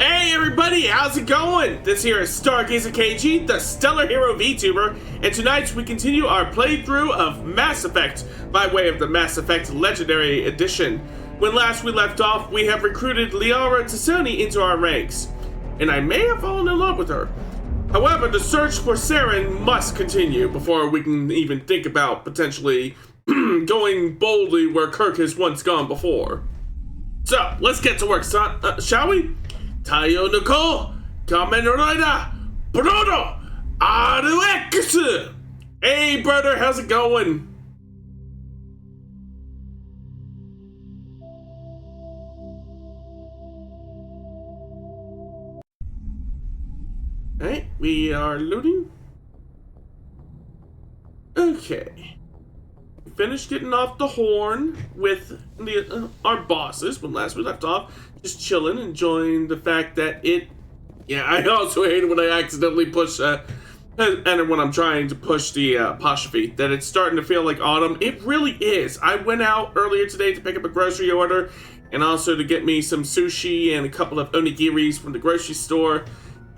Hey everybody, how's it going? This here is Stargazer KG, the Stellar Hero VTuber, and tonight we continue our playthrough of Mass Effect by way of the Mass Effect Legendary Edition. When last we left off, we have recruited Liara Tassoni into our ranks, and I may have fallen in love with her. However, the search for Saren must continue before we can even think about potentially going boldly where Kirk has once gone before. So, let's get to work, son. Shall we? Tayo Nicole, Kamen Rider, Brodo, RX! Hey, brother, how's it going? Alright, we are loading. Okay. Finished getting off the horn with our bosses when last we left off. Just chilling, enjoying the fact that I also hate it when I accidentally push, and when I'm trying to push the apostrophe, that it's starting to feel like autumn. It really is. I went out earlier today to pick up a grocery order, and also to get me some sushi and a couple of onigiris from the grocery store,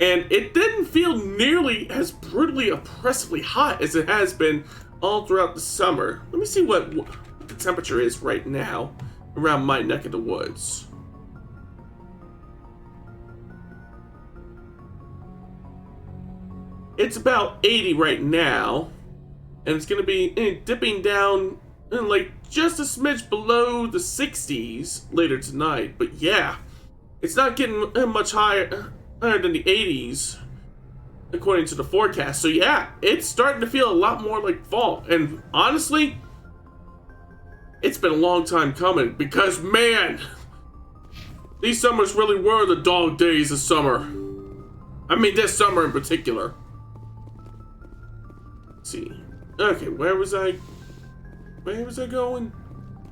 and it didn't feel nearly as brutally oppressively hot as it has been all throughout the summer. Let me see what the temperature is right now around my neck of the woods. It's about 80 right now, and it's gonna be dipping down like just a smidge below the 60s later tonight. But yeah, it's not getting much higher than the 80s according to the forecast. So yeah, it's starting to feel a lot more like fall. And honestly, it's been a long time coming because, man, these summers really were the dog days of summer. I mean, this summer in particular. Let's see. Okay, where was I going?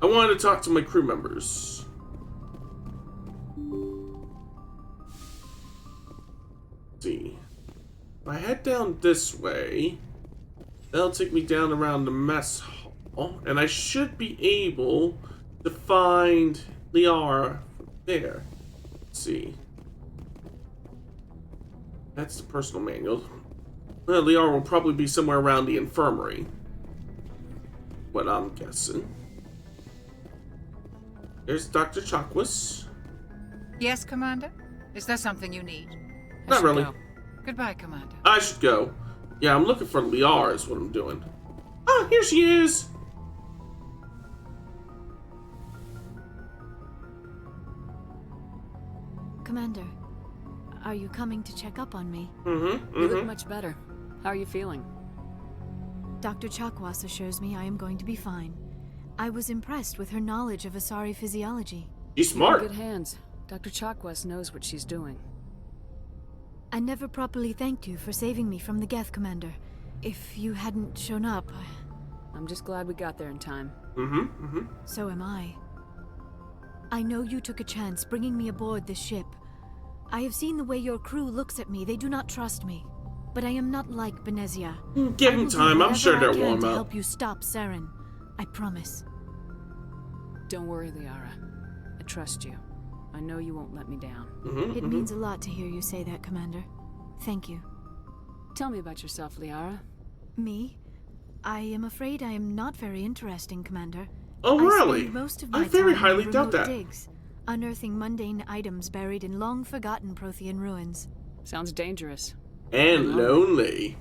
I wanted to talk to my crew members. Let's see. If I head down this way, that'll take me down around the mess hall, and I should be able to find Liara from there. Let's see. That's the personal manual. Well, Liara will probably be somewhere around the infirmary. What I'm guessing. There's Dr. Chakwas. Yes, Commander? Is there something you need? Not really. Go. Goodbye, Commander. I should go. Yeah, I'm looking for Liara is what I'm doing. Ah, here she is! Commander, are you coming to check up on me? You look much better. How are you feeling? Dr. Chakwas assures me I am going to be fine. I was impressed with her knowledge of Asari physiology. She's You're smart. in good hands. Dr. Chakwas knows what she's doing. I never properly thanked you for saving me from the Geth, Commander. If you hadn't shown up... I'm just glad we got there in time. So am I. I know you took a chance bringing me aboard this ship. I have seen the way your crew looks at me. They do not trust me. But I am not like Benezia. Give them time. I'm sure they'll warm to up. help you stop Saren. I promise. Don't worry, Liara. I trust you. I know you won't let me down. It means a lot to hear you say that, Commander. Thank you. Tell me about yourself, Liara. Me? I am afraid I am not very interesting, Commander. Oh, really? I spend most of my I very time highly in doubt remote that. digs, unearthing mundane items buried in long-forgotten Prothean ruins. Sounds dangerous. And lonely.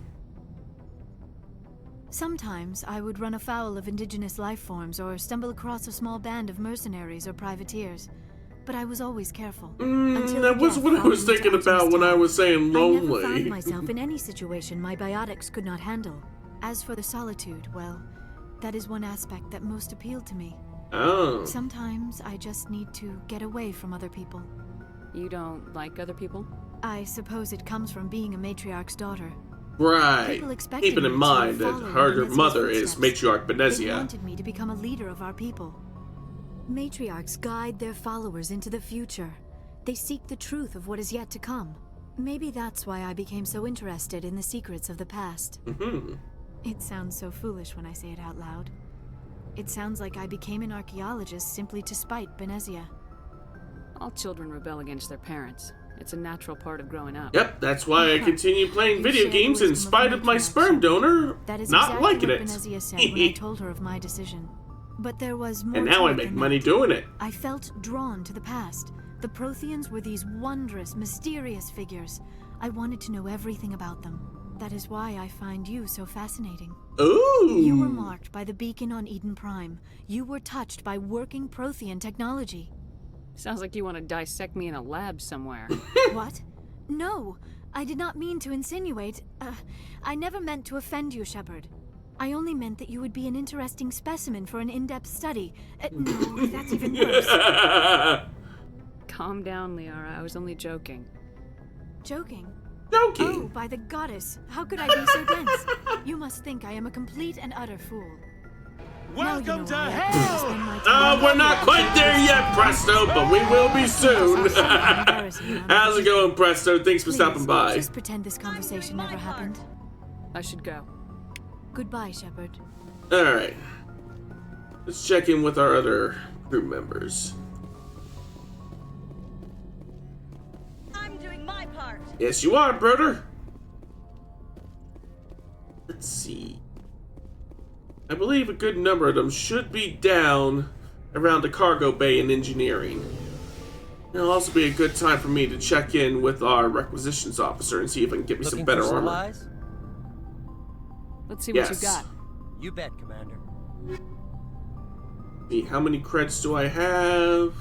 Sometimes I would run afoul of indigenous life forms or stumble across a small band of mercenaries or privateers. But I was always careful. That was what I was thinking about when I was saying lonely. I never found myself in any situation my biotics could not handle. As for the solitude, well, that is one aspect that most appealed to me. Oh. Sometimes I just need to get away from other people. You don't like other people? I suppose it comes from being a matriarch's daughter. Right. People expected Keeping me in to mind that follow her Benezia's mother is footsteps. Matriarch They Benezia. wanted me to become a leader of our people. Matriarchs guide their followers into the future. They seek the truth of what is yet to come. Maybe that's why I became so interested in the secrets of the past. It sounds so foolish when I say it out loud. It sounds like I became an archaeologist simply to spite Benezia. All children rebel against their parents. It's a natural part of growing up. Yep, that's why I continue playing You video share the games in wisdom of spite of my matriarchs. sperm donor That is not exactly liking what it. Benezia said when I told her of my decision. But there was more And now to I it make than money that. doing it. I felt drawn to the past. The Protheans were these wondrous, mysterious figures. I wanted to know everything about them. That is why I find you so fascinating. Ooh. You were marked by the beacon on Eden Prime. You were touched by working Prothean technology. Sounds like you want to dissect me in a lab somewhere. What? No, I did not mean to insinuate. I never meant to offend you, Shepard. I only meant that you would be an interesting specimen for an in-depth study. No, that's even worse. Calm down, Liara. I was only joking. Joking? Joking. Oh, by the goddess, how could I be so dense? You must think I am a complete and utter fool. Welcome to Now you know why I hell! couldn't spend my time We're not quite there yet, Presto, but we will be soon. How's it going, Presto? Thanks for Please, stopping by. just pretend this conversation never happened. I should go. Goodbye, Shepard. Alright. Let's check in with our other crew members. I'm doing my part. Yes, you are, brother. Let's see. I believe a good number of them should be down around the cargo bay in engineering. It'll also be a good time for me to check in with our requisitions officer and see if I can get me some Looking better for armor. supplies? Let's see what you Yes. got. You bet, Commander. See, how many credits do I have?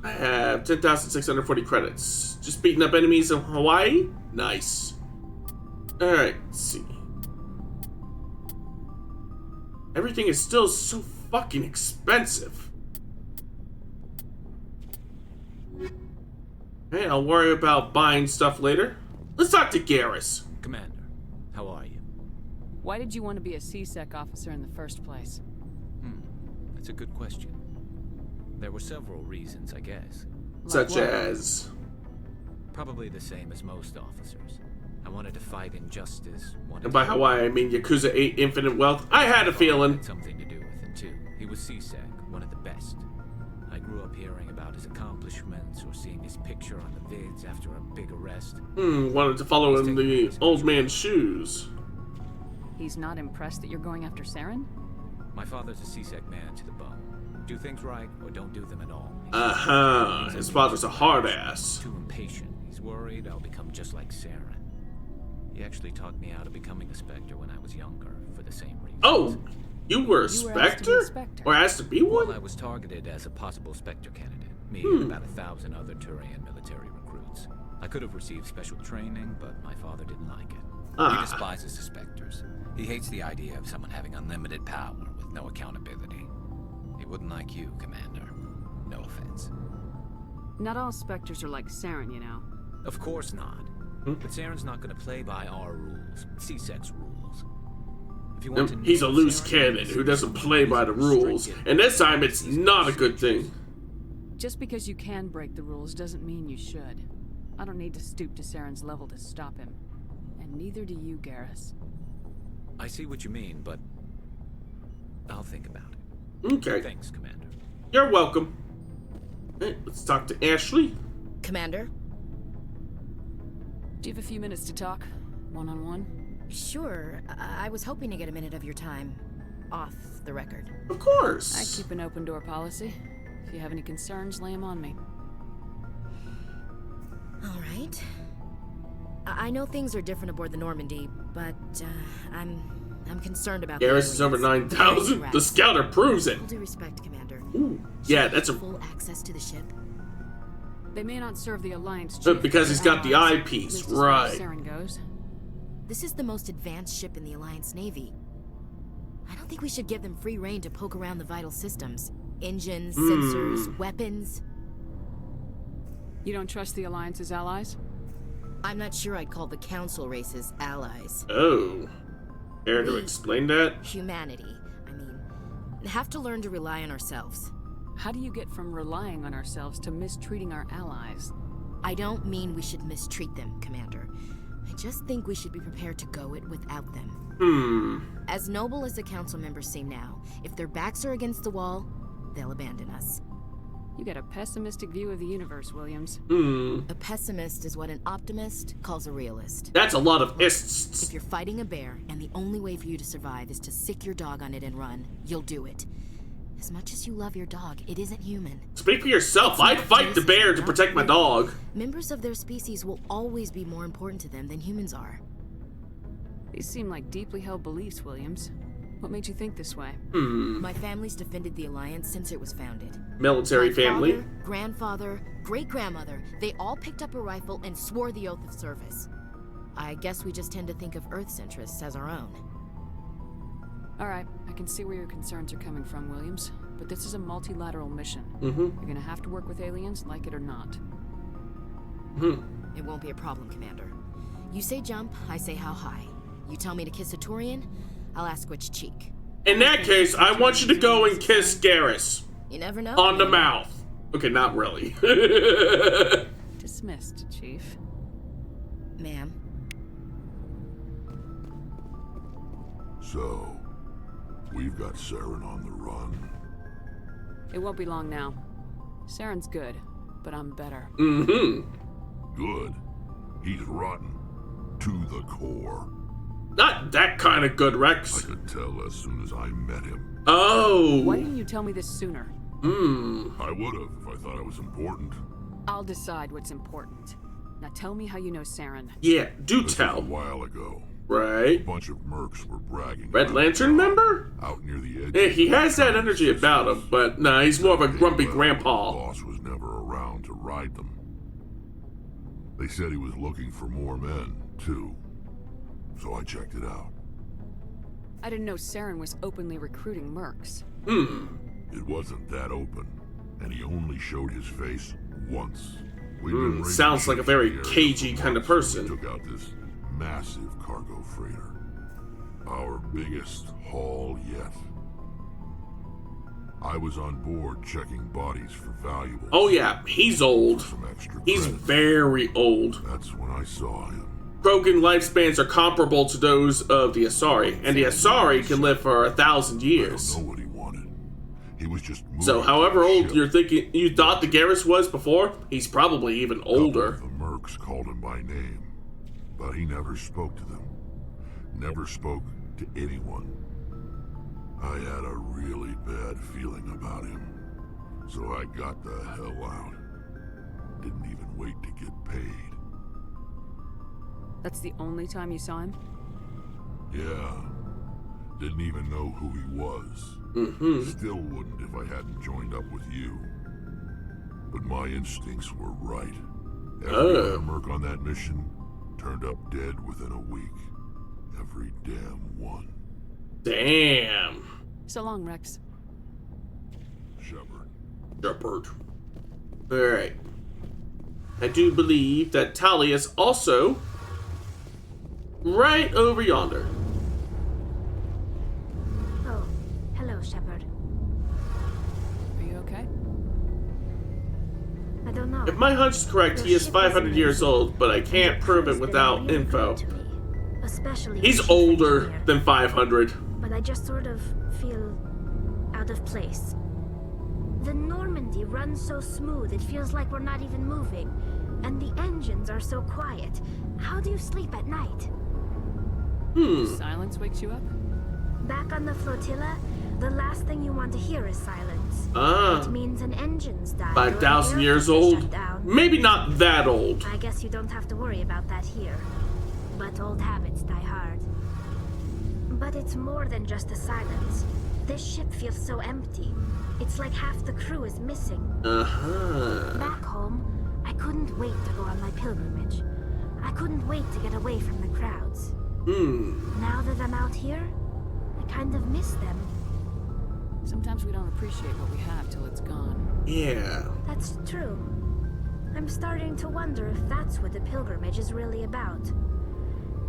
I have 10,640 credits. Just beating up enemies in Hawaii? Nice. Alright, let's see. Everything is still so fucking expensive. Hey, I'll worry about buying stuff later. Let's talk to Garrus. Commander, how are you? Why did you want to be a CSEC officer in the first place? That's a good question. There were several reasons, I guess. Such what? as... Probably the same as most officers. I wanted to fight injustice. And by Hawaii, I mean Yakuza 8 Infinite Wealth. I had a feeling. Had something to do with it, too. He was CSEC, one of the best. I grew up hearing about his accomplishments or seeing his picture on the vids after a big arrest. Wanted to follow in the old man's shoes. He's not impressed that you're going after Saren? My father's a CSEC man to the bone. Do things right or don't do them at all. His father's a hard ass. Too impatient. He's worried I'll become just like Saren. He actually talked me out of becoming a Spectre when I was younger, for the same reason. Oh, you were a You were asked to be a Spectre? Spectre. Or asked to be Well, one? I was targeted as a possible Spectre candidate. Me and about 1,000 other Thorian military recruits. I could have received special training, but my father didn't like it. He despises the Spectres. He hates the idea of someone having unlimited power with no accountability. He wouldn't like you, Commander. No offense. Not all Spectres are like Saren, you know. Of course not. But Saren's not going to play by our rules. CSEC's rules. If you want to He's a nail loose Saren, cannon who doesn't play by the rules. And this time it's not a good thing. Just because you can break the rules doesn't mean you should. I don't need to stoop to Saren's level to stop him. And neither do you, Garrus. I see what you mean, but I'll think about it. Okay, Thanks, Commander. you're welcome. Hey, let's talk to Ashley. Commander? Do you have a few minutes to talk? One-on-one? Sure. I was hoping to get a minute of your time. Off the record. Of course. I keep an open door policy. If you have any concerns, lay them on me. All right. I know things are different aboard the Normandy, but I'm concerned about the Garrus is over aliens. 9,000. The Right. scouter proves it. All due respect, Commander. Ooh, yeah, that's a... Full access to the ship. They may not serve the Alliance chief, because he's got the allies, eyepiece, at least as far as right. Saren goes. This is the most advanced ship in the Alliance Navy. I don't think we should give them free rein to poke around the vital systems. Engines, sensors, weapons. You don't trust the Alliance's allies? I'm not sure I'd call the Council races allies. Oh. Care to explain that? Humanity, I mean, have to learn to rely on ourselves. How do you get from relying on ourselves to mistreating our allies? I don't mean we should mistreat them, Commander. I just think we should be prepared to go it without them. As noble as the Council members seem now, if their backs are against the wall, they'll abandon us. You got a pessimistic view of the universe, Williams. A pessimist is what an optimist calls a realist. That's a lot of ists. If you're fighting a bear and the only way for you to survive is to sick your dog on it and run, you'll do it. As much as you love your dog, it isn't human. Speak for yourself. I'd fight the bear to protect my dog. Members of their species will always be more important to them than humans are. These seem like deeply held beliefs, Williams. What made you think this way? My family's defended the Alliance since it was founded. Military My family. father, grandfather, great-grandmother, they all picked up a rifle and swore the oath of service. I guess we just tend to think of Earth's interests as our own. Alright, I can see where your concerns are coming from, Williams. But this is a multilateral mission. Mm-hmm. You're gonna have to work with aliens, like it or not. It won't be a problem, Commander. You say jump, I say how high. You tell me to kiss a Thorian, I'll ask which cheek. In that case, I want you to go and kiss Garrus. You never know. On the mouth. Okay, not really. Dismissed, Chief. Ma'am. So, we've got Saren on the run. It won't be long now. Saren's good, but I'm better. Mm-hmm. Good. He's rotten. To the core. Not that kind of good, I Rex. could tell as soon as I met him. Oh. Why didn't you tell me this sooner? I would've if I thought I was important. I'll decide what's important. Now tell me how you know Saren. Yeah, do This was tell. a while ago. A Right. bunch of mercs were bragging Red about Lantern the member? out near the edge. Yeah, he has that energy about him, but nah, he's more of a grumpy grandpa. Boss was never around to ride them. They said he was looking for more men, too. So I checked it out. I didn't know Saren was openly recruiting mercs. It wasn't that open, and he only showed his face once. We've been raising Sounds like a ships very in the area cagey for kind of months, person. and we took out this massive cargo freighter. Our biggest haul yet. I was on board checking bodies for valuables. Oh yeah, he's old. Some extra He's credit. very old. That's when I saw him. Krogan lifespans are comparable to those of the Asari, and the Asari can live for 1,000 I years. don't know what he wanted. He was just moving So, to however the old ship. you thought the Garrus was before, he's probably even Couple older. of the mercs called him by name, but he never spoke to them. Never spoke to anyone. I had a really bad feeling about him, so I got the hell out. Didn't even wait to get paid. That's the only time you saw him? Yeah. Didn't even know who he was. Still wouldn't if I hadn't joined up with you. But my instincts were right. Every other merc on that mission turned up dead within a week. Every damn one. Damn. So long, Rex. Shepard. Shepard. Alright. I do believe that Tali is also right over yonder. Oh, hello, Shepard. Are you okay? I don't know. If my hunch is correct, he is 500 years old, but I can't prove it without info. Especially He's older than 500. but I just sort of feel out of place. The Normandy runs so smooth it feels like we're not even moving, and the engines are so quiet. How do you sleep at night? Silence wakes you up? Back on the flotilla, the last thing you want to hear is silence. Ah. It means an engine's died. 5,000 or an years aircraft old? shut down. Maybe not that old. I guess you don't have to worry about that here. But old habits die hard. But it's more than just the silence. This ship feels so empty. It's like half the crew is missing. Uh-huh. Back home, I couldn't wait to go on my pilgrimage. I couldn't wait to get away from the crowds. Now that I'm out here, I kind of miss them. Sometimes we don't appreciate what we have till it's gone. Yeah. That's true. I'm starting to wonder if that's what the pilgrimage is really about.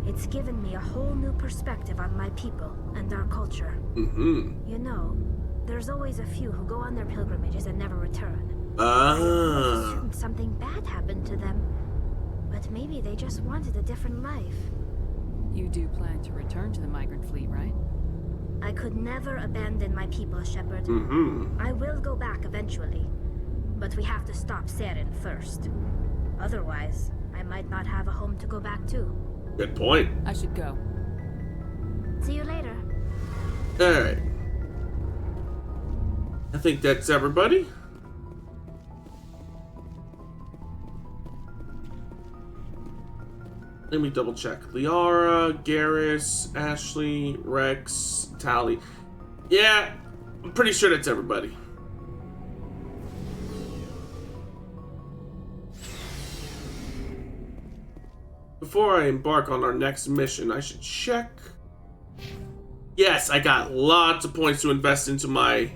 It's given me a whole new perspective on my people and our culture. You know, there's always a few who go on their pilgrimages and never return. I assumed something bad happened to them. But maybe they just wanted a different life. You do plan to return to the migrant fleet, right? I could never abandon my people, Shepard. I will go back eventually. But we have to stop Saren first. Otherwise, I might not have a home to go back to. Good point. I should go. See you later. Alright. I think that's everybody. Let me double check. Liara, Garrus, Ashley, Rex, Tally. Yeah, I'm pretty sure that's everybody. Before I embark on our next mission, I should check. Yes, I got lots of points to invest into my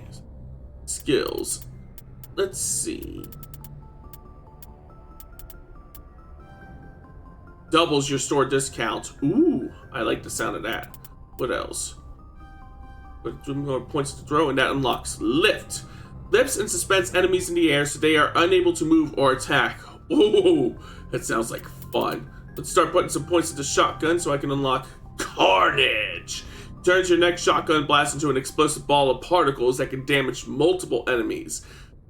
skills. Let's see. Doubles your store discount. Ooh, I like the sound of that. What else? But 2 more points to throw, and that unlocks Lift. Lifts and suspends enemies in the air so they are unable to move or attack. Ooh, that sounds like fun. Let's start putting some points into shotgun so I can unlock Carnage. Turns your next shotgun blast into an explosive ball of particles that can damage multiple enemies.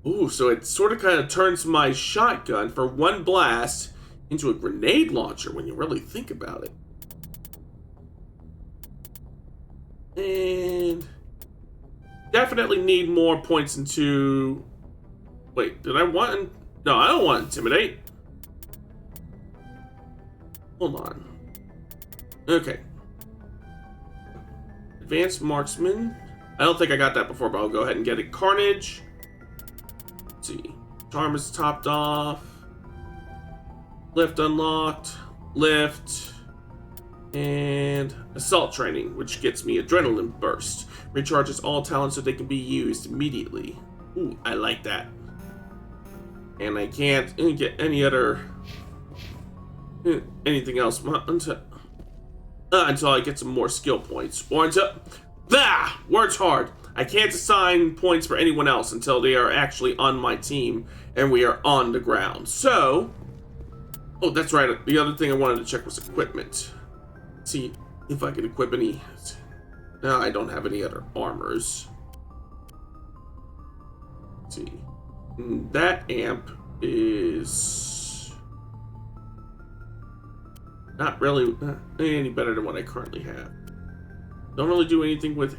Ooh, so it sort of kind of turns my shotgun for one blast into a grenade launcher when you really think about it. And definitely need more points into... Wait, did I want... No, I don't want Intimidate. Hold on. Okay. Advanced Marksman. I don't think I got that before, but I'll go ahead and get it. Carnage. Let's see. Charm is topped off. Lift unlocked. Lift. And Assault Training, which gets me Adrenaline Burst. Recharges all talents so they can be used immediately. Ooh, I like that. And I can't get any other... anything else until I get some more skill points. Or until... Words hard. I can't assign points for anyone else until they are actually on my team and we are on the ground. So... Oh, that's right. The other thing I wanted to check was equipment. See if I can equip any... No, I don't have any other armors. Let's see. That amp is... not really any better than what I currently have. Don't really do anything with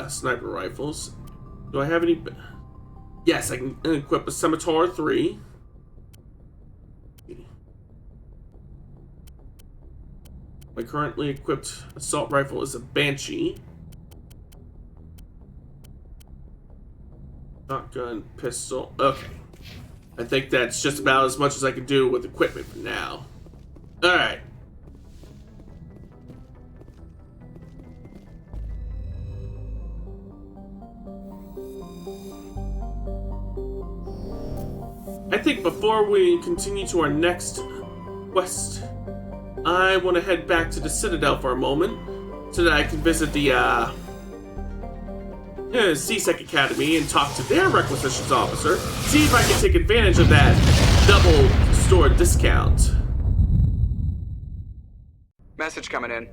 sniper rifles. Do I have any... Yes, I can equip a Scimitar 3. My currently equipped assault rifle is a Banshee. Shotgun, pistol. Okay. I think that's just about as much as I can do with equipment for now. Alright. I think before we continue to our next quest, I want to head back to the Citadel for a moment so that I can visit the CSEC Academy and talk to their requisitions officer, see if I can take advantage of that double store discount. Message coming in.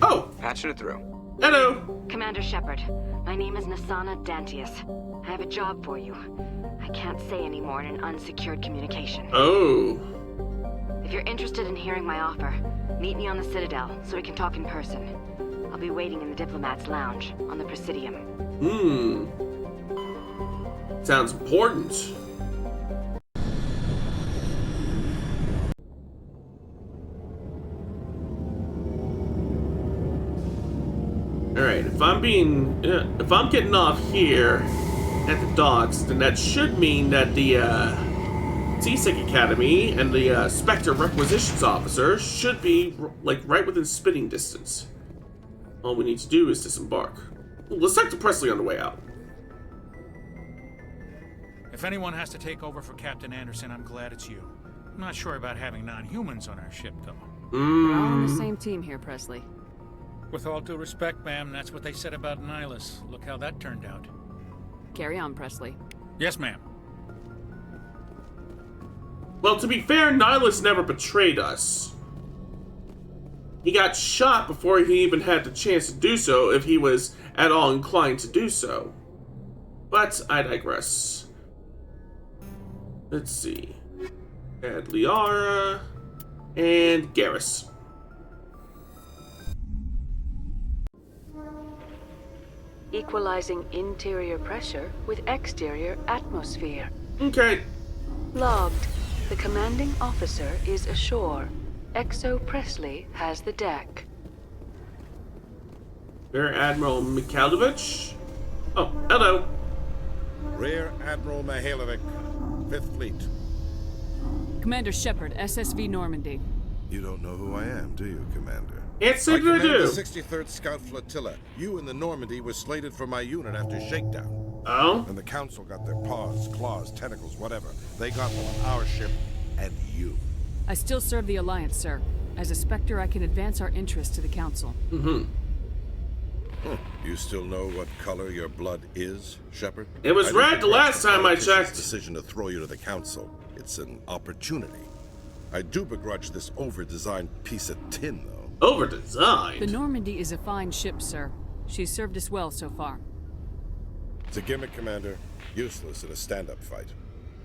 Oh! Patching it through. Hello! Commander Shepard, my name is Nasana Dantius. I have a job for you. I can't say any more in an unsecured communication. Oh. If you're interested in hearing my offer, meet me on the Citadel so we can talk in person. I'll be waiting in the Diplomat's Lounge on the Presidium. Sounds important. Alright, if I'm getting off here at the docks, then that should mean that the CSEC Academy and the Spectre Requisitions Officer should be like right within spitting distance. All we need to do is disembark. Let's talk to Presley on the way out. If anyone has to take over for Captain Anderson, I'm glad it's you. I'm not sure about having non-humans on our ship, though. We're all on the same team here, Presley. With all due respect, ma'am, that's what they said about Nihilus. Look how that turned out. Carry on, Presley. Yes, ma'am. Well, to be fair, Nihilus never betrayed us. He got shot before he even had the chance to do so, if he was at all inclined to do so. But I digress. Let's see. Add Liara and Garrus. Equalizing interior pressure with exterior atmosphere. Okay. Logged. The commanding officer is ashore. Exo Presley has the deck. Rear Admiral Mikhailovich. Oh, hello. Rear Admiral Mihailovic, 5th Fleet. Commander Shepard, SSV Normandy. You don't know who I am, do you, Commander? It's I command do. the 63rd Scout Flotilla. You and the Normandy were slated for my unit after shakedown. Oh? And the Council got their paws, claws, tentacles, whatever. They got them on our ship and you. I still serve the Alliance, sir. As a Spectre, I can advance our interests to the Council. Mm-hmm. You still know what color your blood is, Shepard? It was red the last time I checked. Decision to throw you to the Council. It's an opportunity. I do begrudge this over-designed piece of tin, though. Over-designed? The Normandy is a fine ship, sir. She's served us well so far. It's a gimmick, Commander. Useless in a stand-up fight.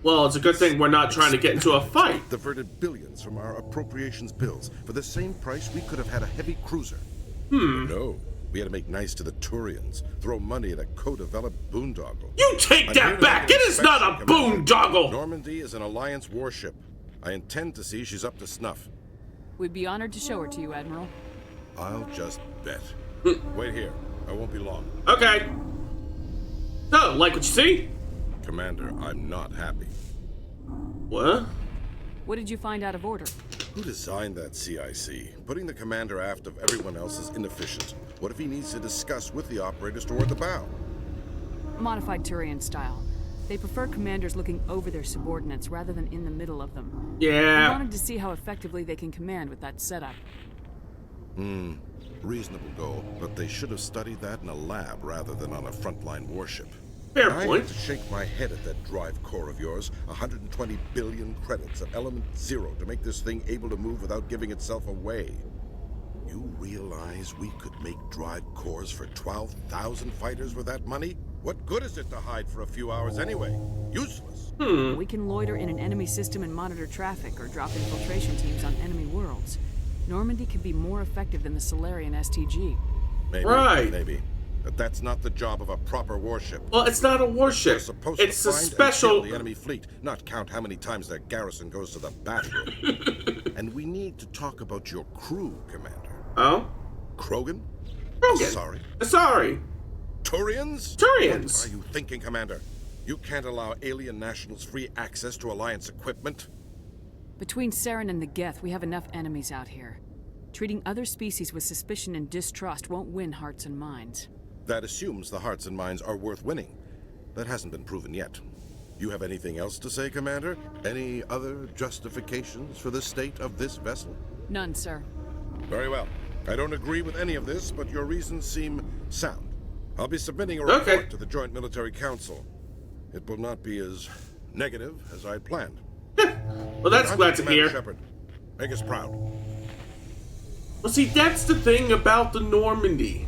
Well, it's a good thing we're not trying to get into a fight. Diverted billions from our appropriations bills. For the same price, we could have had a heavy cruiser. But no. We had to make nice to the Thorians. Throw money at a co-developed boondoggle. You take that back! It is not a boondoggle! Normandy is an Alliance warship. I intend to see she's up to snuff. We'd be honored to show her to you, Admiral. I'll just bet. Wait here. I won't be long. Okay. So, like what you see? Commander, I'm not happy. What? What did you find out of order? Who designed that CIC? Putting the commander aft of everyone else is inefficient. What if he needs to discuss with the operators toward the bow? Modified Thorian style. They prefer commanders looking over their subordinates rather than in the middle of them. Yeah. I wanted to see how effectively they can command with that setup. Reasonable goal, but they should have studied that in a lab rather than on a frontline warship. Fair I point. had to shake my head at that drive core of yours. 120 billion credits at element 0 to make this thing able to move without giving itself away. You realize we could make drive cores for 12,000 fighters with that money? What good is it to hide for a few hours anyway? Useless. We can loiter in an enemy system and monitor traffic or drop infiltration teams on enemy worlds. Normandy could be more effective than the Solarian STG. Maybe, right. Maybe. But that's not the job of a proper warship. Well, it's not a warship. They're supposed It's to a find special... and kill the enemy fleet, not count how many times their garrison goes to the bathroom. And we need to talk about your crew, Commander. Oh? Krogan? Krogan. Sorry. Sorry. Turians? Turians. What are you thinking, Commander? You can't allow alien nationals free access to Alliance equipment? Between Saren and the Geth, we have enough enemies out here. Treating other species with suspicion and distrust won't win hearts and minds. That assumes the hearts and minds are worth winning. That hasn't been proven yet. You have anything else to say, Commander? Any other justifications for the state of this vessel? None, sir. Very well. I don't agree with any of this, but your reasons seem sound. I'll be submitting a report to the Joint Military Council. It will not be as negative as I'd planned. Well, that's glad to hear. Shepard. Make us proud. Well, see, that's the thing about the Normandy.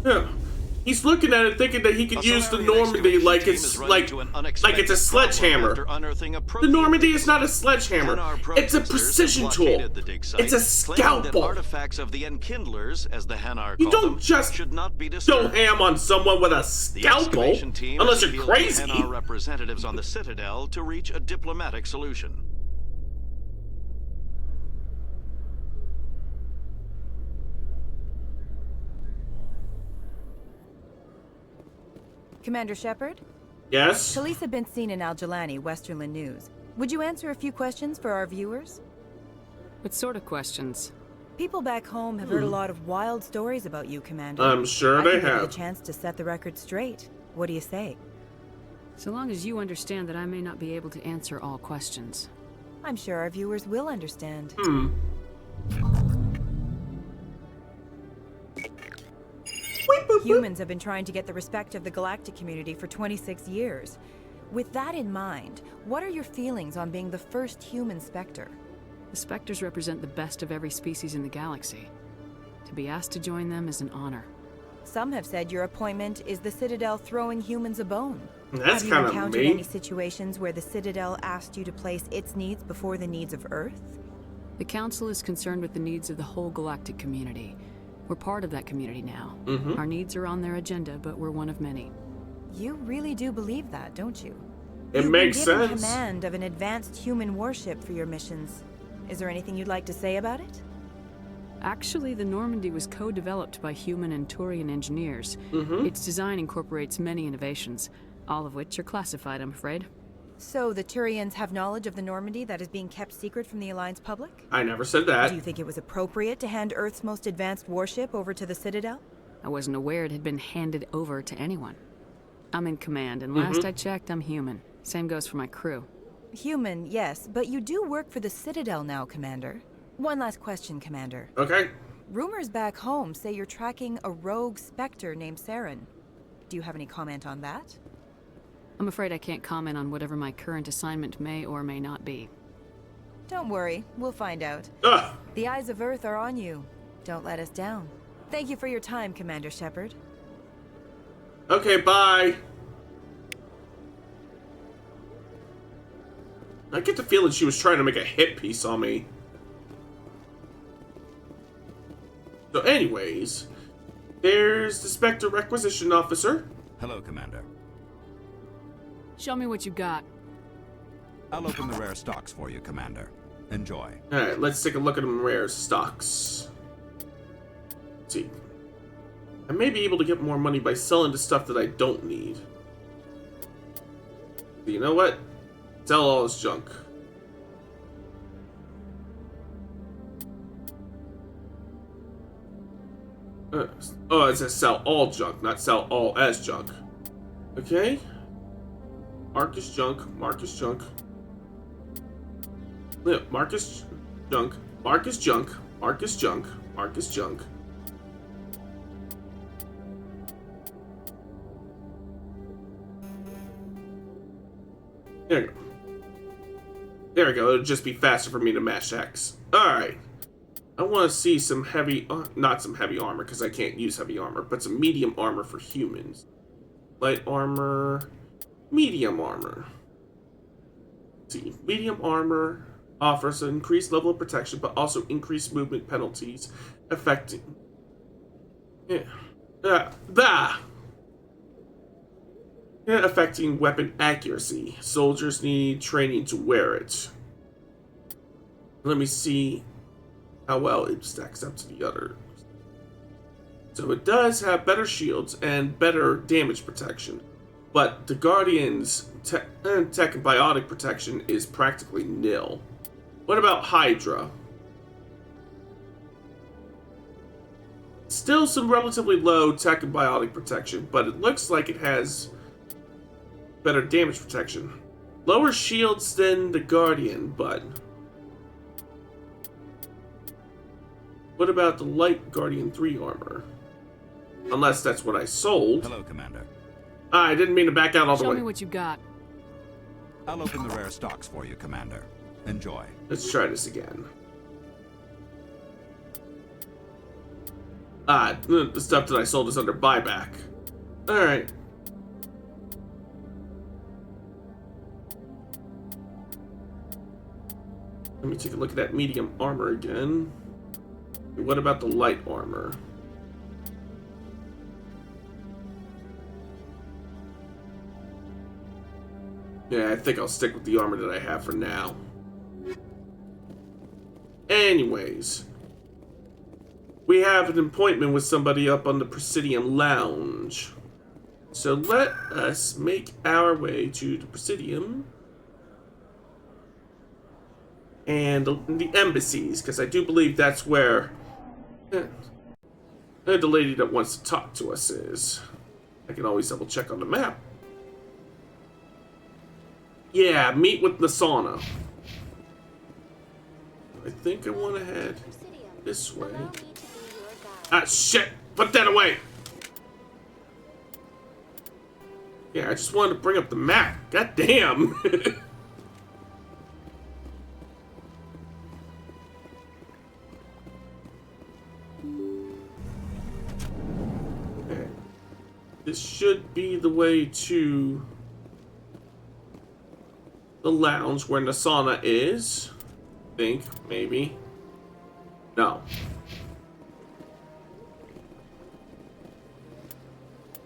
Yeah. He's looking at it thinking that he could use the Normandy like it's it's a sledgehammer. The Normandy is not a sledgehammer. It's a precision tool. It's a scalpel. Artifacts of the Enkindlers, as the Hanar you don't just go ham on someone with a scalpel unless you're crazy. Hanar representatives on the Citadel to reach a diplomatic solution. Commander Shepard? Yes? Police have been seen in Al-Jalani, Westerland News. Would you answer a few questions for our viewers? What sort of questions? People back home have heard a lot of wild stories about you, Commander. I'm sure they I think have. a chance to set the record straight. What do you say? So long as you understand that I may not be able to answer all questions. I'm sure our viewers will understand. Humans have been trying to get the respect of the galactic community for 26 years. With that in mind, what are your feelings on being the first human Spectre? The Spectres represent the best of every species in the galaxy. To be asked to join them is an honor. Some have said your appointment is the Citadel throwing humans a bone. That's have you kind of encountered mean. any situations where the Citadel asked you to place its needs before the needs of Earth? The Council is concerned with the needs of the whole galactic community. We're part of that community now. Our needs are on their agenda, but we're one of many. You really do believe that, don't you? It makes You've been given sense. command of an advanced human warship for your missions. Is there anything you'd like to say about it? Actually, the Normandy was co-developed by human and Thorian engineers. Its design incorporates many innovations, all of which are classified, I'm afraid. So the Turians have knowledge of the Normandy that is being kept secret from the Alliance public? I never said that. Do you think it was appropriate to hand Earth's most advanced warship over to the Citadel? I wasn't aware it had been handed over to anyone. I'm in command, and last I checked, I'm human. Same goes for my crew. Human, yes, but you do work for the Citadel now, Commander. One last question, Commander. Okay. Rumors back home say you're tracking a rogue Spectre named Saren. Do you have any comment on that? I'm afraid I can't comment on whatever my current assignment may or may not be. Don't worry, we'll find out. Ugh. The eyes of Earth are on you. Don't let us down. Thank you for your time, Commander Shepard. Okay, bye. I get the feeling she was trying to make a hit piece on me. So anyways, there's the Spectre Requisition Officer. Hello, Commander. Show me what you got. I'll open the rare stocks for you, Commander. Enjoy. Alright, let's take a look at them rare stocks. Let's see. I may be able to get more money by selling the stuff that I don't need. But you know what? Sell all this junk. Oh, it says sell all junk, not sell all as junk. Okay. Marcus junk, Marcus junk. Yeah, Marcus junk, Marcus junk, Marcus junk, Marcus junk. There we go. There we go. It'll just be faster for me to mash X. Alright. I want to see some heavy... not some heavy armor, because I can't use heavy armor, but some medium armor for humans. Light armor... medium armor. Let's see. Medium armor offers an increased level of protection, but also increased movement penalties, affecting... Yeah. Affecting weapon accuracy. Soldiers need training to wear it. Let me see how well it stacks up to the other. So it does have better shields and better damage protection, but the Guardian's tech and biotic protection is practically nil. What about Hydra? Still some relatively low tech and biotic protection, but it looks like it has better damage protection. Lower shields than the Guardian, but... What about the Light Guardian 3 armor? Unless that's what I sold. Hello, Commander. I didn't mean to back out all the way. Show me what you got. I'll open the rare stocks for you, Commander. Enjoy. Let's try this again. The stuff that I sold is under buyback. Alright. Let me take a look at that medium armor again. What about the light armor? Yeah, I think I'll stick with the armor that I have for now. Anyways, we have an appointment with somebody up on the Presidium Lounge. So let us make our way to the Presidium and the embassies, because I do believe that's where the lady that wants to talk to us is. I can always double check on the map. Yeah, meet with Nasana. I think I want to head this way. Ah, shit! Put that away! Yeah, I just wanted to bring up the map. God damn! This should be the way to the lounge where Nasana is. I think, maybe. No.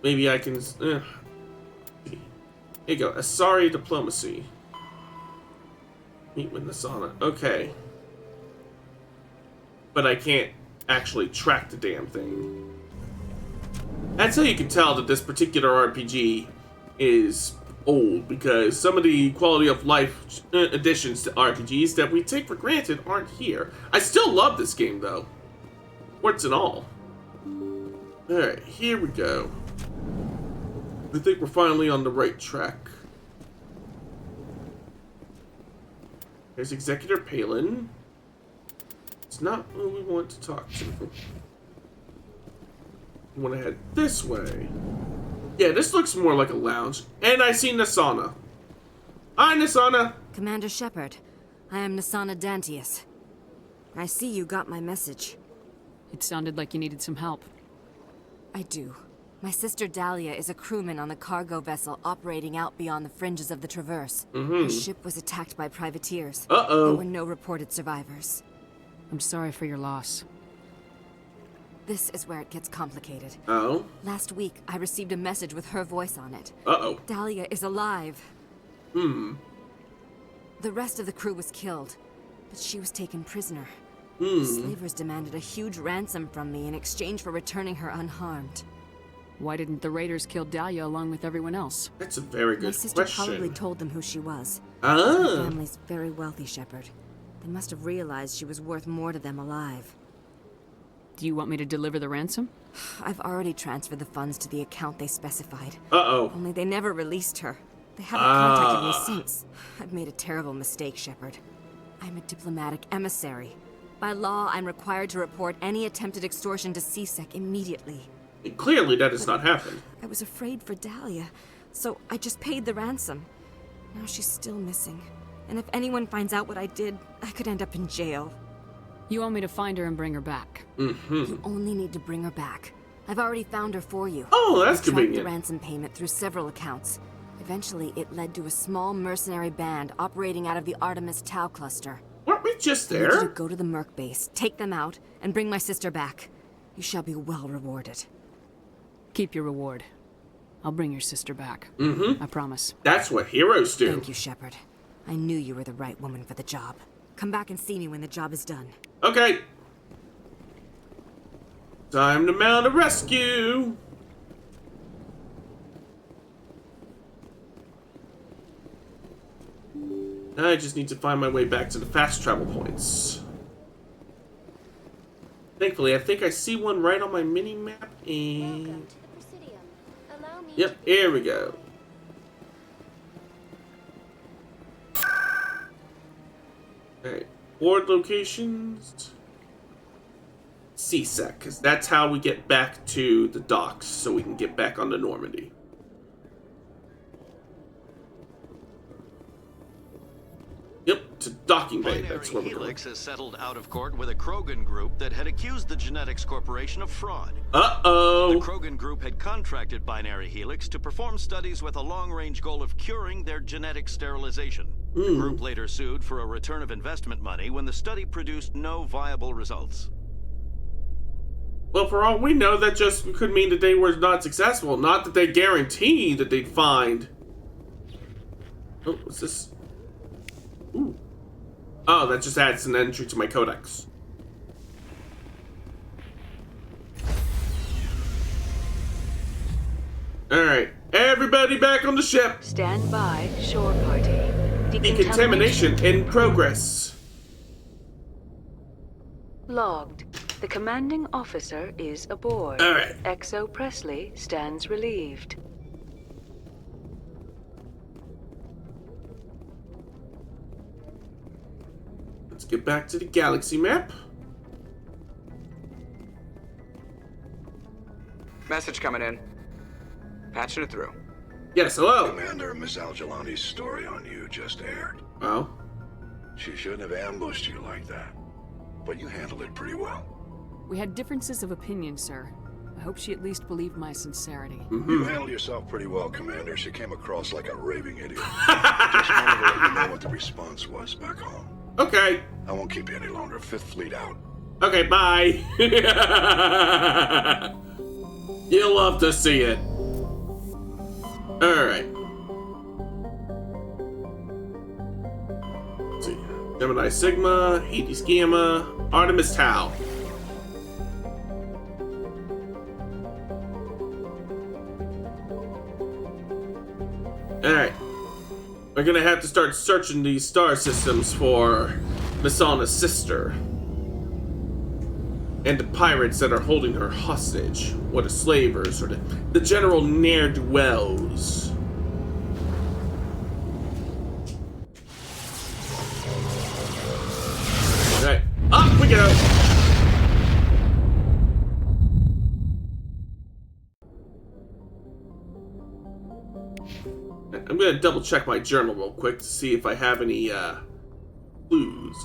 Maybe I can... Here you go. Asari Diplomacy. Meet with Nasana. Okay. But I can't actually track the damn thing. That's how you can tell that this particular RPG is old, because some of the quality of life additions to RPGs that we take for granted aren't here. I still love this game, though. Warts and all. Alright, here we go. I think we're finally on the right track. There's Executor Palin. It's not who we want to talk to. We want to head this way. Yeah, this looks more like a lounge. And I see Nasana. Hi, Nasana. Commander Shepard, I am Nasana Dantius. I see you got my message. It sounded like you needed some help. I do. My sister Dahlia is a crewman on a cargo vessel operating out beyond the fringes of the Traverse. Her ship was attacked by privateers. Uh-oh. There were no reported survivors. I'm sorry for your loss. This is where it gets complicated. Oh? Last week, I received a message with her voice on it. Uh-oh. Dahlia is alive. Hmm. The rest of the crew was killed, but she was taken prisoner. Hmm. Slavers demanded a huge ransom from me in exchange for returning her unharmed. Why didn't the raiders kill Dahlia along with everyone else? That's a very good question. My sister probably told them who she was. Ah. Her family's very wealthy, Shepard. They must have realized she was worth more to them alive. Do you want me to deliver the ransom? I've already transferred the funds to the account they specified. Uh-oh. Only they never released her. They haven't contacted me since. I've made a terrible mistake, Shepard. I'm a diplomatic emissary. By law, I'm required to report any attempted extortion to CSEC immediately. And clearly that has not happened. I was afraid for Dahlia, so I just paid the ransom. Now she's still missing. And if anyone finds out what I did, I could end up in jail. You want me to find her and bring her back? You only need to bring her back. I've already found her for you. Oh, that's I tracked convenient. the ransom payment through several accounts. Eventually, it led to a small mercenary band operating out of the Artemis Tau cluster. Weren't we just I need you there? to go to the Merc base, take them out, and bring my sister back. You shall be well rewarded. Keep your reward. I'll bring your sister back. I promise. That's what heroes do. Thank you, Shepard. I knew you were the right woman for the job. Come back and see me when the job is done. Okay. Time to mount a rescue. I just need to find my way back to the fast travel points. Thankfully, I think I see one right on my mini-map, and... Yep, here we go. Alright, board locations... CSEC, because that's how we get back to the docks, so we can get back onto Normandy. Yep, to docking bay. That's where we're going. Helix has settled out of court with a Krogan group that had accused the Genetics Corporation of fraud. Uh-oh. The Krogan group had contracted Binary Helix to perform studies with a long-range goal of curing their genetic sterilization. The group later sued for a return of investment money when the study produced no viable results. Well, for all we know, that just could mean that they were not successful. Not that they guarantee that they'd find... Oh, what's this? Ooh. Oh, that just adds an entry to my codex. Alright, everybody back on the ship! Stand by, shore party. Decontamination in progress. Logged. The commanding officer is aboard. All right. XO Presley stands relieved. Let's get back to the galaxy map. Message coming in. Patching it through. Yes, hello. Commander, Miss Al-Jalani's story on you just aired. Oh? She shouldn't have ambushed you like that. But you handled it pretty well. We had differences of opinion, sir. I hope she at least believed my sincerity. You handled yourself pretty well, Commander. She came across like a raving idiot. Just wanted to let you know what the response was back home. Okay. I won't keep you any longer. Fifth Fleet out. Okay, bye. You'll love to see it. Alright. Let's see. Gemini Sigma, Hades Gamma, Artemis Tau. Alright. We're gonna have to start searching these star systems for Masana's sister. And the pirates that are holding her hostage, or the slavers, or the general ne'er-do-wells. Alright, up we go! I'm gonna double check my journal real quick to see if I have any clues.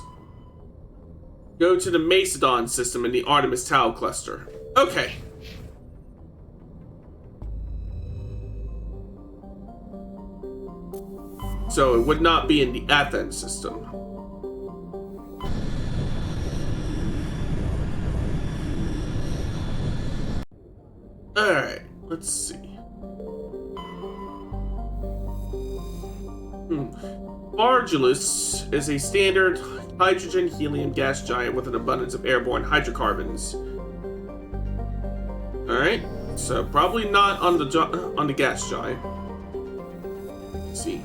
Go to the Macedon system in the Artemis Tau cluster. Okay. So it would not be in the Athens system. Alright, let's see. Argilus is a standard hydrogen-helium gas giant with an abundance of airborne hydrocarbons. Alright, so probably not on the gas giant. Let's see.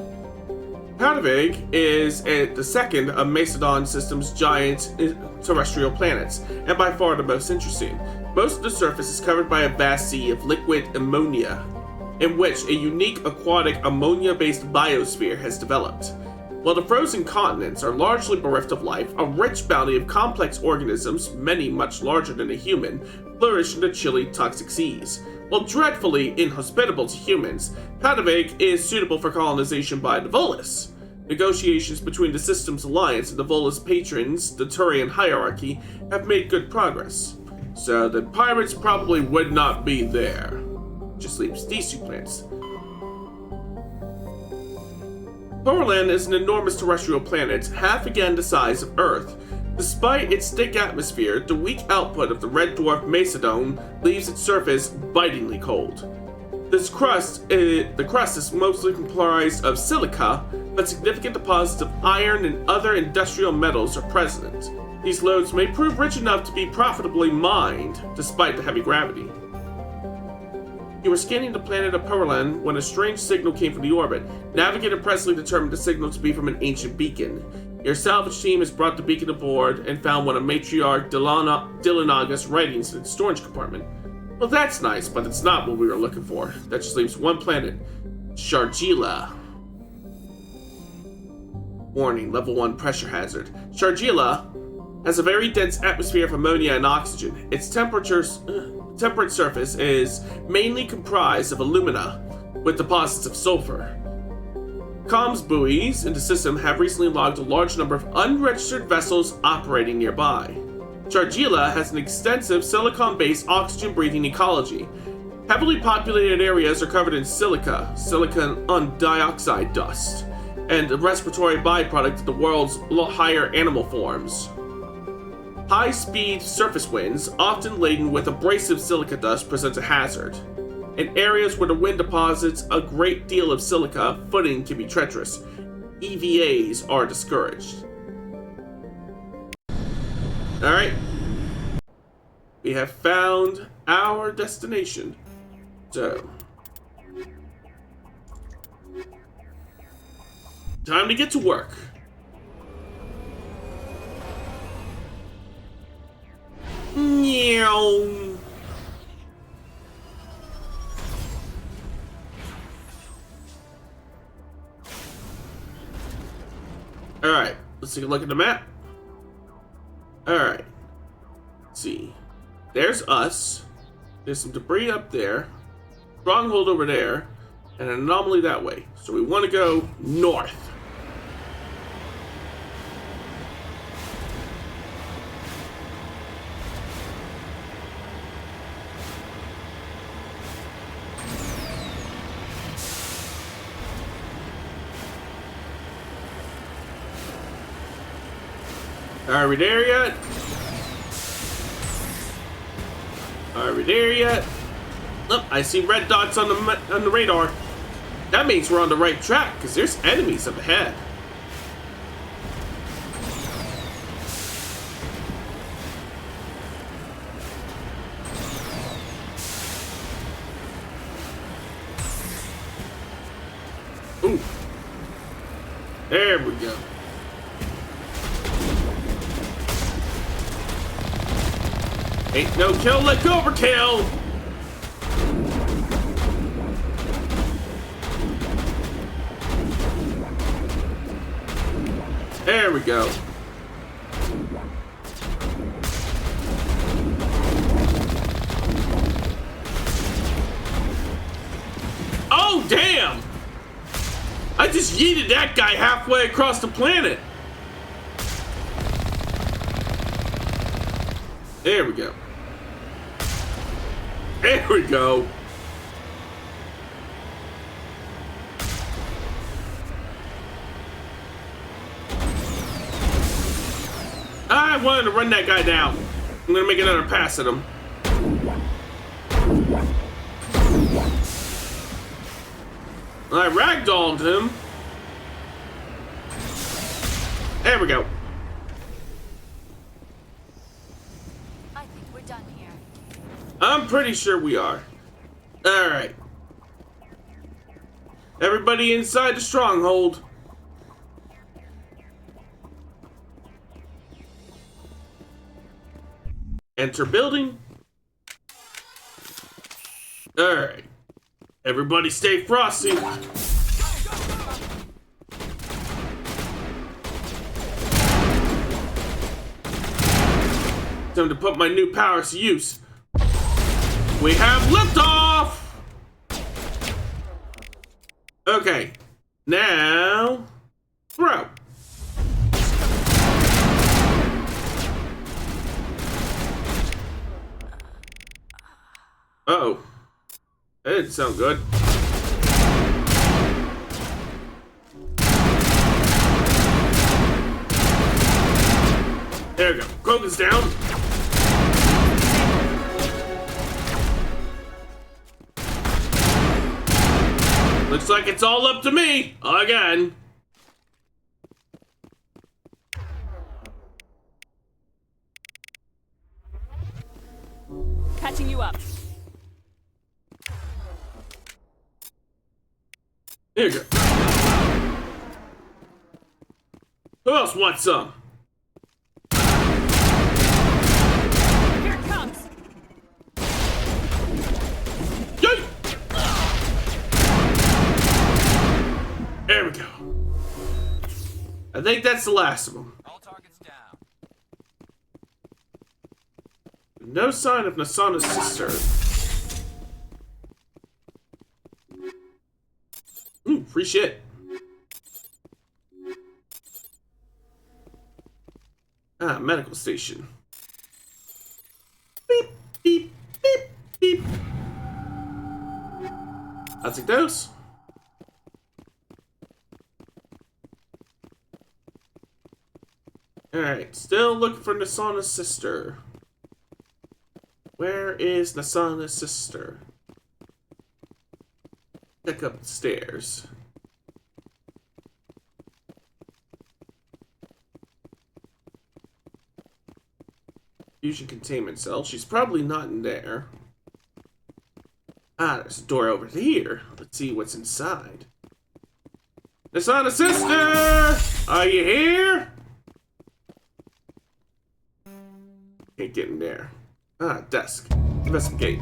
Hadavig is the second of Macedon system's giant terrestrial planets, and by far the most interesting. Most of the surface is covered by a vast sea of liquid ammonia, in which a unique aquatic ammonia-based biosphere has developed. While the frozen continents are largely bereft of life, a rich bounty of complex organisms, many much larger than a human, flourish in the chilly, toxic seas. While dreadfully inhospitable to humans, Hadavig is suitable for colonization by the Volus. Negotiations between the system's alliance and the Volus patrons, the Thorian hierarchy, have made good progress. So the pirates probably would not be there. Just leaves these two planets. Thorian is an enormous terrestrial planet, half again the size of Earth. Despite its thick atmosphere, the weak output of the red dwarf Macedon leaves its surface bitingly cold. The crust is mostly comprised of silica, but significant deposits of iron and other industrial metals are present. These lodes may prove rich enough to be profitably mined, despite the heavy gravity. You were scanning the planet of Thorian when a strange signal came from the orbit. Navigator Presley determined the signal to be from an ancient beacon. Your salvage team has brought the beacon aboard and found one of Matriarch Dilanagas' writings in its storage compartment. Well, that's nice, but it's not what we were looking for. That just leaves one planet. Shargila. Warning, level 1 pressure hazard. Shargila has a very dense atmosphere of ammonia and oxygen. Its temperate surface is mainly comprised of alumina, with deposits of sulfur. Comms buoys in the system have recently logged a large number of unregistered vessels operating nearby. Shargila has an extensive silicon-based oxygen-breathing ecology. Heavily populated areas are covered in silicon dioxide dust, and a respiratory byproduct of the world's higher animal forms. High-speed surface winds, often laden with abrasive silica dust, present a hazard. In areas where the wind deposits a great deal of silica, footing can be treacherous. EVAs are discouraged. Alright. We have found our destination. So. Time to get to work. Meow. Alright, let's take a look at the map. Alright. Let's see. There's us. There's some debris up there. Stronghold over there. And an anomaly that way. So we want to go north. Are we there yet? Are we there yet? Oh, I see red dots on the radar. That means we're on the right track, because there's enemies up ahead. Ooh. There we go. Ain't no kill like overkill. There we go. Oh, damn! I just yeeted that guy halfway across the planet. There we go. There we go. I wanted to run that guy down. I'm gonna make another pass at him. I ragdolled him. There we go. I think we're done here. I'm pretty sure we are. Alright. Everybody inside the stronghold. Enter building. Alright. Everybody stay frosty. Time to put my new powers to use. We have liftoff! Okay. Now, throw. Uh-oh. That didn't sound good. There we go. Krogan's down. Looks like it's all up to me again. Catching you up. Here you go. Who else wants some? Here it comes. Yay! There we go. I think that's the last of them. All targets down. No sign of Nasana's sister. Ooh, free shit. Ah, medical station. Beep, beep, beep, beep. I'll take those. Alright, still looking for Nasana's sister. Where is Nasana's sister? Check up the stairs. Fusion containment cell. She's probably not in there. Ah, there's a door over here. Let's see what's inside. Nasana's sister! Are you here? Can't get in there. Ah, desk. Investigate.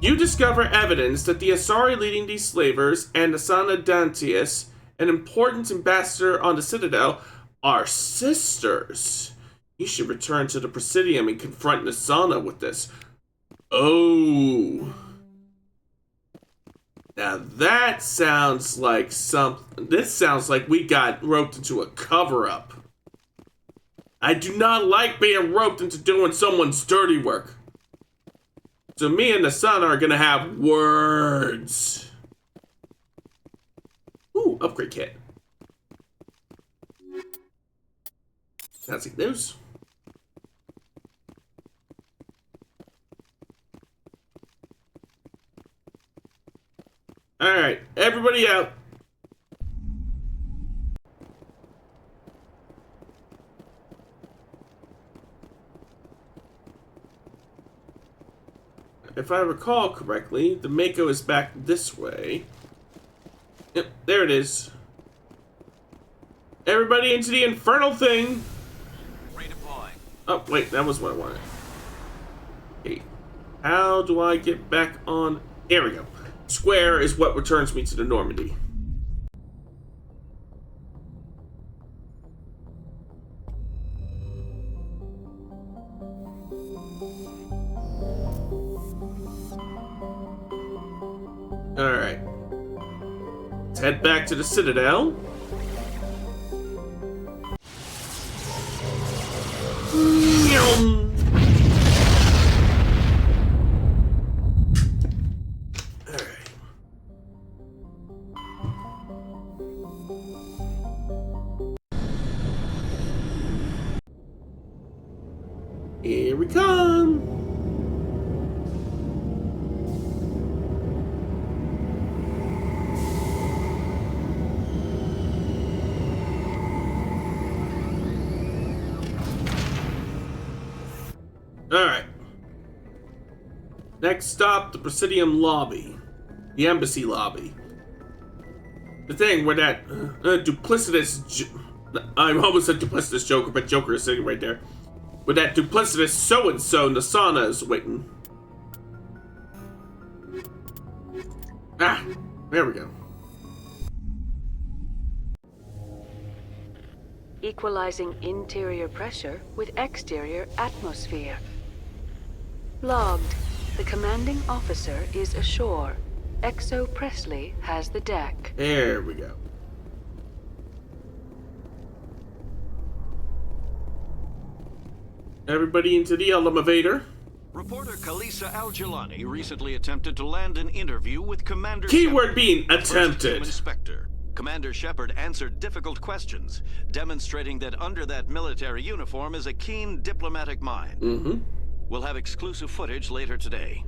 You discover evidence that the Asari leading these slavers and Nasana Dantius, an important ambassador on the Citadel, are sisters. You should return to the Presidium and confront Nasana with this. Oh. Now that sounds like something. This sounds like we got roped into a cover-up. I do not like being roped into doing someone's dirty work. So me and Nasana are gonna have words. Ooh, upgrade kit. That's like news. Alright, everybody out. If I recall correctly, the Mako is back this way. Yep, there it is. Everybody into the infernal thing! Redeploying. Oh, wait, that was what I wanted. Okay. How do I get back on? There we go. Square is what returns me to the Normandy. Alright. Let's head back to the Citadel. Here we come! Alright. Next stop, the Presidium lobby. The embassy lobby. The thing where that duplicitous... I almost said duplicitous Joker, but Joker is sitting right there. Where that duplicitous so-and-so Nasana is waiting. Ah, there we go. Equalizing interior pressure with exterior atmosphere. Logged. The commanding officer is ashore. Exo Presley has the deck. There we go. Everybody into the elevator. Reporter Kalisa Al-Jilani recently attempted to land an interview with Commander Keyword Shepard, being the first attempted. human Spectre. Commander Shepard answered difficult questions, demonstrating that under that military uniform is a keen diplomatic mind. We'll have exclusive footage later today.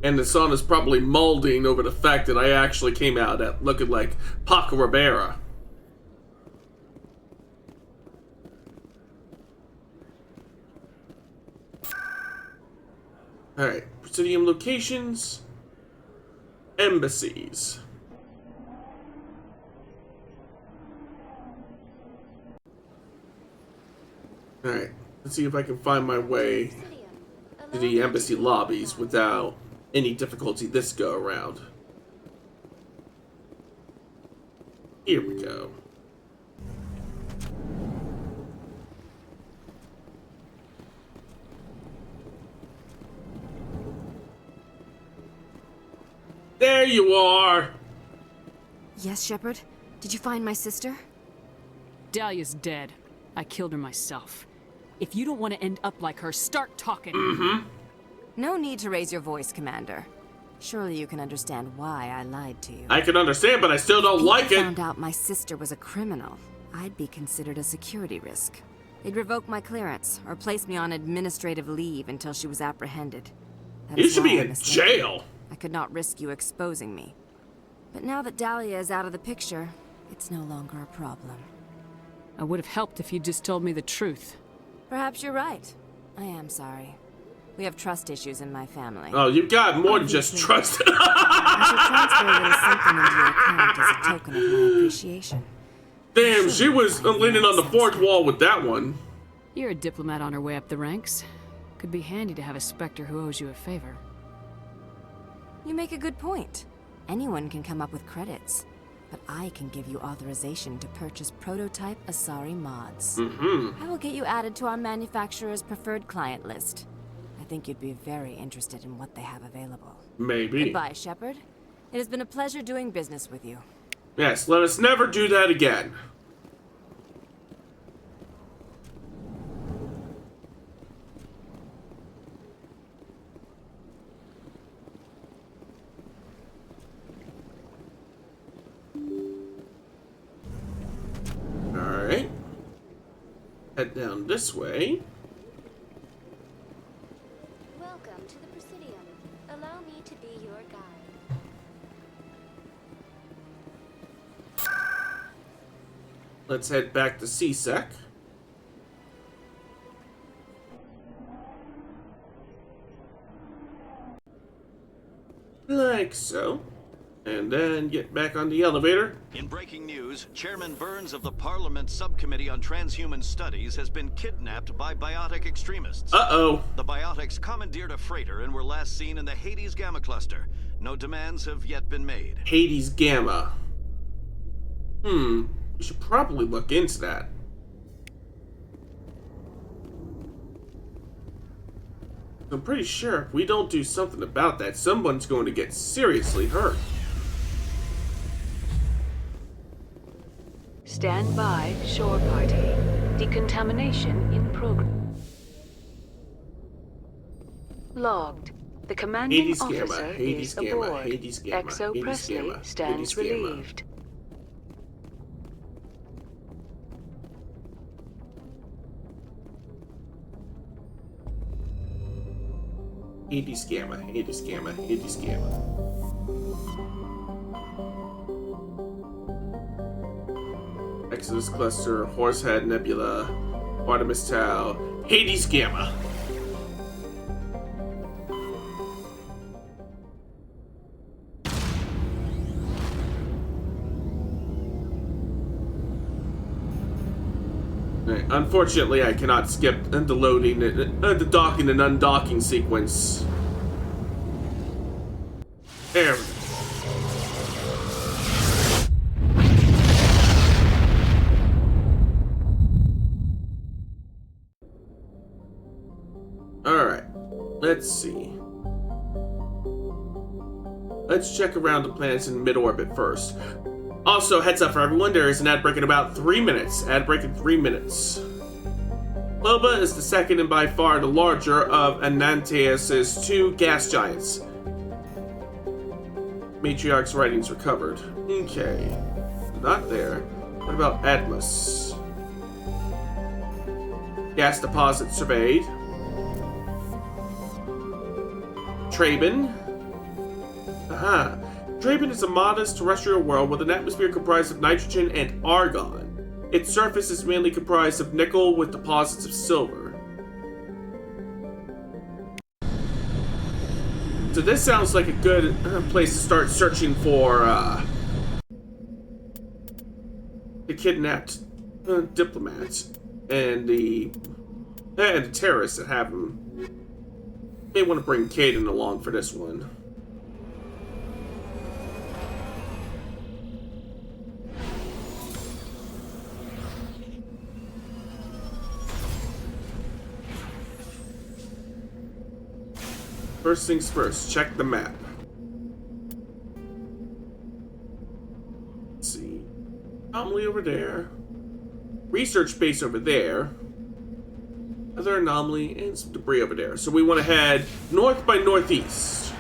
And the sun is probably molding over the fact that I actually came out at looking like Paco Rivera. Alright, Presidium locations. Embassies. Alright, let's see if I can find my way to the embassy lobbies without any difficulty this go around. Here we go. There you are! Yes, Shepard? Did you find my sister? Dahlia's dead. I killed her myself. If you don't want to end up like her, start talking. No need to raise your voice, Commander. Surely you can understand why I lied to you. I can understand, but I still don't like it. If I found out my sister was a criminal, I'd be considered a security risk. They'd revoke my clearance, or place me on administrative leave until she was apprehended. That You is should why be I in misled jail. you. I could not risk you exposing me. But now that Dahlia is out of the picture, it's no longer a problem. I would have helped if you'd just told me the truth. Perhaps you're right. I am sorry. We have trust issues in my family. Oh, you've got more than just trust. I should transfer a little something into your account as a token of my appreciation. Damn, she was leaning on the fourth wall with that one. You're a diplomat on her way up the ranks. Could be handy to have a Spectre who owes you a favor. You make a good point. Anyone can come up with credits. But I can give you authorization to purchase prototype Asari mods. I will get you added to our manufacturer's preferred client list. I think you'd be very interested in what they have available. Maybe. Goodbye, Shepard. It has been a pleasure doing business with you. Yes, let us never do that again. Alright. Head down this way. Welcome to the Presidium. Allow me to be your guide. Let's head back to CSEC. Like so. And then get back on the elevator. In breaking news, Chairman Burns of the Parliament Subcommittee on Transhuman Studies has been kidnapped by biotic extremists. Uh-oh. The biotics commandeered a freighter and were last seen in the Hades Gamma cluster. No demands have yet been made. Hades Gamma. We should probably look into that. I'm pretty sure if we don't do something about that, someone's going to get seriously hurt. Stand by, shore party. Decontamination in progress. Logged. The commanding Hades officer Gamma, Hades is Gamma, aboard. Hades Gamma, Exo Hades Presley Gamma, stands Hades Gamma. relieved. Hades Gamma, Hades Gamma, Hades Gamma. Exodus Cluster, Horsehead Nebula, Artemis Tau, Hades Gamma. Unfortunately, I cannot skip the loading, the docking and undocking sequence. There we go. Alright, let's see. Let's check around the planets in mid-orbit first. Also, heads up for everyone, there is an ad break in about 3 minutes. Ad break in 3 minutes. Loba is the second and by far the larger of Anantaeus' 2 gas giants. Matriarch's writings recovered. Okay. Not there. What about Atmos? Gas deposit surveyed. Traben. Aha. Traben is a modest terrestrial world with an atmosphere comprised of nitrogen and argon. Its surface is mainly comprised of nickel with deposits of silver. So this sounds like a good place to start searching for the kidnapped diplomats and the terrorists that have them. May want to bring Caden along for this one. First things first, check the map. Let's see. Anomaly over there. Research base over there. Other anomaly and some debris over there. So we want to head north by northeast.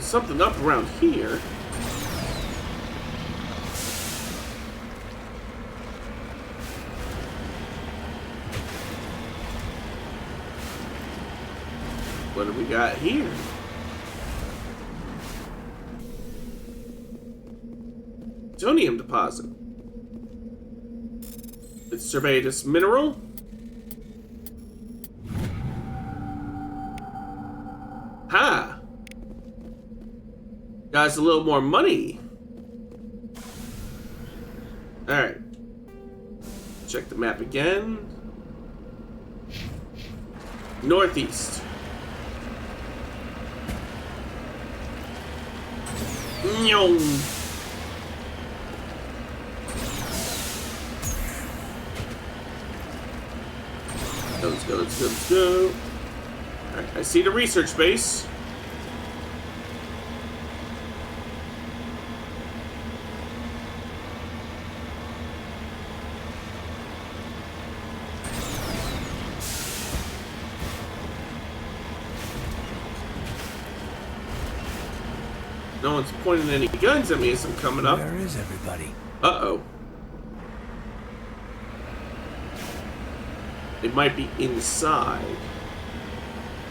Something up around here. What do we got here? Plutonium deposit. Let's survey this mineral. Ha! Guys, a little more money. Alright. Check the map again. Northeast. Nyong. Let's go, let's go, let's go. Alright, I see the research base. No one's pointing any guns at me as I'm coming up. Where is everybody? Uh-oh. It might be inside.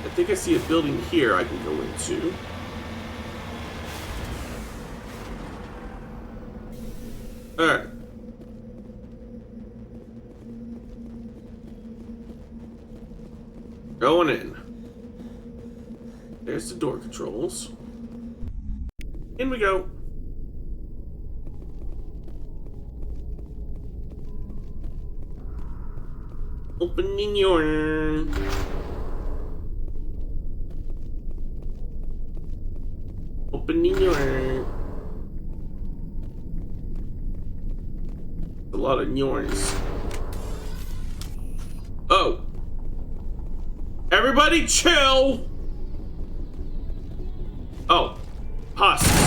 I think I see a building here I can go into. Alright. Going in. There's the door controls. In we go. Opening your... Opening your... A lot of yours. Oh. Everybody chill! Oh. Husks.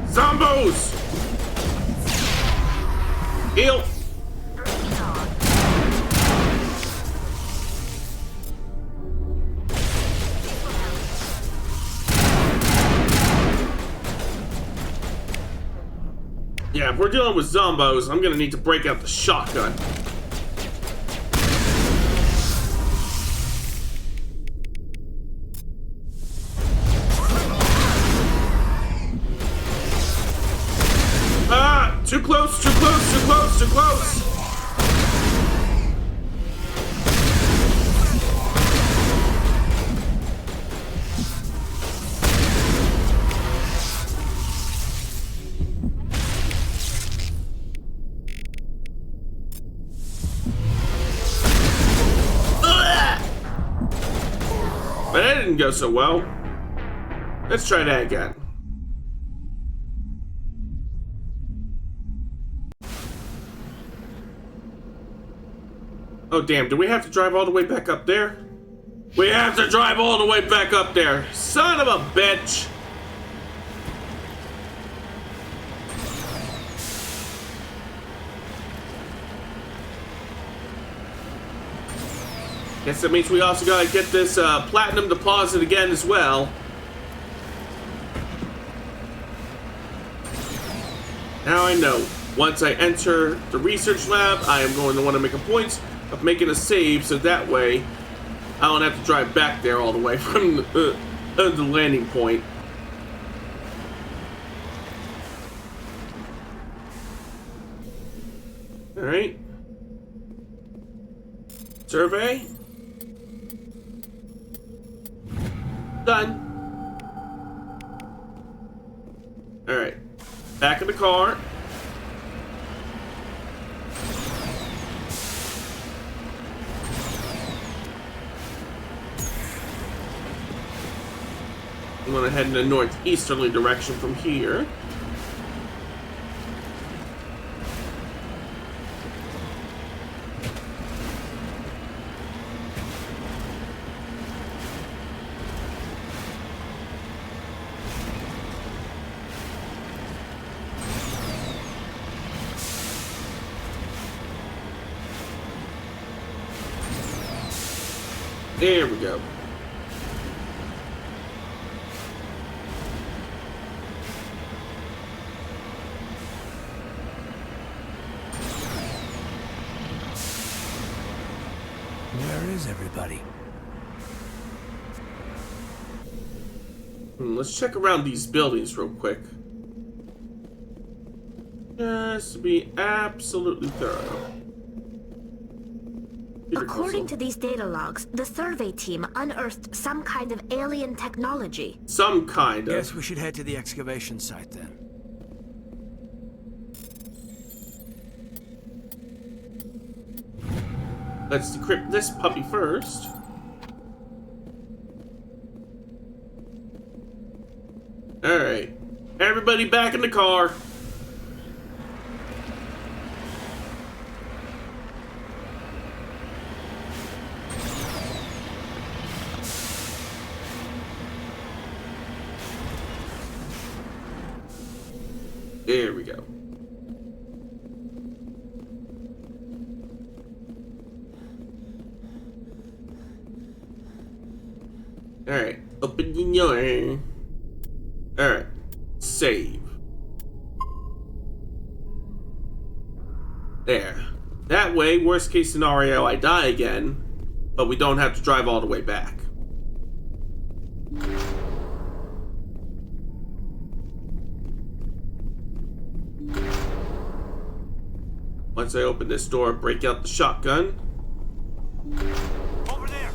Zombos! Heal! Yeah, if we're dealing with zombos, I'm gonna need to break out the shotgun. Too close, too close, too close, too close! But that didn't go so well. Let's try that again. Oh damn, do we have to drive all the way back up there? We have to drive all the way back up there. Son of a bitch. Guess that means we also gotta get this platinum deposit again as well. Now I know. Once I enter the research lab, I am going to want to make a point of making a save, so that way I don't have to drive back there all the way from the landing point. Alright. Survey. Done. Alright. Back in the car. I'm gonna head in a northeasterly direction from here. There we go. Where is everybody? Let's check around these buildings real quick. Just to be absolutely thorough. According to these data logs, the survey team unearthed some kind of alien technology. Some kind of. Guess we should head to the excavation site then. Let's decrypt this puppy first. Alright. Everybody back in the car. There we go. Alright, open your door. Alright. Save. There. That way, worst case scenario, I die again, but we don't have to drive all the way back. Once I open this door, break out the shotgun. Over there.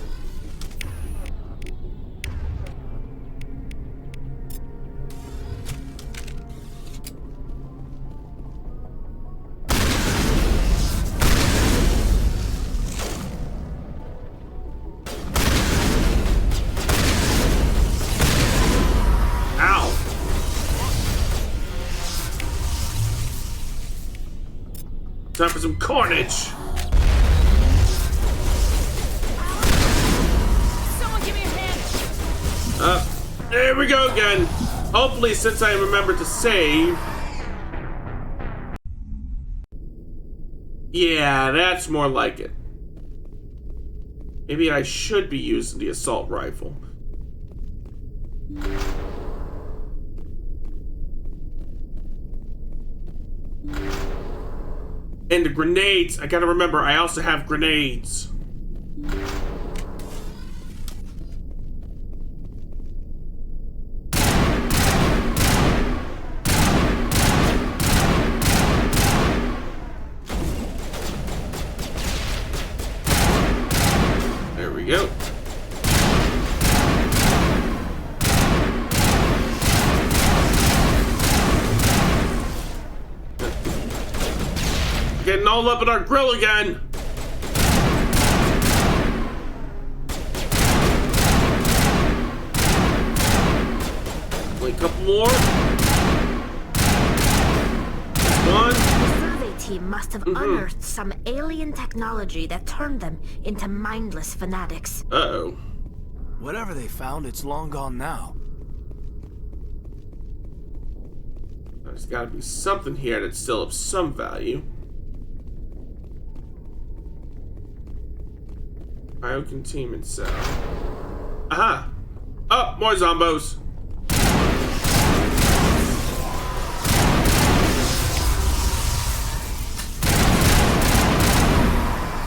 Ow. Time for some carnage. Someone give me a hand. There we go again. Hopefully, since I remember to save. Yeah, that's more like it. Maybe I should be using the assault rifle. And the grenades. I gotta remember, I also have grenades. There we go. Getting all up in our grill again. Only a couple more. One. The survey team must have unearthed some alien technology that turned them into mindless fanatics. Uh-oh. Whatever they found, it's long gone now. There's gotta be something here that's still of some value. Biocontainment cell. Aha! Oh, more zombos!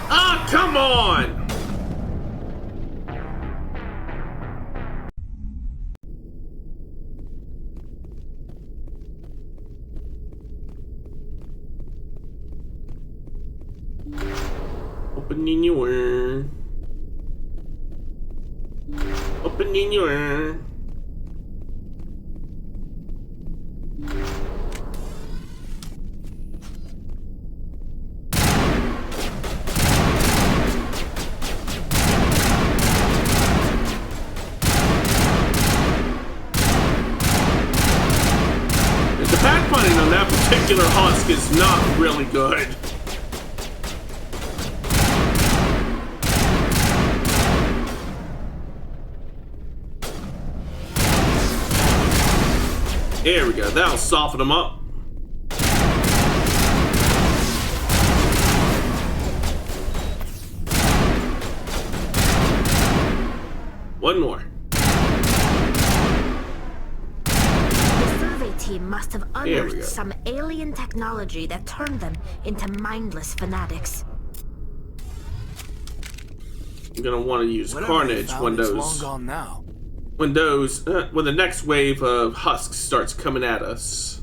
Ah, come on! Opening your... Opening your... The pathfinding on that particular husk is not really good. There we go, that'll soften them up. One more. The survey team must have unearthed some alien technology that turned them into mindless fanatics. I'm gonna want to use Carnage when those... Long gone now. When the next wave of husks starts coming at us.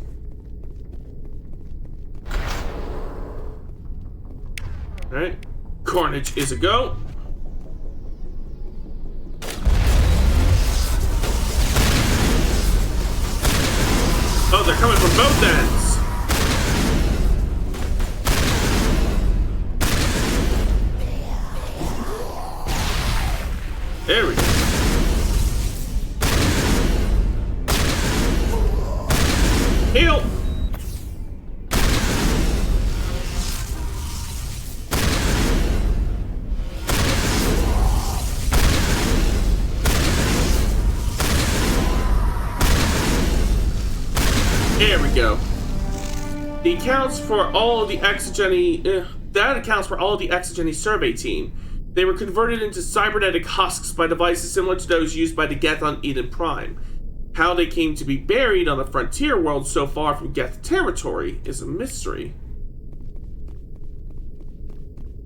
Alright. Carnage is a go. Oh, they're coming from both ends. There we go. Heal! There we go. The accounts for all of the exogeny... that accounts for all of the exogeny survey team. They were converted into cybernetic husks by devices similar to those used by the Geth on Eden Prime. How they came to be buried on a frontier world so far from Geth territory is a mystery.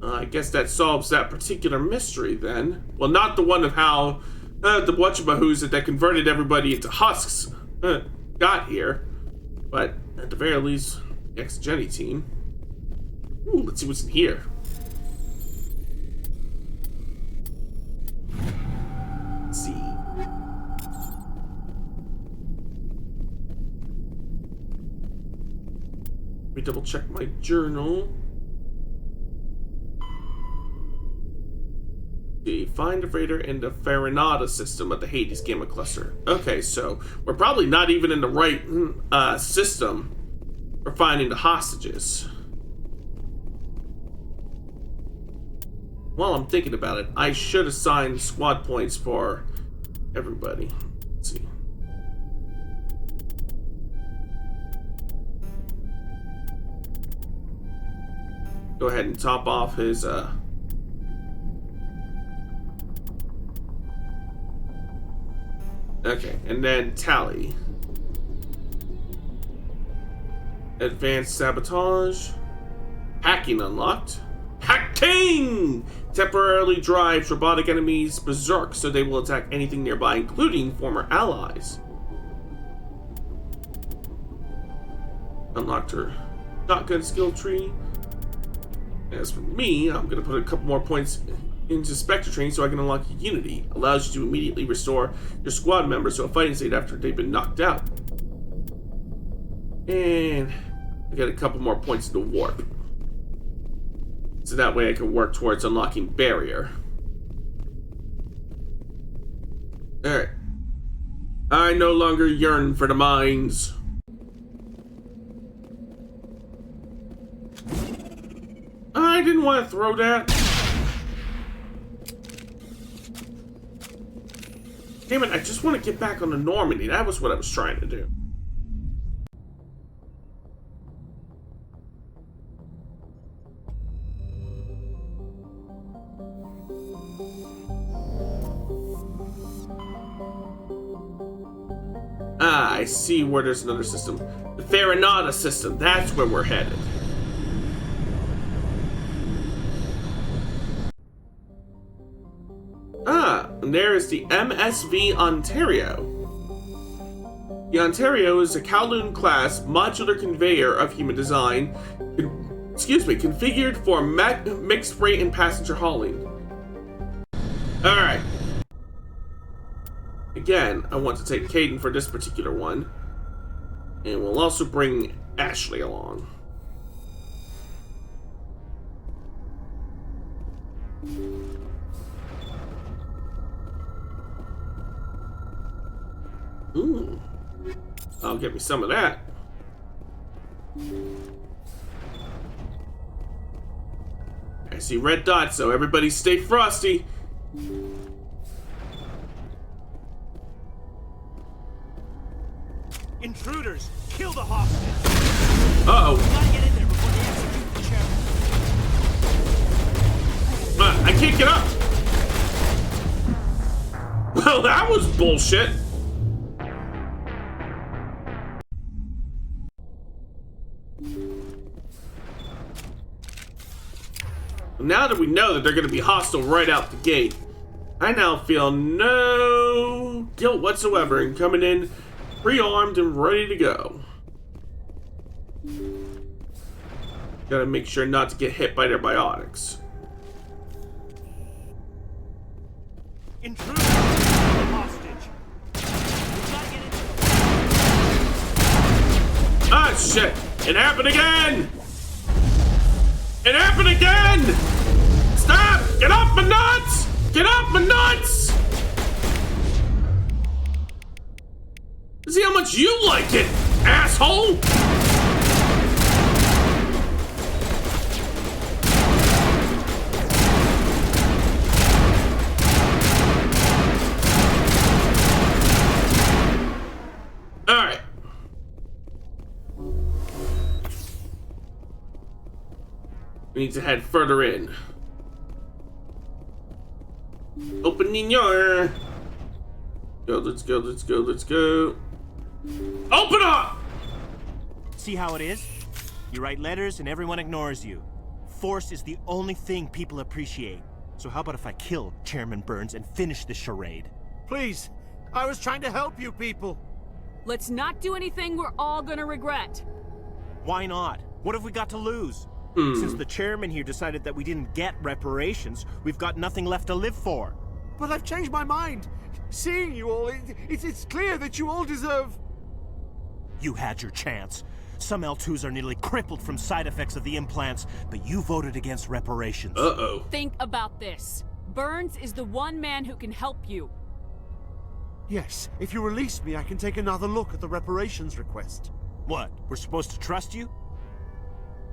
I guess that solves that particular mystery then. Well, not the one of how the whatchamahoos that converted everybody into husks got here. But at the very least, the X-Jenny team. Ooh, let's see what's in here. Let's see. Let me double check my journal. Find a freighter in the Farinata system of the Hades Gamma Cluster. Okay, so we're probably not even in the right system for finding the hostages. While I'm thinking about it, I should assign squad points for everybody. Let's see. Go ahead and top off his okay, and then tally. Advanced sabotage. Hacking unlocked. Hacking! Temporarily drives robotic enemies berserk so they will attack anything nearby, including former allies. Unlocked her shotgun skill tree. As for me, I'm gonna put a couple more points into Spectre training so I can unlock Unity. Allows you to immediately restore your squad members to a fighting state after they've been knocked out. And I got a couple more points into Warp. So that way I can work towards unlocking Barrier. Alright. I no longer yearn for the mines. I didn't want to throw that. Damn it, I just want to get back on the Normandy. That was what I was trying to do. Ah, I see where there's another system. The Farinata system. That's where we're headed. Ah, and there is the MSV Ontario. The Ontario is a Kowloon-class modular conveyor of human design, configured for mixed freight and passenger hauling. Alright. Again, I want to take Caden for this particular one. And we'll also bring Ashley along. Ooh. I'll get me some of that. I see red dots, so everybody stay frosty. Intruders! Kill the hostage! Uh-oh. We gotta get in there before they execute the chairman. I can't get up! Well, that was bullshit. Now that we know that they're going to be hostile right out the gate, I now feel no guilt whatsoever in coming in pre-armed and ready to go. Gotta make sure not to get hit by their biotics. Intruder! Hostage! Ah, shit! It happened again! It happened again! Stop! Get off my nuts! Get off my nuts! See how much you like it, asshole! Alright. We need to head further in. Opening your... Let's go, let's go, let's go. Open up! See how it is? You write letters and everyone ignores you. Force is the only thing people appreciate. So how about if I kill Chairman Burns and finish this charade? Please, I was trying to help you people. Let's not do anything we're all gonna regret. Why not? What have we got to lose? Since the chairman here decided that we didn't get reparations, we've got nothing left to live for. But I've changed my mind. Seeing you all, it's clear that you all deserve... You had your chance. Some L2s are nearly crippled from side effects of the implants, but you voted against reparations. Uh-oh. Think about this. Burns is the one man who can help you. Yes, if you release me, I can take another look at the reparations request. What? We're supposed to trust you?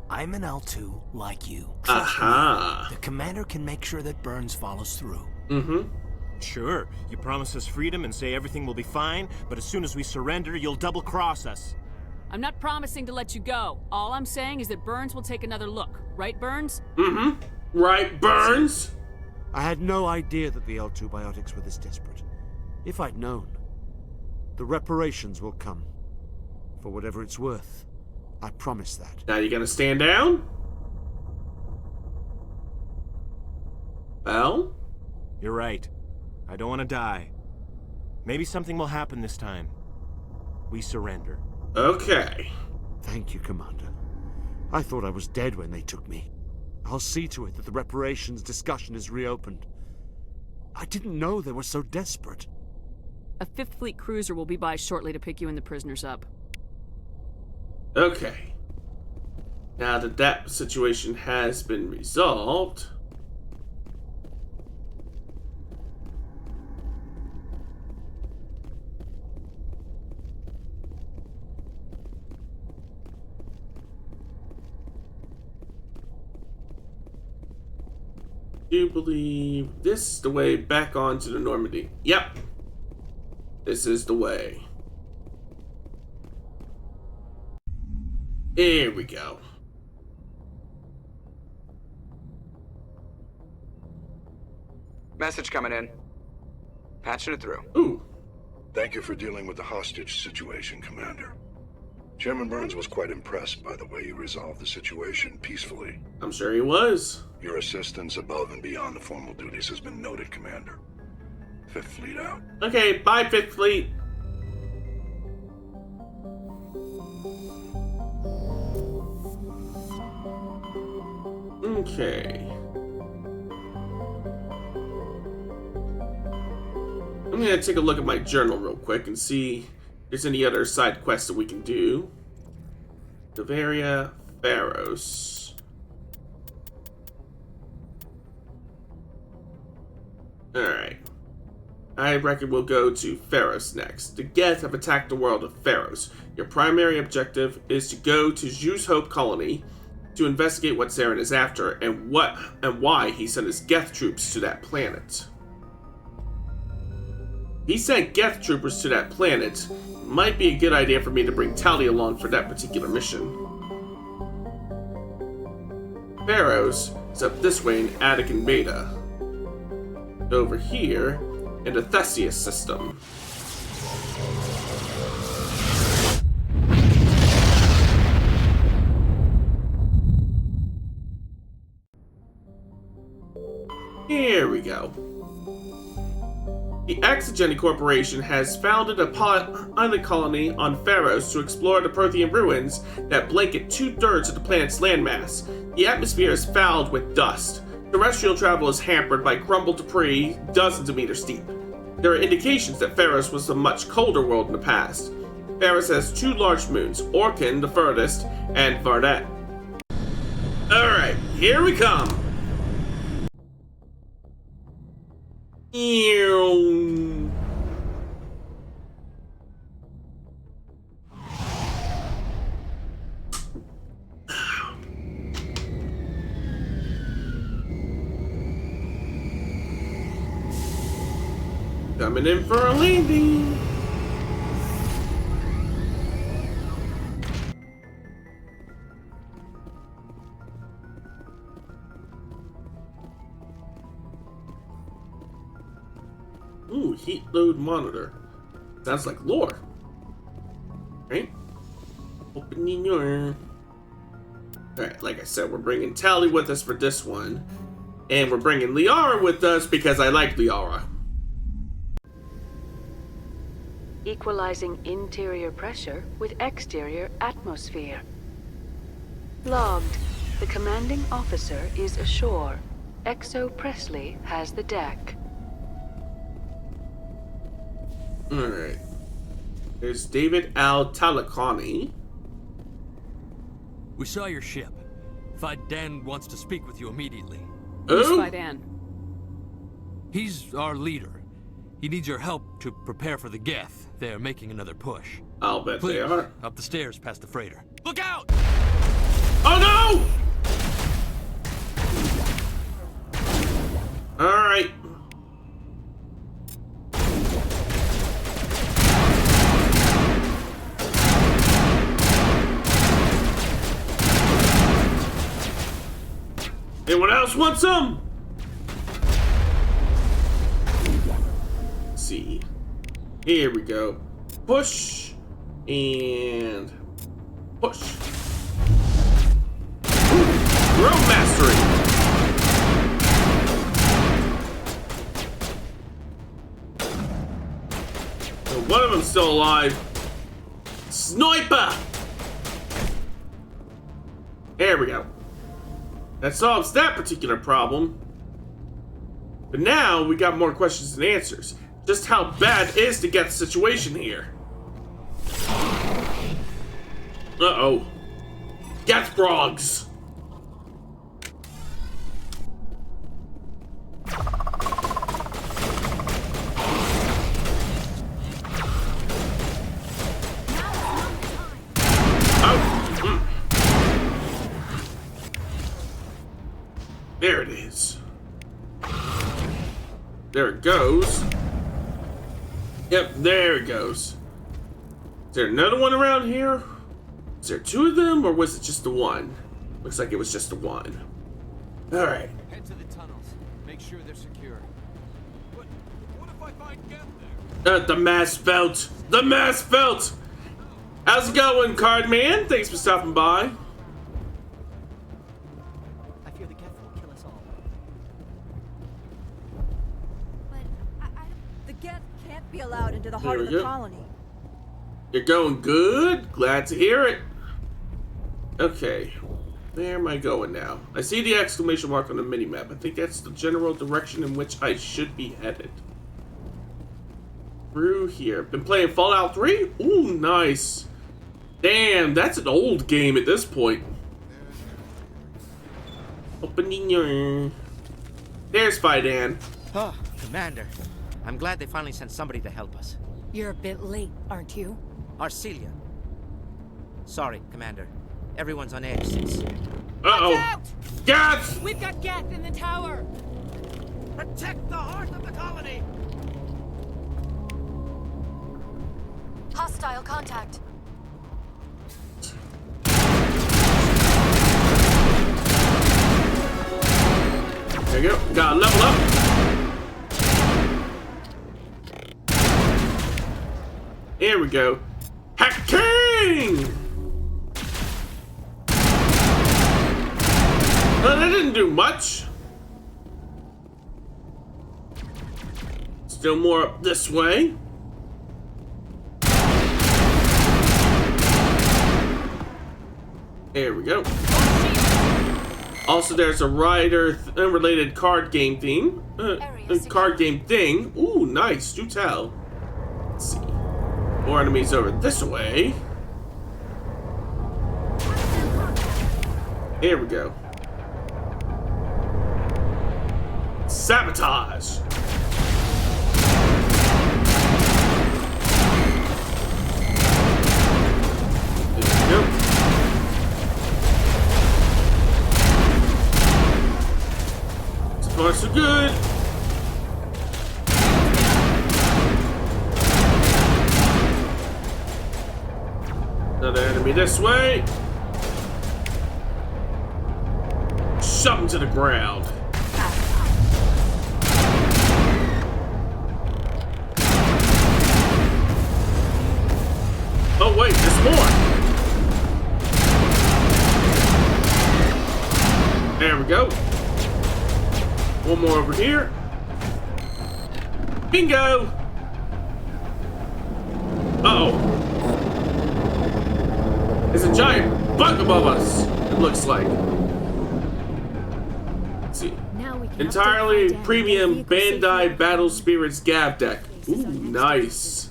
I'm an L2 like you. Aha. The commander can make sure that Burns follows through. Mm-hmm. Sure, you promise us freedom and say everything will be fine, but as soon as we surrender, you'll double-cross us. I'm not promising to let you go. All I'm saying is that Burns will take another look. Right, Burns? Mm-hmm. Right, Burns? I had no idea that the L2 biotics were this desperate. If I'd known, the reparations will come. For whatever it's worth. I promise that. Now you gonna stand down? Well? You're right. I don't want to die. Maybe something will happen this time. We surrender. Okay. Thank you, Commander. I thought I was dead when they took me. I'll see to it that the reparations discussion is reopened. I didn't know they were so desperate. A 5th Fleet cruiser will be by shortly to pick you and the prisoners up. Okay. Now that that situation has been resolved... Do you believe this is the way back onto the Normandy? Yep. This is the way. Here we go. Message coming in. Patching it through. Ooh. Thank you for dealing with the hostage situation, Commander. Chairman Burns was quite impressed by the way you resolved the situation peacefully. I'm sure he was. Your assistance above and beyond the formal duties has been noted, Commander. 5th Fleet out. Okay, bye, 5th Fleet. Okay. I'm gonna take a look at my journal real quick and see if there's any other side quests that we can do. Bavaria, Pharos. Alright. I reckon we'll go to Pharos next. The Geth have attacked the world of Pharos. Your primary objective is to go to Zeus Hope Colony to investigate what Saren is after and why he sent his Geth troops to that planet. He sent Geth troopers to that planet. It might be a good idea for me to bring Tally along for that particular mission. Pharos is up this way in Attic and Beta. Over here in the Theseus system. Here we go. The Exogeny Corporation has founded a colony on Pharos to explore the Prothean ruins that blanket 2/3 of the planet's landmass. The atmosphere is fouled with dust. Terrestrial travel is hampered by crumbled debris dozens of meters deep. There are indications that Pharos was a much colder world in the past. Pharos has 2 large moons, Orkin, the furthest, and Vardet. Alright, here we come! Coming in for a landing. Ooh, heat load monitor. Sounds like lore. Right? Opening your... Alright, like I said, we're bringing Tally with us for this one. And we're bringing Liara with us because I like Liara. Equalizing interior pressure with exterior atmosphere. Logged. The commanding officer is ashore. Exo Presley has the deck. Alright. There's David Al-Talakani. We saw your ship. Fidan wants to speak with you immediately. Who's Fidan? He's our leader. He needs your help to prepare for the Geth. They're making another push. I'll bet Please, they are. Up the stairs past the freighter. Look out! Oh no! Alright. Anyone else want some? Let's see. Here we go. Push and push. Road mastery. So one of them's still alive. Sniper. There we go. That solves that particular problem. But now we got more questions and answers. Just how bad is the Geth situation here? Uh-oh. Geth frogs. There it is. There it goes. Yep, there it goes. Is there another one around here? Is there two of them, or was it just the one? Looks like it was just the one. Alright. Head to the tunnels. Make sure they're secure. What if I find Geth there? The mass belt. The mass belt. How's it going, Card Man? Thanks for stopping by. Be allowed into the heart of the colony. You're going good? Glad to hear it. Okay. Where am I going now? I see the exclamation mark on the minimap. I think that's the general direction in which I should be headed. Through here. Been playing Fallout 3? Ooh, nice. Damn, that's an old game at this point. Opening your... There's Fidan. Oh, Commander. I'm glad they finally sent somebody to help us. You're a bit late, aren't you? Arcelia. Sorry, Commander. Everyone's on edge since... Uh-oh. Geth! We've got Geth in the tower! Protect the heart of the colony! Hostile contact. There you go. Gotta level up. Here we go. Hacking! Well, that didn't do much. Still more up this way. There we go. Also, there's a Rider unrelated card game theme. Card game thing. Ooh, nice. Do tell. Let's see. More enemies over this way. Here we go. Sabotage. There we go. So far, so good. Another enemy this way. Shove him to the ground. Oh wait, there's more. There we go. One more over here. Bingo! Uh-oh. There's a giant bug above us, it looks like. Let's see. Entirely premium Bandai Battle Spirits Gav deck. Ooh, nice.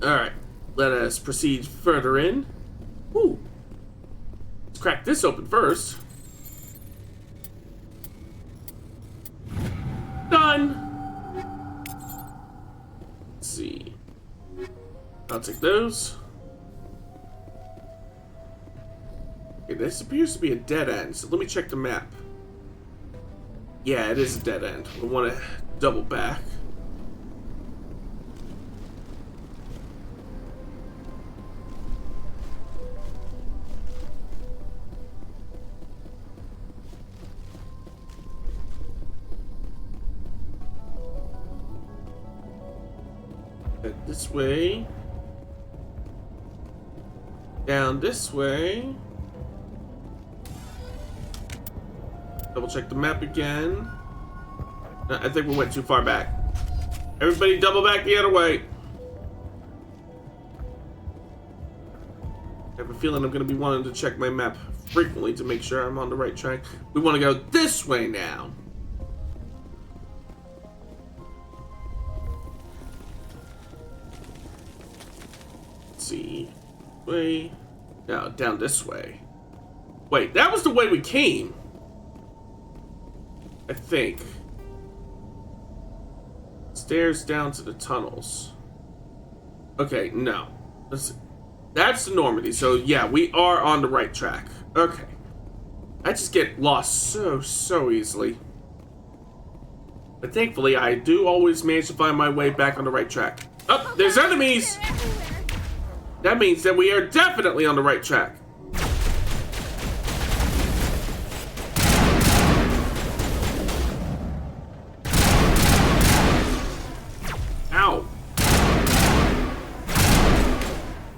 Alright, let us proceed further in. Ooh. Let's crack this open first. Done. Let's see. I'll take those. Okay, this appears to be a dead end, so let me check the map. Yeah, it is a dead end. We want to double back. Head this way. Down this way. Double check the map again. I think we went too far back. Everybody double back the other way. I have a feeling I'm going to be wanting to check my map frequently to make sure I'm on the right track. We want to go this way now. Let's see. Way. No, down this way. Wait, that was the way we came. I think. Stairs down to the tunnels. Okay, no. That's the Normandy, so yeah, we are on the right track. Okay. I just get lost so easily. But thankfully, I do always manage to find my way back on the right track. Oh, there's enemies! That means that we are definitely on the right track. Ow.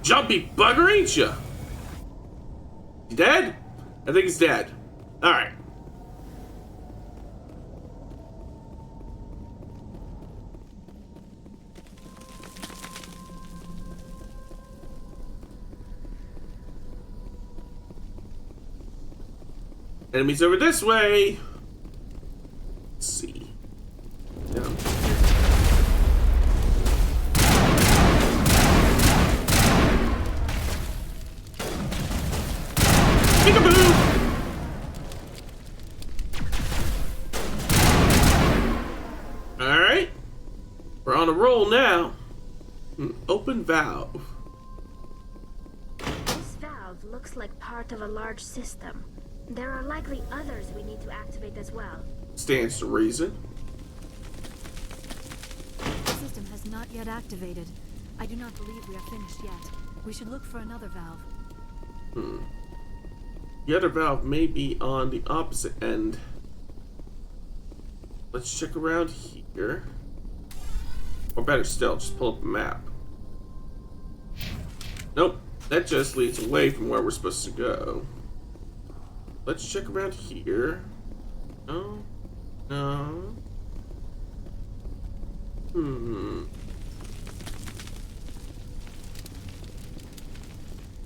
Jumpy bugger, ain't ya? You dead? I think he's dead. Alright. Enemies over this way. Let's see. Down. Peekaboo! Alright. We're on a roll now. An open valve. This valve looks like part of a large system. There are likely others we need to activate as well. Stands to reason. The system has not yet activated. I do not believe we are finished yet. We should look for another valve. The other valve may be on the opposite end. Let's check around here. Or better still, just pull up the map. Nope, that just leads away from where we're supposed to go. Let's check around here. No. No.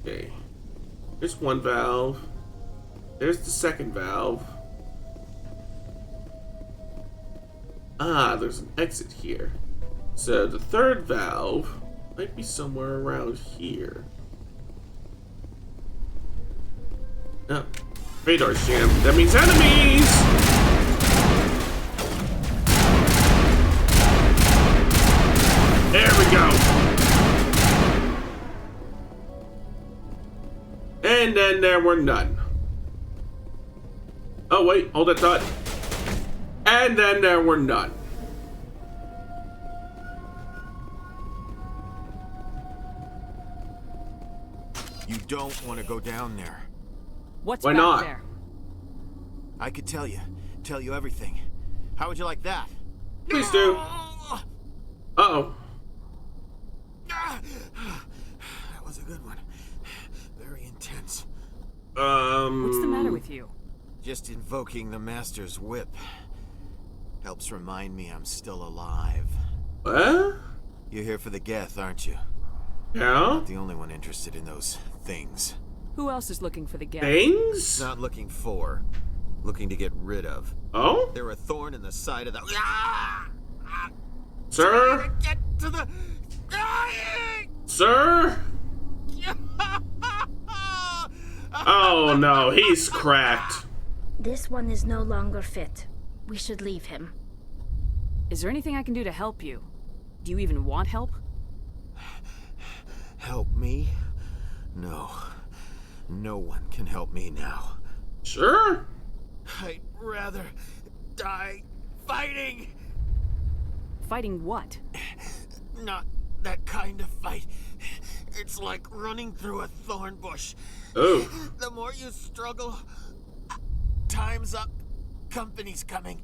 Okay. There's one valve. There's the second valve. Ah, there's an exit here. So the third valve might be somewhere around here. Oh. Radar's jammed. That means enemies! There we go. And then there were none. Oh wait, hold that thought. And then there were none. You don't want to go down there. What's Why back not? there? I could tell you everything. How would you like that? Please do. Uh-oh. good one. Very intense. What's the matter with you? Just invoking the Master's whip. Helps remind me I'm still alive. What? You're here for the Geth, aren't you? Yeah? Not the only one interested in those things. Who else is looking for the Geth? Things? Not looking for. Looking to get rid of. Oh? They're a thorn in the side of the... Sir? Get to the... Sir? Oh no, he's cracked. This one is no longer fit. We should leave him. Is there anything I can do to help you? Do you even want help? Help me? No. No one can help me now. Sure? I'd rather die fighting! Fighting what? Not that kind of fight. It's like running through a thorn bush. Oh. The more you struggle, time's up. Company's coming.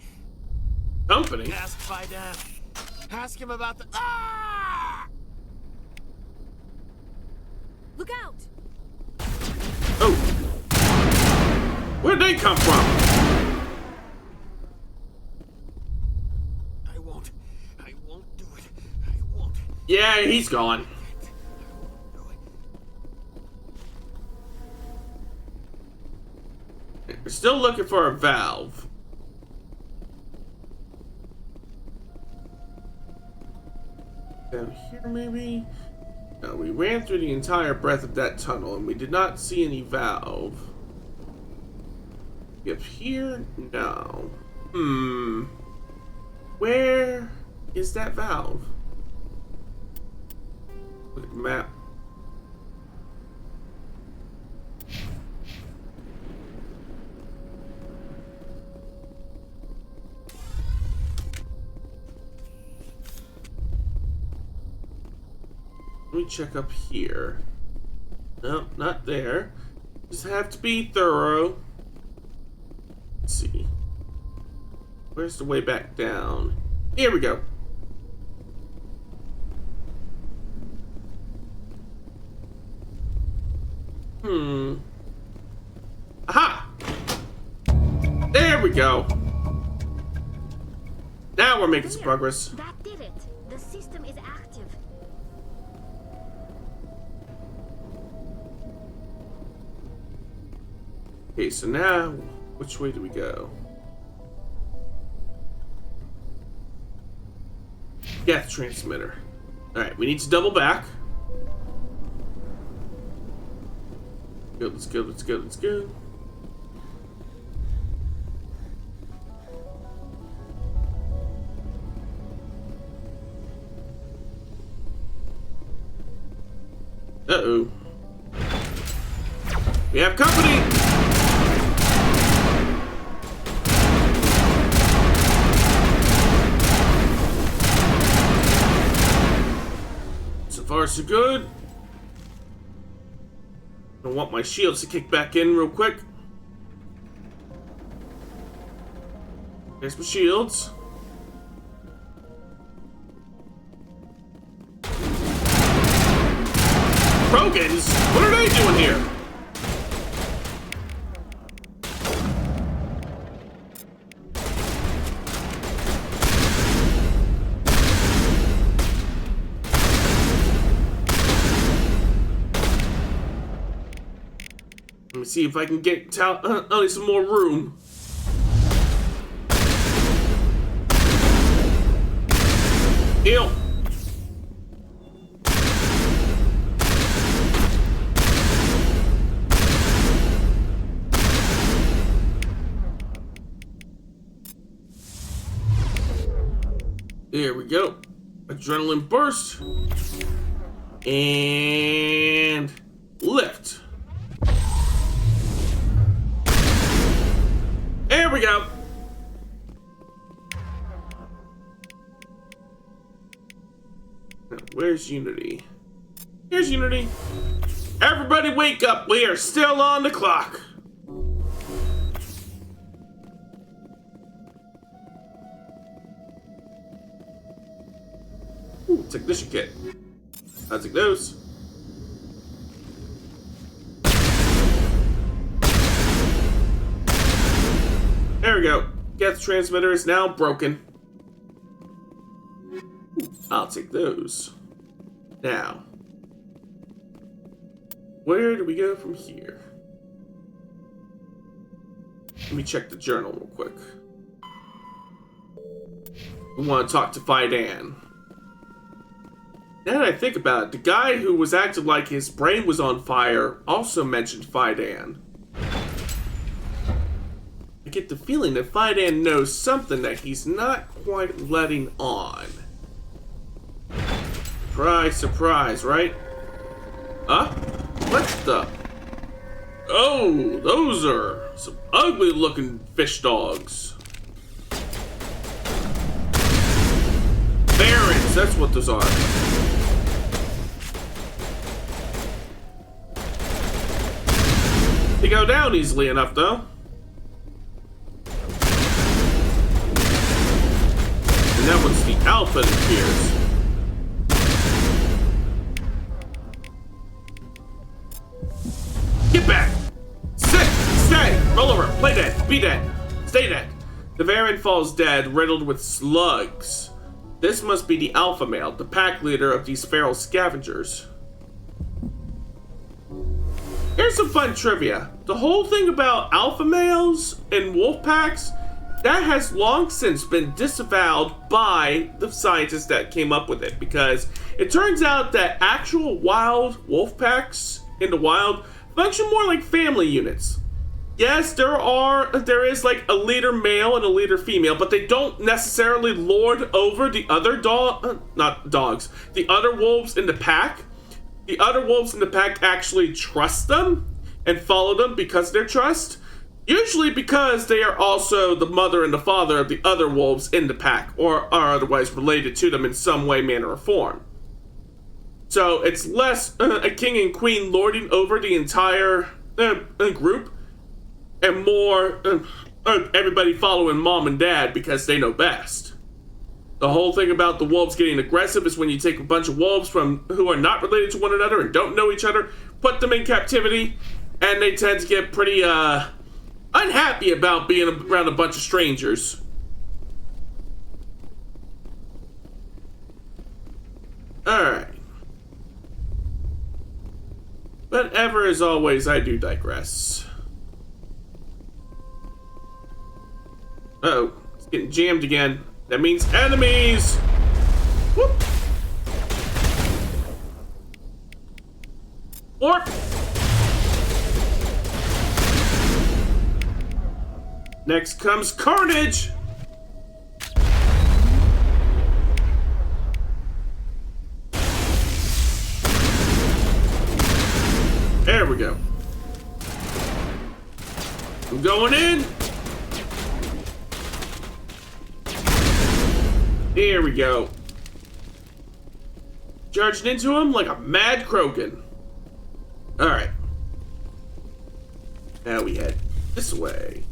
Company? Ask Biden. Ask him about the... Look out! Oh. Where'd they come from? I won't do it. I won't. Yeah, he's gone. We're still looking for a valve. Down here, maybe? No, we ran through the entire breadth of that tunnel and we did not see any valve. Up here? No. Where is that valve? Look at the map. Let me check up here. No, not there. Just have to be thorough. Let's see. Where's the way back down? Here we go. Aha! There we go. Now we're making some progress. That did it. The system is active. Okay, so now, which way do we go? Geth transmitter. Alright, we need to double back. Let's go, let's go, let's go. Uh-oh. We have company! So far, so good. I want my shields to kick back in real quick. There's my shields. Krogans? What are they doing here? Let me see if I can get some more room. Heal. There we go. Adrenaline burst. And lift. There we go. Now, where's Unity? Here's Unity. Everybody wake up. We are still on the clock. Ooh, technician kit. I'll take those. There we go. Geth transmitter is now broken. I'll take those. Now, where do we go from here? Let me check the journal real quick. We want to talk to Fidan. Now that I think about it, the guy who was acting like his brain was on fire also mentioned Fidan. I get the feeling that Fidan knows something that he's not quite letting on. Surprise, surprise, right? Huh? What the? Oh, those are some ugly looking fish dogs. Barons, that's what those are. They go down easily enough, though. And that one's the alpha that appears. Get back! Sit! Stay! Roll over! Play dead! Be dead! Stay dead! The Varen falls dead, riddled with slugs. This must be the alpha male, the pack leader of these feral scavengers. Here's some fun trivia. The whole thing about alpha males and wolf packs, that has long since been disavowed by the scientists that came up with it, because it turns out that actual wild wolf packs in the wild function more like family units. Yes, there is like a leader male and a leader female, but they don't necessarily lord over the other the other wolves in the pack. The other wolves in the pack actually trust them and follow them because of their trust. Usually because they are also the mother and the father of the other wolves in the pack, or are otherwise related to them in some way, manner, or form. So it's less a king and queen lording over the entire group, and more everybody following mom and dad because they know best. The whole thing about the wolves getting aggressive is when you take a bunch of wolves from who are not related to one another and don't know each other, put them in captivity, and they tend to get pretty unhappy about being around a bunch of strangers. Alright. But ever as always, I do digress. Uh-oh, it's getting jammed again. That means enemies! Whoop! Warp! Next comes Carnage! There we go. I'm going in. Here we go. Charging into him like a mad Krogan. Alright. Now we head this way.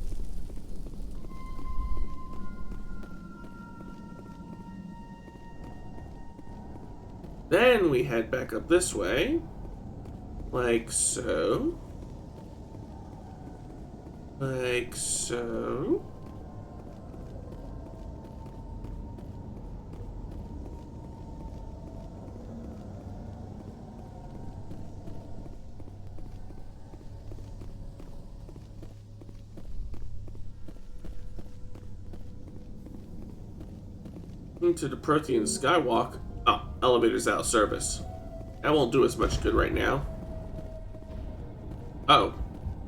Then we head back up this way. Like so. Like so. Into the Prothean Skywalk. Oh, elevator's out of service. That won't do as much good right now. Oh,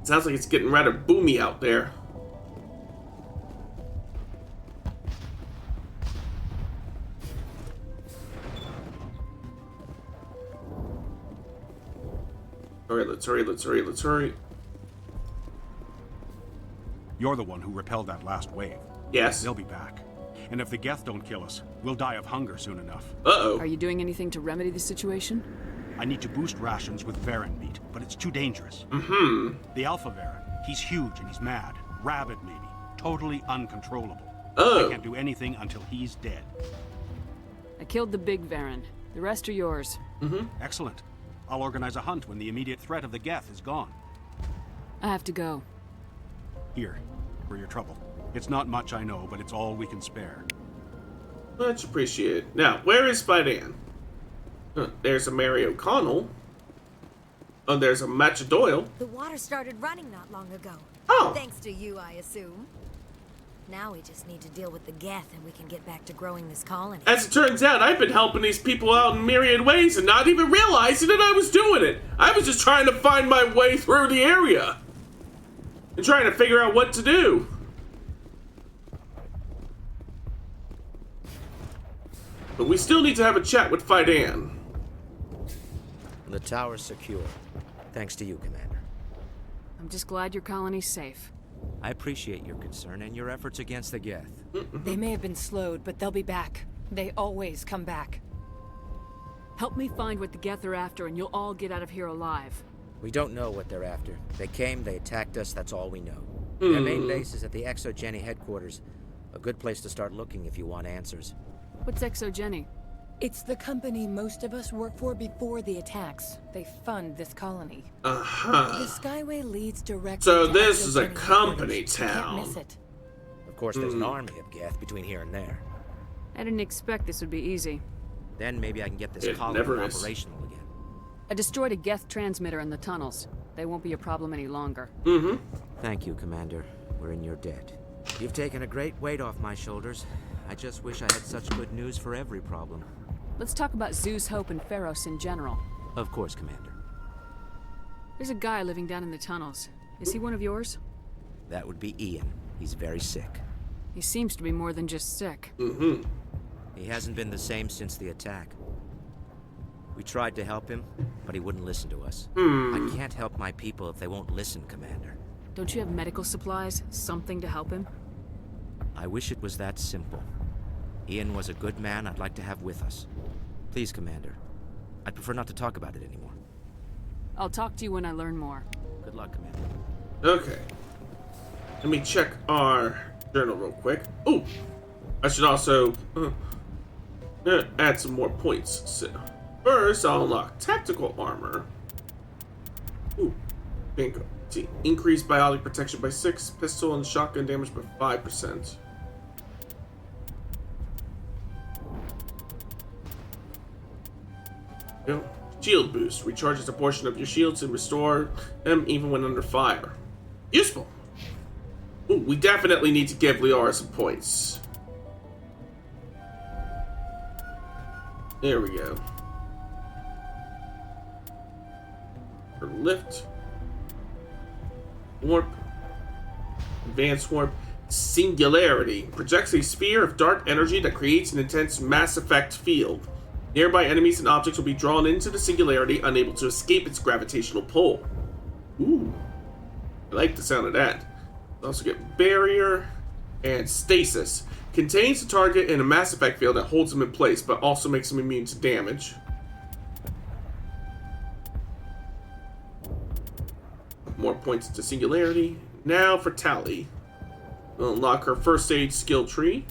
sounds like it's getting rather boomy out there. Alright, let's hurry, let's hurry, let's hurry. You're the one who repelled that last wave. Yes. They'll be back. And if the Geth don't kill us, we'll die of hunger soon enough. Uh-oh. Are you doing anything to remedy the situation? I need to boost rations with Varen meat, but it's too dangerous. Mm-hmm. The Alpha Varen, he's huge and he's mad. Rabid, maybe. Totally uncontrollable. Oh. I can't do anything until he's dead. I killed the big Varen. The rest are yours. Mm-hmm. Excellent. I'll organize a hunt when the immediate threat of the Geth is gone. I have to go. Here, for your trouble. It's not much, I know, but it's all we can spare. Much appreciated. Now, where is Spider-Man? There's a Mary O'Connell. Oh, there's a Matcha Doyle. The water started running not long ago. Oh. Thanks to you, I assume. Now we just need to deal with the Geth and we can get back to growing this colony. As it turns out, I've been helping these people out in myriad ways and not even realizing that I was doing it. I was just trying to find my way through the area. And trying to figure out what to do. But we still need to have a chat with Fidan. The tower's secure. Thanks to you, Commander. I'm just glad your colony's safe. I appreciate your concern and your efforts against the Geth. They may have been slowed, but they'll be back. They always come back. Help me find what the Geth are after, and you'll all get out of here alive. We don't know what they're after. They came, they attacked us, that's all we know. Their main base is at the Exogeny headquarters. A good place to start looking if you want answers. What's Exogeny? It's the company most of us work for before the attacks. They fund this colony. Uh-huh. The Skyway leads directly So to this is a Exogeny company headquarters. You town. Can't miss it. Of course, there's an army of Geth between here and there. I didn't expect this would be easy. Then maybe I can get this It colony never is. operational again. I destroyed a Geth transmitter in the tunnels. They won't be a problem any longer. Thank you, Commander. We're in your debt. You've taken a great weight off my shoulders. I just wish I had such good news for every problem. Let's talk about Zeus, Hope, and Pharos in general. Of course, Commander. There's a guy living down in the tunnels. Is he one of yours? That would be Ian. He's very sick. He seems to be more than just sick. He hasn't been the same since the attack. We tried to help him, but he wouldn't listen to us. I can't help my people if they won't listen, Commander. Don't you have medical supplies? Something to help him? I wish it was that simple. Ian was a good man I'd like to have with us. Please, Commander. I'd prefer not to talk about it anymore. I'll talk to you when I learn more. Good luck, Commander. Okay. Let me check our journal real quick. Oh, I should also add some more points. So first, I'll unlock tactical armor. Ooh, bingo. Increase biotic protection by 6, pistol and shotgun damage by 5%. Go. Shield boost. Recharges a portion of your shields and restore them even when under fire. Useful. Ooh, we definitely need to give Liara some points. There we go. For lift. Warp. Advanced warp. Singularity. Projects a sphere of dark energy that creates an intense Mass Effect field. Nearby enemies and objects will be drawn into the singularity, unable to escape its gravitational pull. Ooh. I like the sound of that. Also get barrier and stasis. Contains the target in a Mass Effect field that holds them in place, but also makes them immune to damage. More points to singularity. Now for Tally. We'll unlock her first aid skill tree.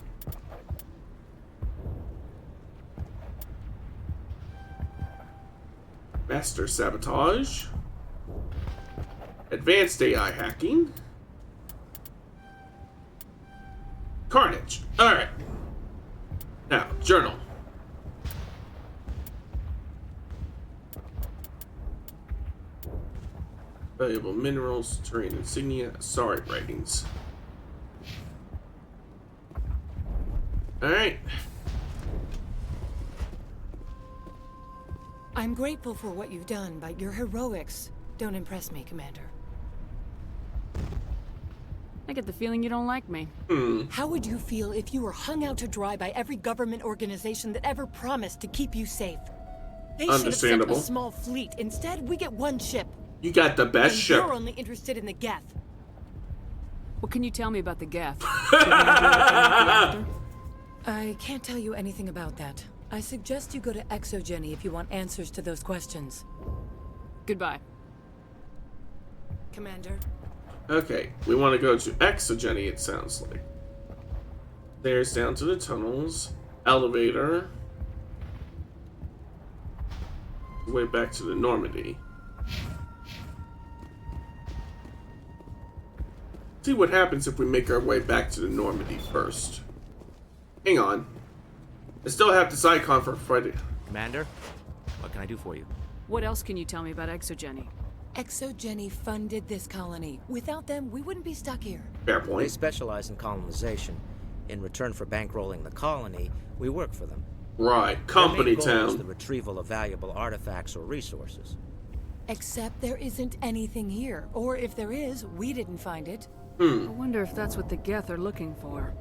Master sabotage. Advanced AI hacking. Carnage. Alright. Now, journal. Valuable minerals, Thorian insignia, sorry writings. Alright. I'm grateful for what you've done, but your heroics don't impress me, Commander. I get the feeling you don't like me. How would you feel if you were hung out to dry by every government organization that ever promised to keep you safe? They should have sent a small fleet. Instead, we get one ship. You got the best ship. You're only interested in the Geth. What can you tell me about the Geth? I can't tell you anything about that. I suggest you go to Exogeny if you want answers to those questions. Goodbye. Commander. Okay, we want to go to Exogeny, it sounds like. There's down to the tunnels. Elevator. Way back to the Normandy. See what happens if we make our way back to the Normandy first. Hang on. I still have this icon for Friday. Commander, what can I do for you? What else can you tell me about Exogeny? Exogeny funded this colony. Without them, we wouldn't be stuck here. Fair point. They specialize in colonization. In return for bankrolling the colony, we work for them. Right, company Their main goal is town. the retrieval of valuable artifacts or resources. Except there isn't anything here. Or if there is, we didn't find it. I wonder if that's what the Geth are looking for.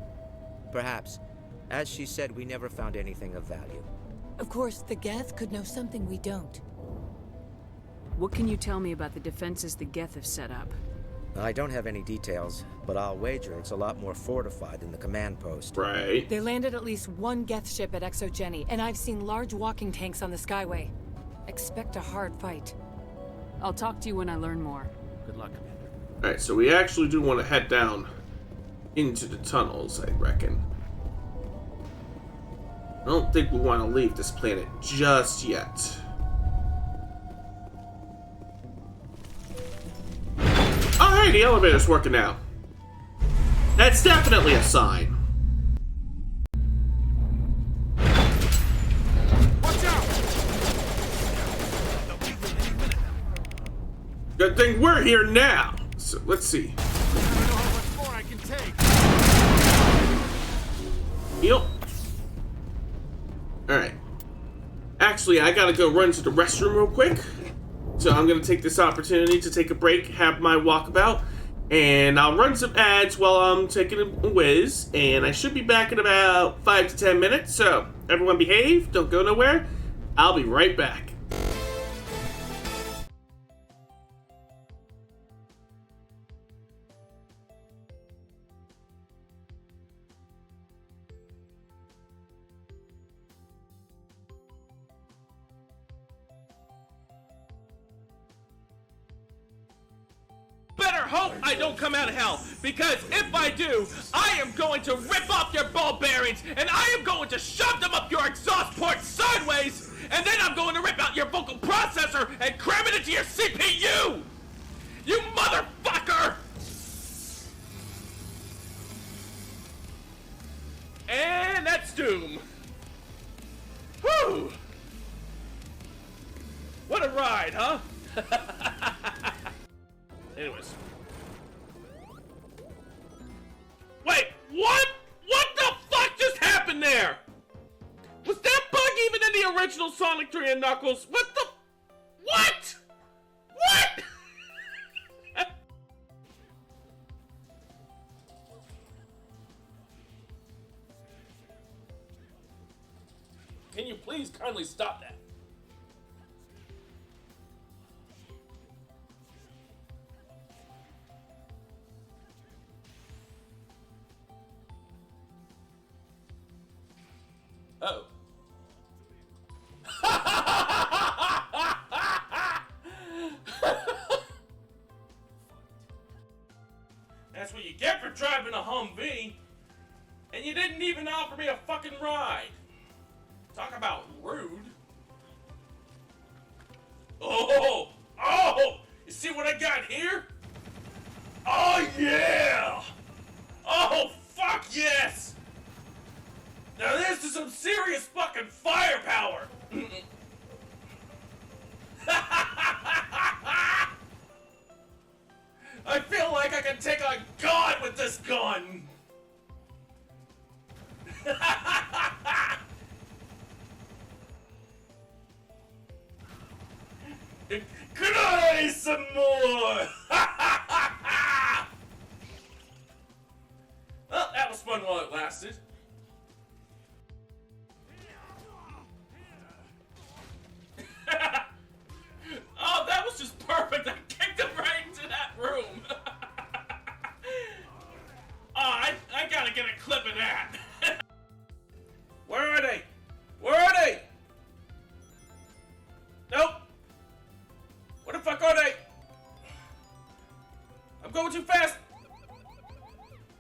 Perhaps. As she said, we never found anything of value. Of course, the Geth could know something we don't. What can you tell me about the defenses the Geth have set up? I don't have any details, but I'll wager it's a lot more fortified than the command post. Right. They landed at least one Geth ship at Exogeny, and I've seen large walking tanks on the Skyway. Expect a hard fight. I'll talk to you when I learn more. Good luck, Commander. Alright, so we actually do want to head down into the tunnels, I reckon. I don't think we want to leave this planet just yet. Oh, hey, the elevator's working now. That's definitely a sign. Watch out! Good thing we're here now. So let's see. I don't know how much more I can take. Yep. Alright. Actually, I gotta go run to the restroom real quick. So I'm gonna take this opportunity to take a break, have my walkabout, and I'll run some ads while I'm taking a whiz, and I should be back in about 5 to 10 minutes, so everyone behave, don't go nowhere. I'll be right back. Better hope I don't come out of hell, because if I do, I am going to rip off your ball bearings, and I am going to shove them up your exhaust port sideways, and then I'm going to rip out your vocal processor and cram it into your CPU! You motherfucker! And that's doom. Whew! What a ride, huh? Anyways. Wait, what? What the fuck just happened there? Was that bug even in the original Sonic 3 and Knuckles? What the? What? What? Can you please kindly stop that? Oh. That's what you get for driving a Humvee. And you didn't even offer me a fucking ride. Talk about rude. Oh! Oh! You see what I got here? Oh yeah! Oh fuck yes! Now this is some serious fucking firepower! I feel like I can take on God with this gun! Could I some more? Well, that was fun while it lasted. Oh, that was just perfect. I kicked him right into that room. Oh, I gotta get a clip of that. Where are they? Where are they? Nope. Where the fuck are they? I'm going too fast.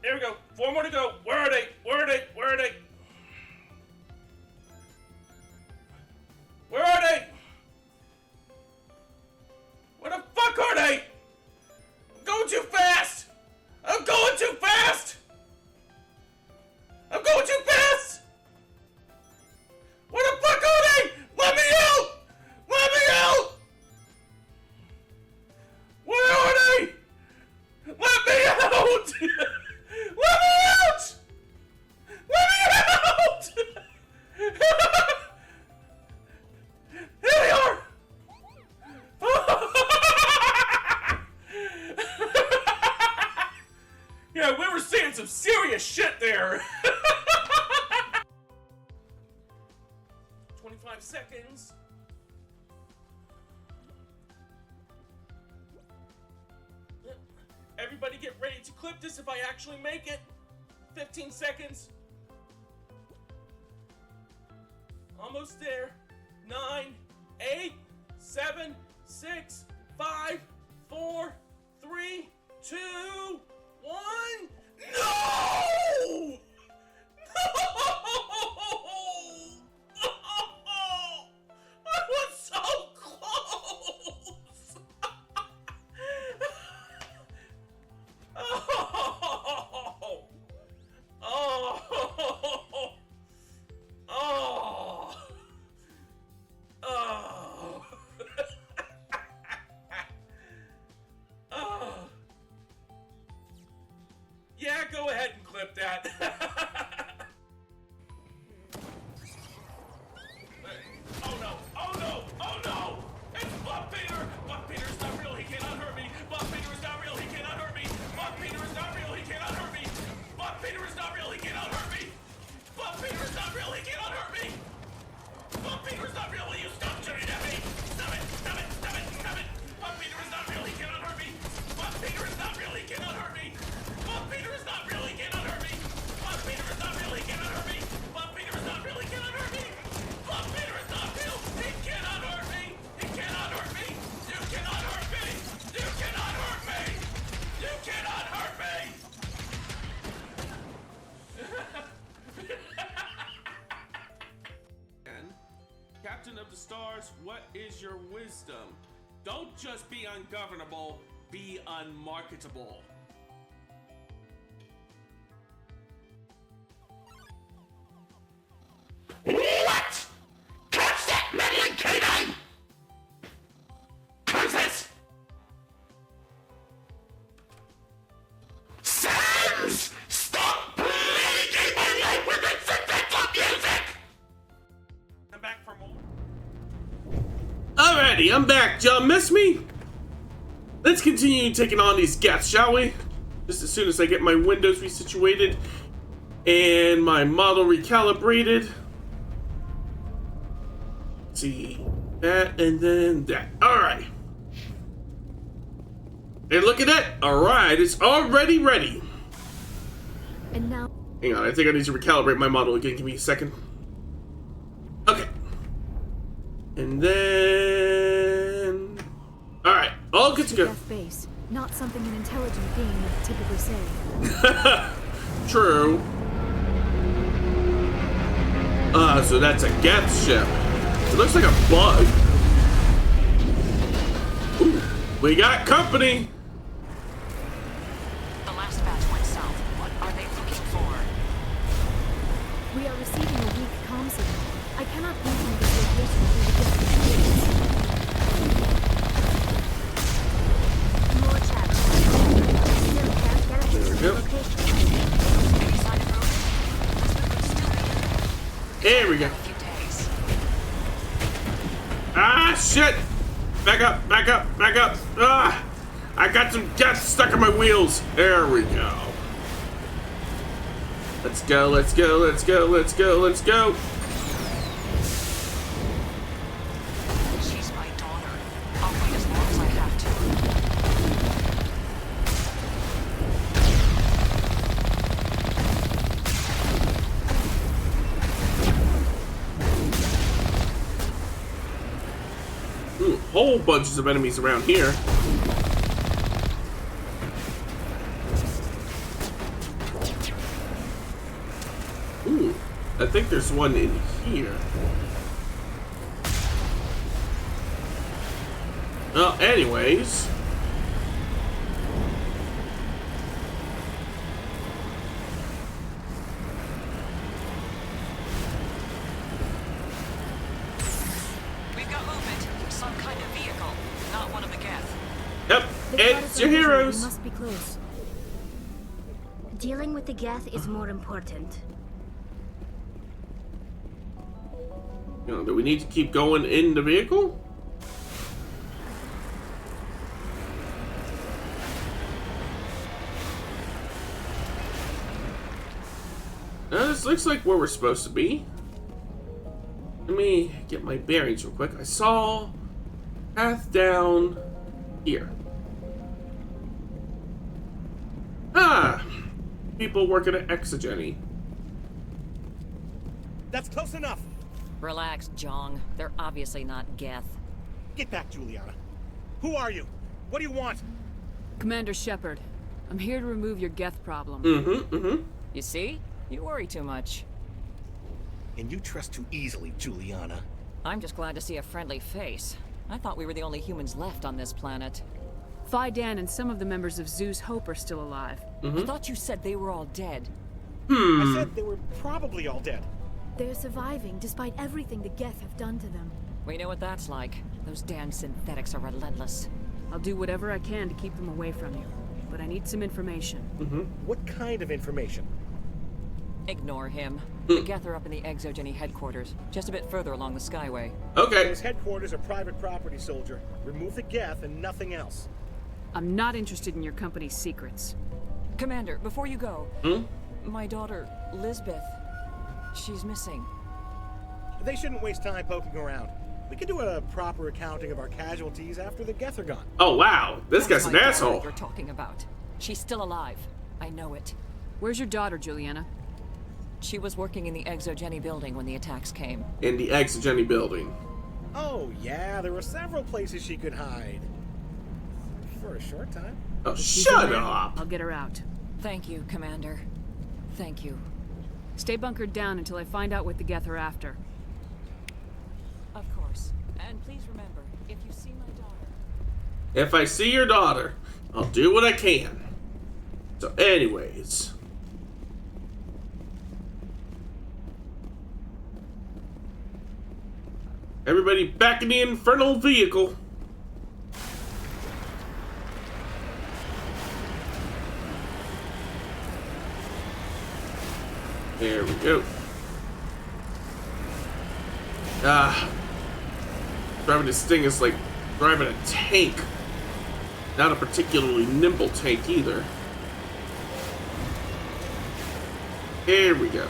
There we go. 4 more to go. Where are they? Where are they? Where are they? Where are they? Where the fuck are they? I'm going too fast. I'm going saying some serious shit there. 25 seconds. Everybody get ready to clip this if I actually make it. 15 seconds. Almost there. 9, 8, 7, 6, 5, 4, 3, 2, 1. No! I was so close! Yeah, go ahead and clip that. Oh no! Oh no! Oh no! It's Buck Peter! Buck Peter's not real, he cannot hurt me! Buck Peter is not real, he cannot hurt me! Buck Peter is not real, he cannot hurt me! Buck Peter is not real, he cannot hurt me! Buck Peter is not real, he cannot hurt me! Buck Peter is not real, will you stop shooting at me? Stop it! Stop it! Stop it! Stop it! Buck Peter is not real, he cannot hurt me! Buck Peter is not real, he cannot hurt me! Buck Peter is not real, he cannot hurt me! Buck Peter is not real, he cannot hurt me! Buck Peter is not real, he cannot hurt me! Buck Peter is not real, he cannot hurt me! He cannot hurt me! You cannot hurt me! You cannot hurt me! You cannot hurt me! Captain of the Stars, what is your wisdom? Don't just be ungovernable, be unmarketable. What? Catch that meddling canine! Who's this? Sans! Stop plaguing my life with incidental music! I'm back for more. Alrighty, I'm back. Y'all miss me? Let's continue taking on these geths, shall we? Just as soon as I get my windows resituated and my model recalibrated. See that and then that. Alright. Hey, look at that. Alright, it's already ready. And now. Hang on, I think I need to recalibrate my model again. Give me a second. Okay. And then. Alright, all good to go. Death base, not something an intelligent being would typically say. True. So that's a Geth ship. It looks like a bug. Ooh, we got company. The last batch went south. What are they looking for? We are receiving a weak comm signal. I cannot pinpoint this location through the Geth base. More chat. Still can't get a hit from the location. Any sign of movement? This could still be There we go. a few days. Ah, shit! Back up, back up, back up. Ah! I got some Geth stuck in my wheels. There we go. Let's go, let's go, let's go, let's go, let's go. She's my daughter. I'll wait as long as I have to. Ooh, whole bunches of enemies around here. Ooh, I think there's one in here. Well, anyways. We've got movement. Some kind of vehicle. Not one of the Geth. Yep, it's your heroes. We must be close. Dealing with the Geth is more important. You know, do we need to keep going in the vehicle? This looks like where we're supposed to be. Let me get my bearings real quick. I saw path down here. Ah! People working at Exogeny. That's close enough. Relax, Jong. They're obviously not Geth. Get back, Juliana. Who are you? What do you want? Commander Shepard, I'm here to remove your Geth problem. You see? You worry too much. And you trust too easily, Juliana. I'm just glad to see a friendly face. I thought we were the only humans left on this planet. Phi Dan and some of the members of Zoo's Hope are still alive. I thought you said they were all dead. I said they were probably all dead. They're surviving despite everything the Geth have done to them. We know what that's like. Those damn synthetics are relentless. I'll do whatever I can to keep them away from you, but I need some information. What kind of information? Ignore him. The Geth are up in the Exogeny headquarters, just a bit further along the Skyway. Okay. Those headquarters are private property, soldier. Remove the Geth and nothing else. I'm not interested in your company's secrets. Commander, before you go, my daughter, Lisbeth, she's missing. They shouldn't waste time poking around. We can do a proper accounting of our casualties after the Geth are gone. Oh wow, this guy's an asshole. You're talking about. She's still alive. I know it. Where's your daughter, Juliana? She was working in the Exogeny building when the attacks came. In the Exogeny building. Oh yeah, there were several places she could hide. For a short time. Oh, shut up! I'll get her out. Thank you, Commander. Thank you. Stay bunkered down until I find out what the Geth are after. Of course. And please remember, if you see my daughter... If I see your daughter, I'll do what I can. So anyways. Everybody back in the infernal vehicle. There we go. Driving this thing is like driving a tank. Not a particularly nimble tank either. Here we go.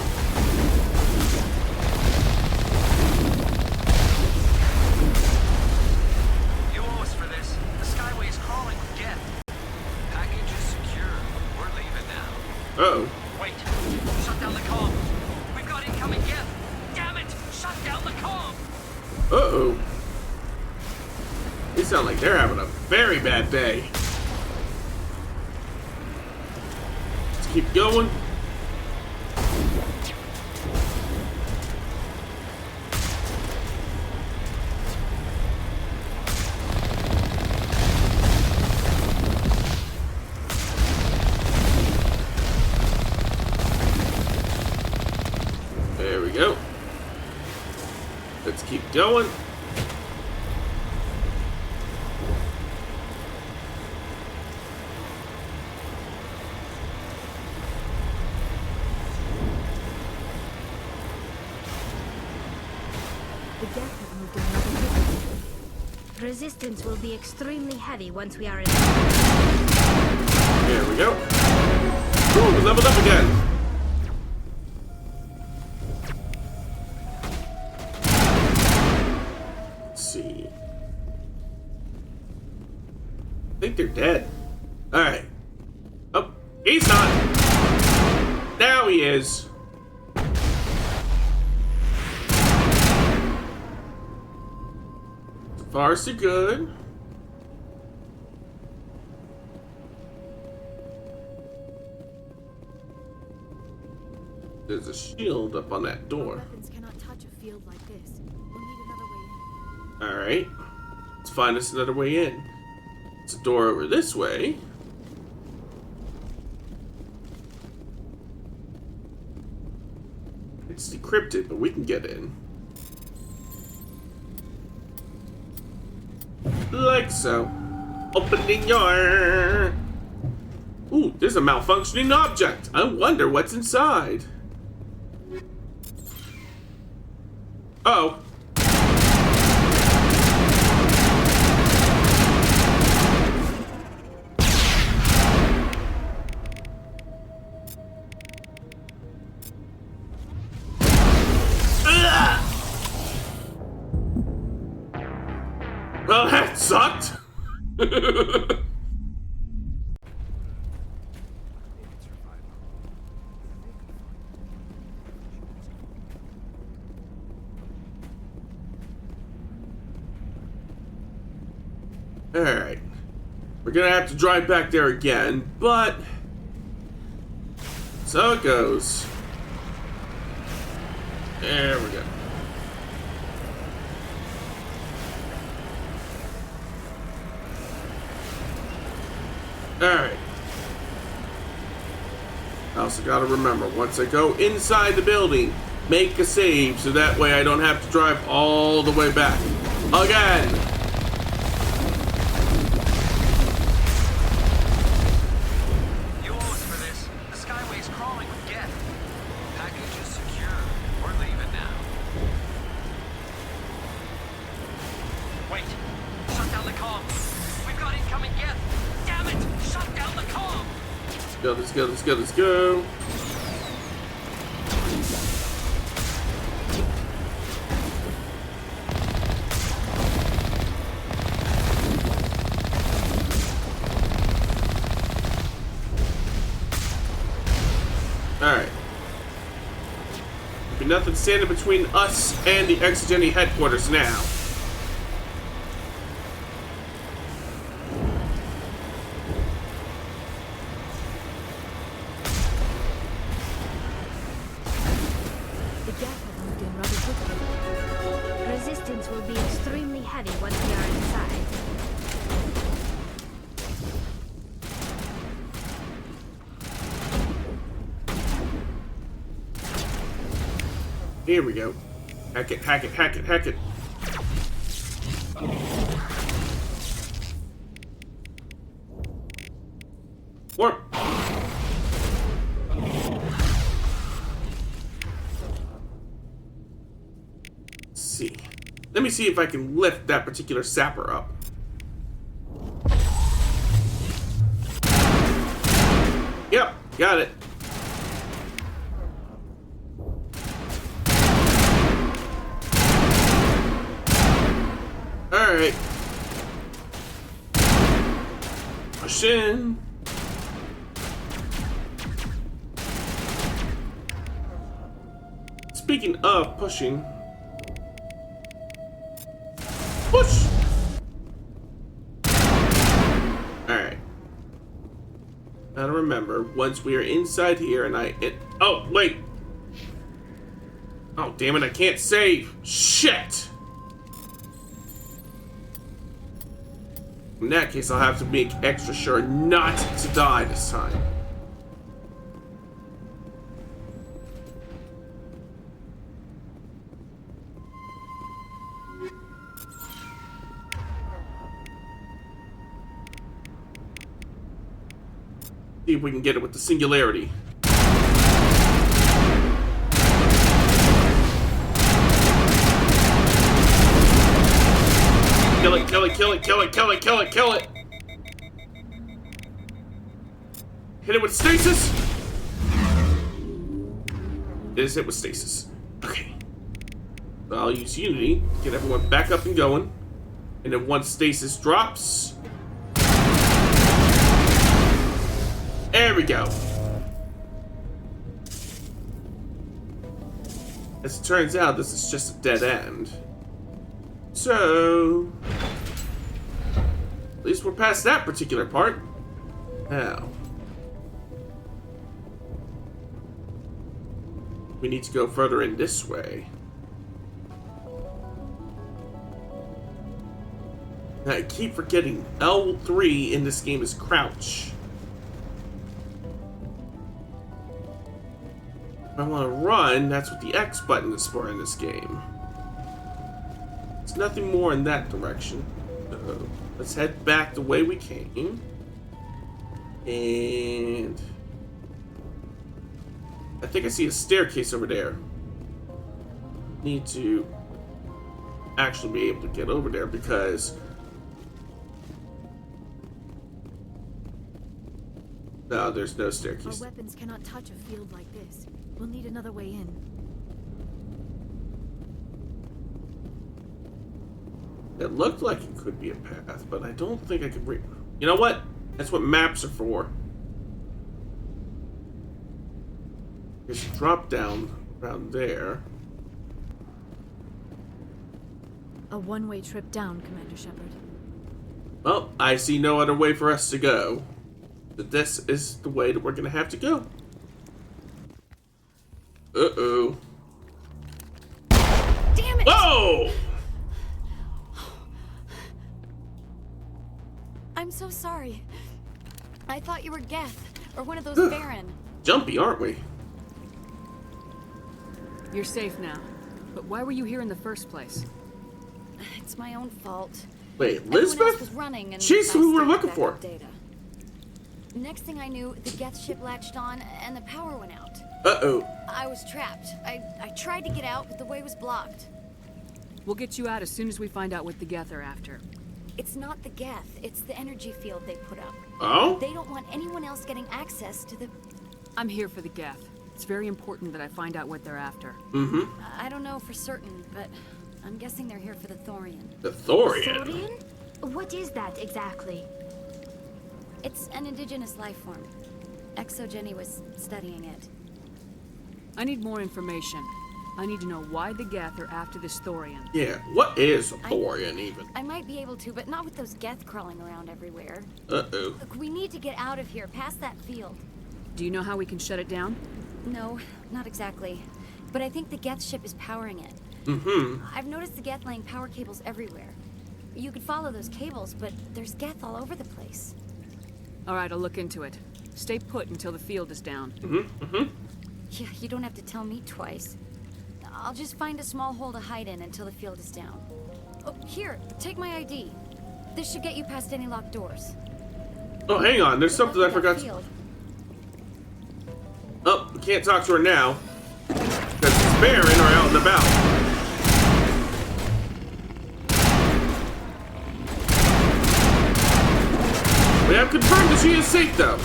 You owe us for this. The Skyway is crawling with Geth. Package is secure. We're leaving now. Uh-oh. Wait. Shut down the comm. We've got incoming Geth. Damn it! Shut down the comm. Uh-oh. They sound like they're having a very bad day. Let's keep going. There we go. Let's keep going. The Geth have moved another way. Resistance will be extremely heavy once we are in. There we go. Ooh, we leveled up again. Let's see. I think they're dead. Alright. Oh, he's not. Now he is. So far, so good. There's a shield up on that door. Weapons cannot touch a field like this. We'll need another way in. Alright. Let's find us another way in. It's a door over this way. It's decrypted, but we can get in. Like so. Opening your... Ooh, there's a malfunctioning object. I wonder what's inside. Uh-oh. Alright. We're gonna have to drive back there again, but... so it goes. There we go. Alright. I also gotta remember, once I go inside the building, make a save so that way I don't have to drive all the way back. Again! You owe us for this. The Skyway's crawling with Geth. Package is secure. We're leaving now. Wait. Shut down the comm. We've got incoming Geth. Damn it! Shut down the comm! Let's go, let's go, let's go. Alright. There'll be nothing standing between us and the Exogeny headquarters now. The gap has moved in rather quickly. Resistance will be extremely heavy once we are inside. Here we go. Hack it, hack it, hack it, hack it. Warp. Let's see. Let me see if I can lift that particular sapper up. Yep, got it. Alright. Push in. Speaking of pushing. Push! Alright. Now to remember, once we are inside here and oh, wait! Oh, damn it, I can't save! Shit! In that case, I'll have to make extra sure not to die this time. See if we can get it with the singularity. Kill it, kill it, kill it, kill it, kill it, kill it, kill it! Hit it with stasis! It is hit with stasis. Okay. So I'll use Unity, get everyone back up and going. And then once stasis drops... there we go. As it turns out, this is just a dead end. So... at least we're past that particular part. Now... we need to go further in this way. Now, I keep forgetting L3 in this game is crouch. If I want to run, that's what the X button is for in this game. There's nothing more in that direction. So let's head back the way we came. And... I think I see a staircase over there. Need to actually be able to get over there because... no, there's no staircase. Our weapons cannot touch a field like this. We'll need another way in. It looked like it could be a path, but I don't think I could read. You know what? That's what maps are for. There's a drop down around there. A one-way trip down, Commander Shepard. Well, I see no other way for us to go. But this is the way that we're gonna have to go. Uh-oh. Damn it! Whoa! I'm so sorry. I thought you were Geth, or one of those Baron. Jumpy, aren't we? You're safe now. But why were you here in the first place? It's my own fault. Wait, Everyone else Elizabeth? was running and She's I who we're stayed looking back for. up data. Next thing I knew, the Geth ship latched on and the power went out. Uh-oh. I was trapped. I tried to get out, but the way was blocked. We'll get you out as soon as we find out what the Geth are after. It's not the Geth, it's the energy field they put up. Oh? They don't want anyone else getting access to the... I'm here for the Geth. It's very important that I find out what they're after. Mm-hmm. I don't know for certain, but I'm guessing they're here for the Thorian. The Thorian? Thorian? What is that exactly? It's an indigenous life form. Exogeny was studying it. I need more information. I need to know why the Geth are after this Thorian. Yeah, what is a Thorian even? I might be able to, but not with those Geth crawling around everywhere. Uh-oh. Look, we need to get out of here, past that field. Do you know how we can shut it down? No, not exactly. But I think the Geth ship is powering it. Mm-hmm. I've noticed the Geth laying power cables everywhere. You could follow those cables, but there's Geth all over the place. All right, I'll look into it. Stay put until the field is down. Mm-hmm. Mm-hmm. Yeah, you don't have to tell me twice. I'll just find a small hole to hide in until the field is down. Oh, here, take my ID. This should get you past any locked doors. Oh, hang on. There's something I forgot to... Oh, we can't talk to her now. Because Baron are out and about. We have confirmed that she is safe, though.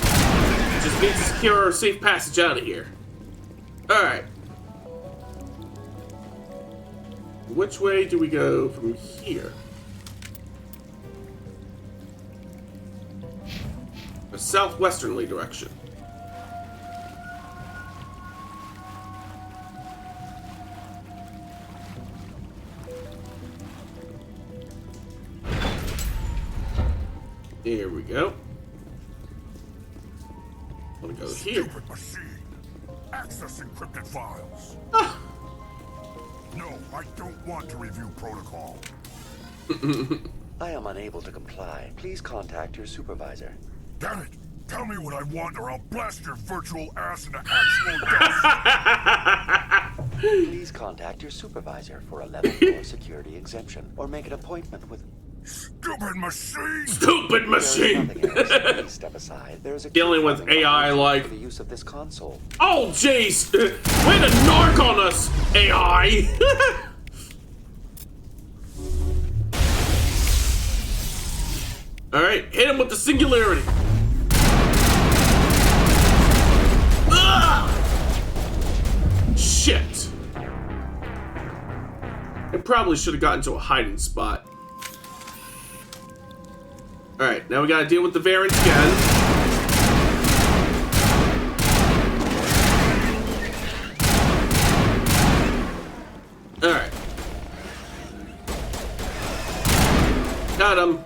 Just needs to secure her safe passage out of here. Alright. Which way do we go from here? A southwesterly direction. Here we go. I'm gonna go here. Stupid machine. Access encrypted files. No, I don't want to review protocol. I am unable to comply. Please contact your supervisor. Damn it! Tell me what I want or I'll blast your virtual ass into actual dust! Please contact your supervisor for a level 4 security exemption or make an appointment with... Stupid machine! Stupid machine! Please step aside. There is a dealing with AI like... the use of this console. Oh, jeez! Way to narc on us, AI! Alright, hit him with the singularity. Ugh! Shit. I probably should have gotten to a hiding spot. Alright, now we gotta deal with the variants again. Alright. Got him.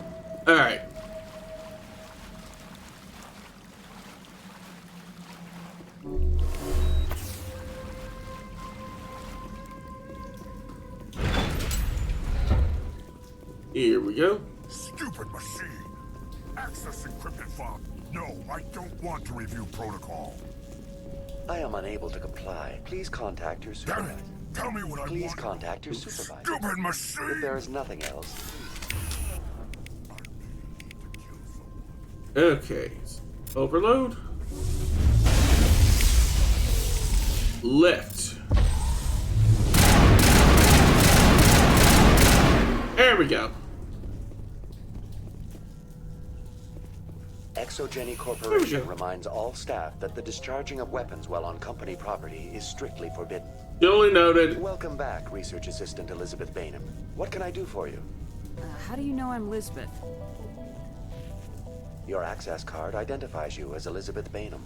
Alright. Here we go. Stupid machine. Access encrypted file. No, I don't want to review protocol. I am unable to comply. Please contact your supervisor. Damn it! Tell me what I want. Please contact your supervisor. Stupid machine! If there is nothing else, Okay. Overload. Lift. There we go. Exogeny Corporation reminds all staff that the discharging of weapons while on company property is strictly forbidden. Duly noted. Welcome back, Research Assistant Elizabeth Bainham. What can I do for you? How do you know I'm Lisbeth? Your access card identifies you as Elizabeth Bainham.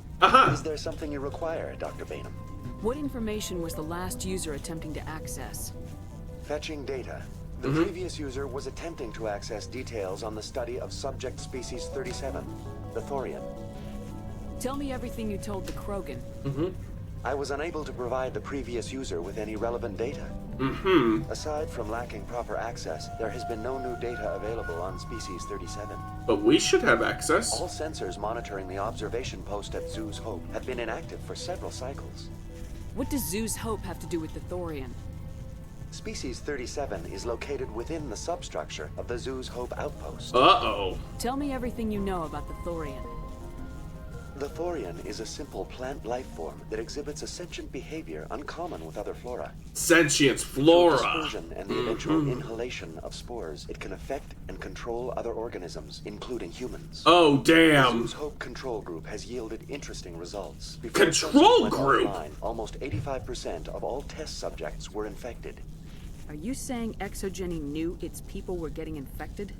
Is there something you require, Dr. Bainham? What information was the last user attempting to access? Fetching data. The previous user was attempting to access details on the study of subject species 37, the Thorian. Tell me everything you told the Krogan. I was unable to provide the previous user with any relevant data. Aside from lacking proper access, there has been no new data available on species 37. But we should have access. All sensors monitoring the observation post at Zoo's Hope have been inactive for several cycles. What does Zoo's Hope have to do with the Thorian? Species 37 is located within the substructure of the Zoo's Hope outpost. Uh-oh. Tell me everything you know about the Thorian. The Thorian is a simple plant life form that exhibits a sentient behavior uncommon with other flora. Sentient flora. Through dispersion and the eventual inhalation of spores, it can affect and control other organisms, including humans. Oh, damn. The Zoo's Hope control group has yielded interesting results. Control group? Almost 85% of all test subjects were infected. Are you saying Exogeny knew its people were getting infected?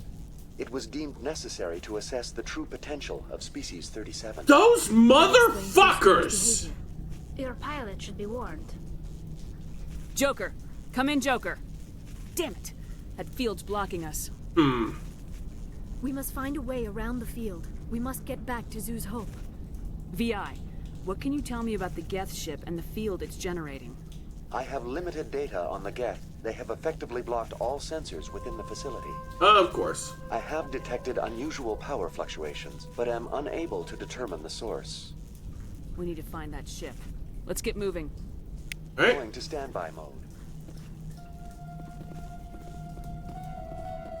It was deemed necessary to assess the true potential of species 37. Those motherfuckers! Your pilot should be warned. Joker! Come in, Joker! Damn it! That field's blocking us. We must find a way around the field. We must get back to Zoo's Hope. VI, what can you tell me about the Geth ship and the field it's generating? I have limited data on the Geth. They have effectively blocked all sensors within the facility. Of course. I have detected unusual power fluctuations, but am unable to determine the source. We need to find that ship. Let's get moving. Going to standby mode.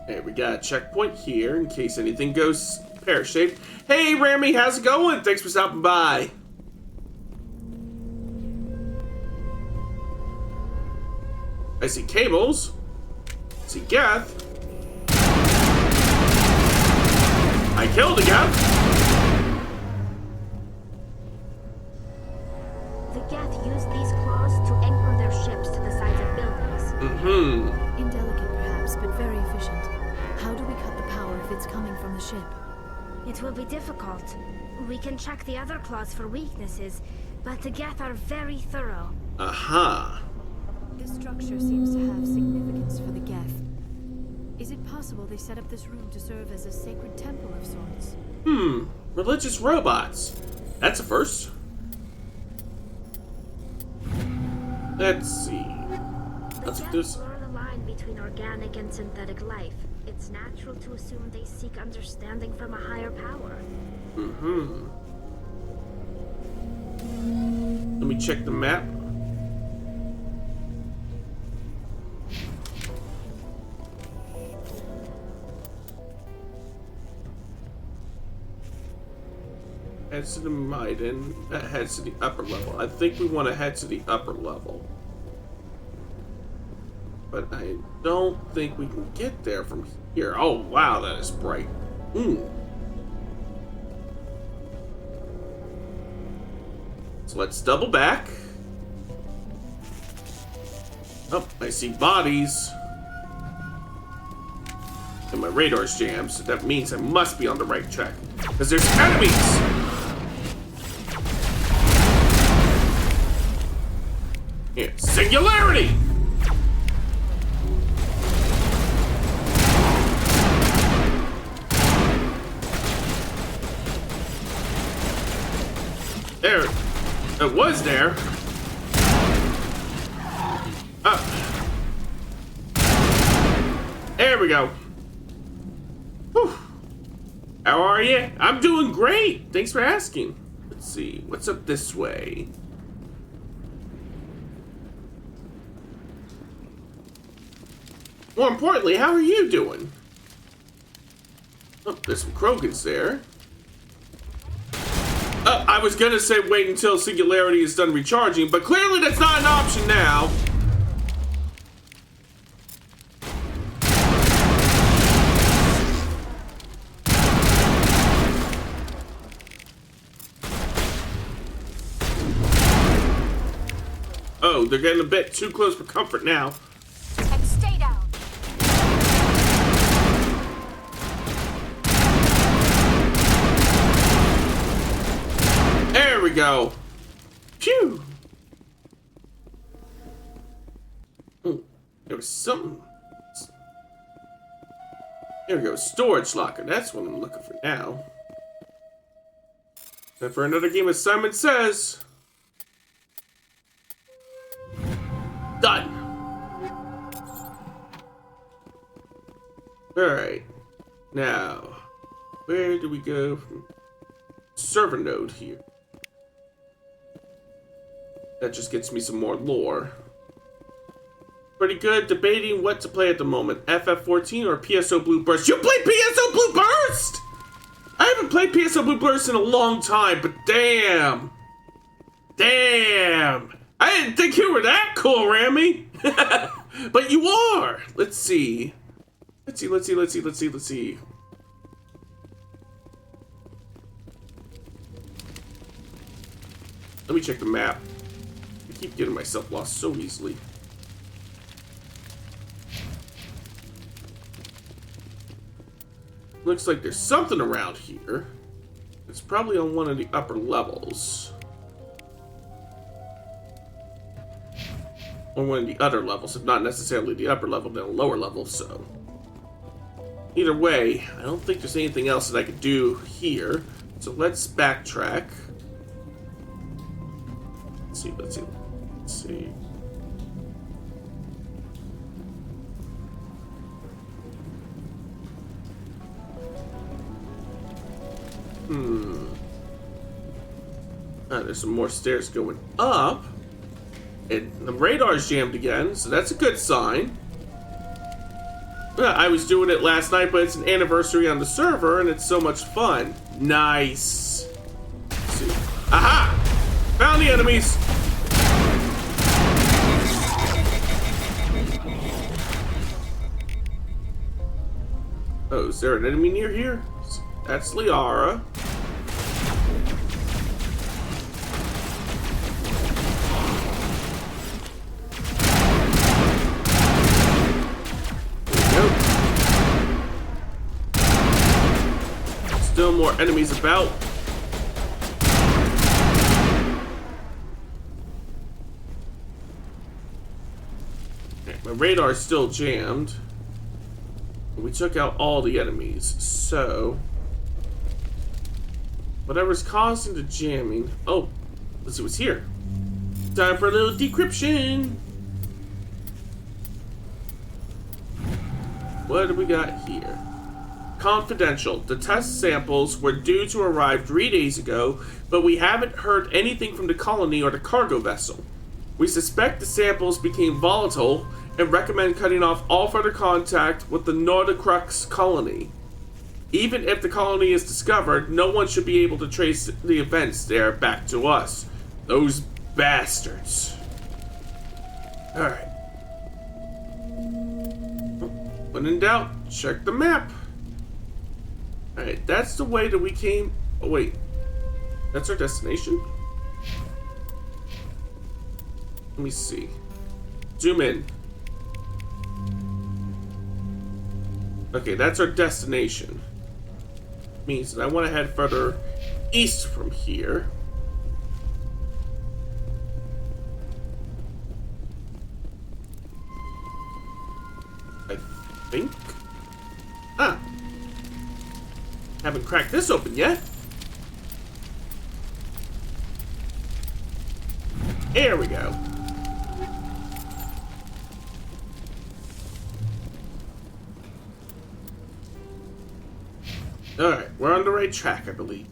Hey, we got a checkpoint here in case anything goes pear-shaped. Hey, Rami, how's it going? Thanks for stopping by. I see cables. I see Geth. I killed a Geth. The Geth use these claws to anchor their ships to the sides of buildings. Indelicate perhaps, but very efficient. How do we cut the power if it's coming from the ship? It will be difficult. We can check the other claws for weaknesses, but the Geth are very thorough. Aha. This structure seems to have significance for the Geth. Is it possible they set up this room to serve as a sacred temple of sorts? Religious robots. That's a first. Let's see. Let's do this. Blur the line between organic and synthetic life. It's natural to assume they seek understanding from a higher power. Let me check the map. Heads to the Maiden, that heads to the upper level. I think we want to head to the upper level. But I don't think we can get there from here. Oh, wow, that is bright. So let's double back. Oh, I see bodies. And my radar's jammed, so that means I must be on the right track. Because there's enemies! Yeah, singularity! There. It was there. There we go. Whew. How are you? I'm doing great. Thanks for asking. Let's see. What's up this way? More importantly, how are you doing? Oh, there's some Krogans there. I was gonna say wait until Singularity is done recharging, but clearly that's not an option now. Oh, they're getting a bit too close for comfort now. And stay down. There we go. Phew. Oh, there was something. There we go. Storage locker. That's what I'm looking for now. And for another game, as Simon says. Done. Alright. Now, where do we go from server node here? That just gets me some more lore. Pretty good. Debating what to play at the moment. FF14 or PSO Blue Burst. You play PSO Blue Burst?! I haven't played PSO Blue Burst in a long time, but damn. Damn. I didn't think you were that cool, Rami. But you are. Let's see. Let's see. Let me check the map. I keep getting myself lost so easily. Looks like there's something around here. It's probably on one of the upper levels. Or one of the other levels, if not necessarily the upper level, then a lower level, so. Either way, I don't think there's anything else that I could do here. So let's backtrack. Let's see. There's some more stairs going up. And the radar's jammed again, so that's a good sign. I was doing it last night, but it's an anniversary on the server, and it's so much fun. Nice. Let's see. Aha! Found the enemies! Oh, is there an enemy near here? That's Liara. Still more enemies about. Okay, my radar's still jammed. We took out all the enemies, so whatever's causing the jamming. Oh, let's see what's here. Time for a little decryption. What do we got here? Confidential. The test samples were due to arrive 3 days ago, but we haven't heard anything from the colony or the cargo vessel. We suspect the samples became volatile and recommend cutting off all further contact with the Nordicrux colony. Even if the colony is discovered, no one should be able to trace the events there back to us. Those bastards. Alright. When in doubt, check the map. Alright, that's the way that we came. Oh, wait. That's our destination? Let me see. Zoom in. Okay, that's our destination. Means that I want to head further east from here. I think. Ah. Haven't cracked this open yet. There we go. Alright, we're on the right track, I believe.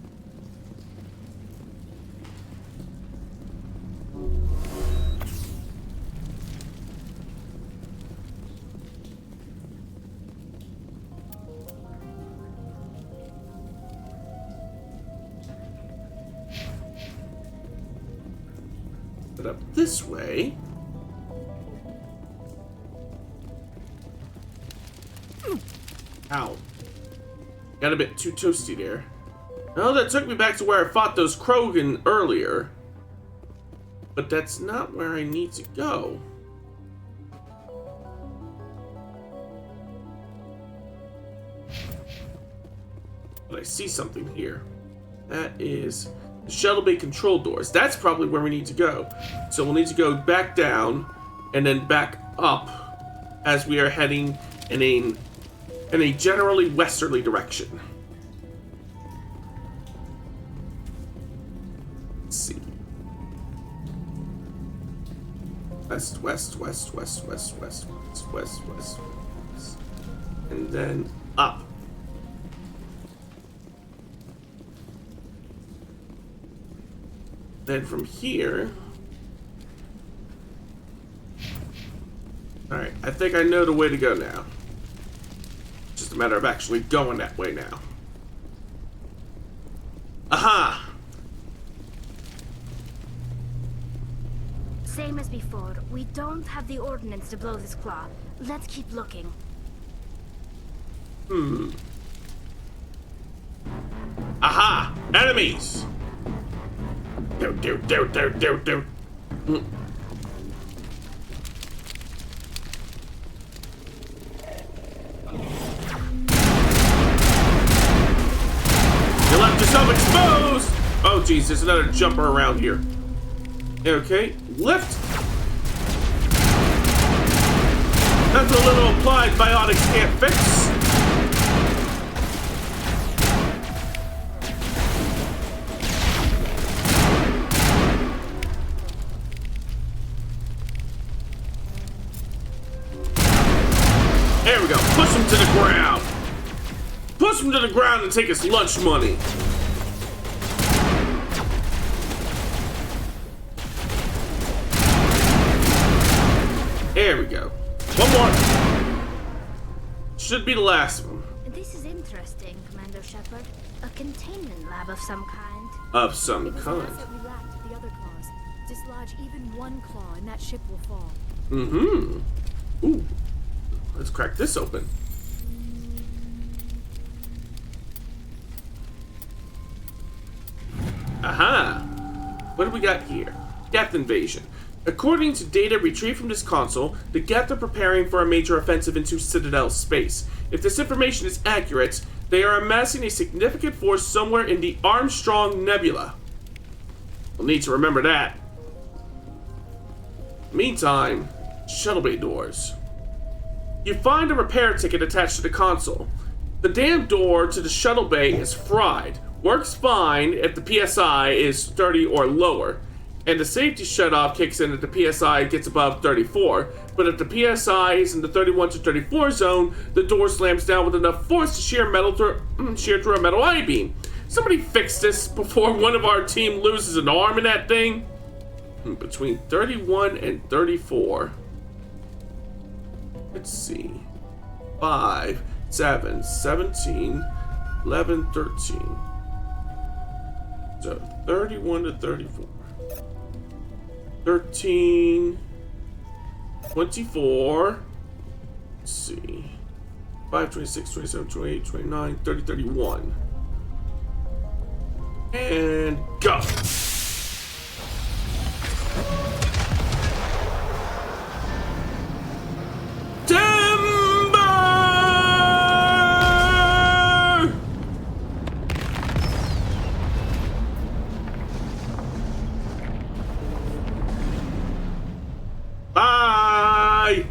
But up this way. Ow. Got a bit too toasty there. Oh, that took me back to where I fought those Krogan earlier. But that's not where I need to go. But I see something here. That is the shuttle bay control doors. That's probably where we need to go. So we'll need to go back down and then back up as we are heading in a in a generally westerly direction. Let's see. West, west, west, west, west, west, west, west, west, west. And then up. Then from here... Alright, I think I know the way to go now. Just a matter of actually going that way now. Aha! Same as before. We don't have the ordnance to blow this claw. Let's keep looking. Aha! Enemies! Do. You left yourself exposed! Oh geez, there's another jumper around here. Okay, lift! That's a little applied biotics can't fix. There we go. Push him to the ground. Push him to the ground and take his lunch money. There we go. One more. Should be the last one. This is interesting, Commander Shepard. A containment lab of some kind. Of some kind. It was an asset we lacked at the other claws. Dislodge even one claw and that ship will fall. Mm-hmm. Ooh. Let's crack this open. Aha! What do we got here? Geth invasion. According to data retrieved from this console, the Geth are preparing for a major offensive into Citadel space. If this information is accurate, they are amassing a significant force somewhere in the Armstrong Nebula. We'll need to remember that. Meantime, shuttle bay doors. You find a repair ticket attached to the console. The damn door to the shuttle bay is fried. Works fine if the PSI is 30 or lower. And the safety shutoff kicks in if the PSI gets above 34. But if the PSI is in the 31 to 34 zone, the door slams down with enough force to shear through a metal I-beam. Somebody fix this before one of our team loses an arm in that thing. Between 31 and 34. Let's see. 5, 7, 17, 11, 13. So 31 to 34. 13, 24, let's see, 5, 26, 27, 28, 29, 30, 31. And go! Timber! Bye!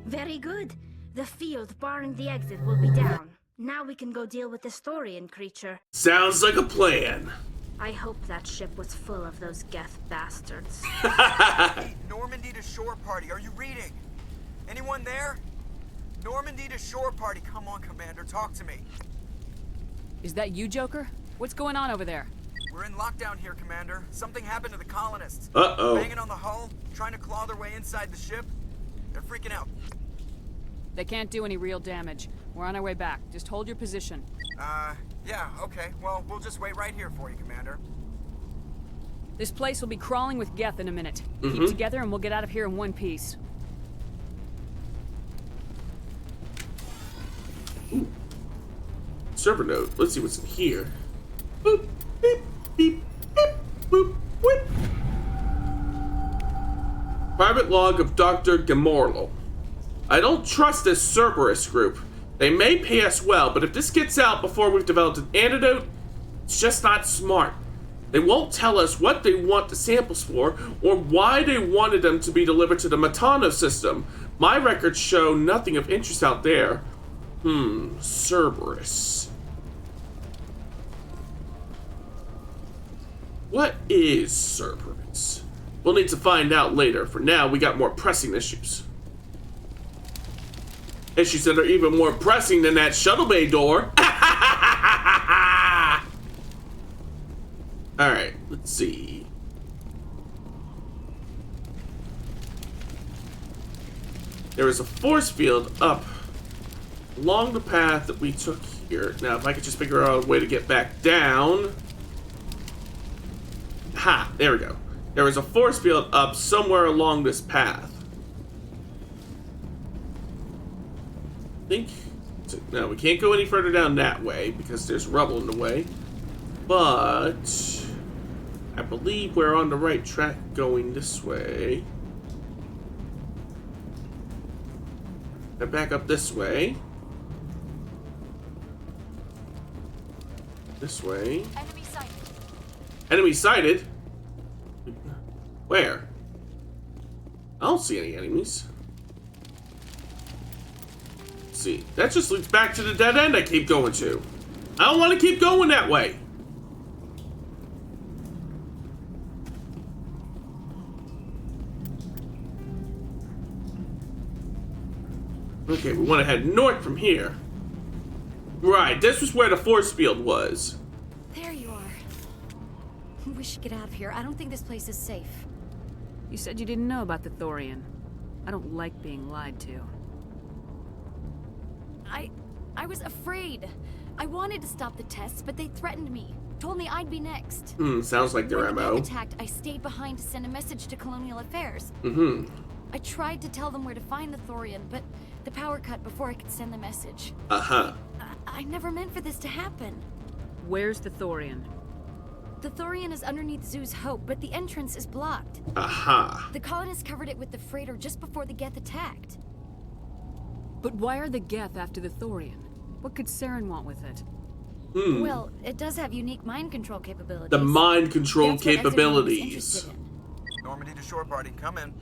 Very good. The field barring the exit will be down. Now we can go deal with this Thorian creature. Sounds like a plan. I hope that ship was full of those Geth bastards. Hey, Normandy to shore party, are you reading? Anyone there? Normandy to shore party, come on, Commander, talk to me. Is that you, Joker? What's going on over there? We're in lockdown here, Commander. Something happened to the colonists. Uh-oh. Banging on the hull, trying to claw their way inside the ship. They're freaking out. They can't do any real damage. We're on our way back. Just hold your position. Yeah, okay. Well, we'll just wait right here for you, Commander. This place will be crawling with Geth in a minute. Keep together and we'll get out of here in one piece. Ooh. Server node. Let's see what's in here. Boop, beep, beep, beep, boop, whip. Private log of Dr. Gamorlo. I don't trust this Cerberus group. They may pay us well, but if this gets out before we've developed an antidote, it's just not smart. They won't tell us what they want the samples for, or why they wanted them to be delivered to the Matano system. My records show nothing of interest out there. Cerberus. What is Cerberus? We'll need to find out later. For now, we got more pressing issues. Issues that are even more pressing than that shuttle bay door. Alright, let's see. There is a force field up along the path that we took here. Now, if I could just figure out a way to get back down. Ha! There we go. There is a force field up somewhere along this path. I think... No, we can't go any further down that way because there's rubble in the way. But... I believe we're on the right track going this way. And back up this way. This way. Enemy sighted. Enemy sighted? Where? I don't see any enemies. Let's see. That just leads back to the dead end I keep going to. I don't want to keep going that way. Okay, we want to head north from here. Right, this was where the force field was. There you are. We should get out of here. I don't think this place is safe. You said you didn't know about the Thorian. I don't like being lied to. I was afraid. I wanted to stop the tests, but they threatened me. Told me I'd be next. Sounds like their When MO. they attacked, I stayed behind to send a message to Colonial Affairs. I tried to tell them where to find the Thorian, but the power cut before I could send the message. I never meant for this to happen. Where's the Thorian? The Thorian is underneath Zoo's Hope, but the entrance is blocked. The colonists covered it with the freighter just before the Geth attacked. But why are the Geth after the Thorian? What could Saren want with it? Well, it does have unique mind control capabilities. The mind control capabilities. Normandy to shore party, come in.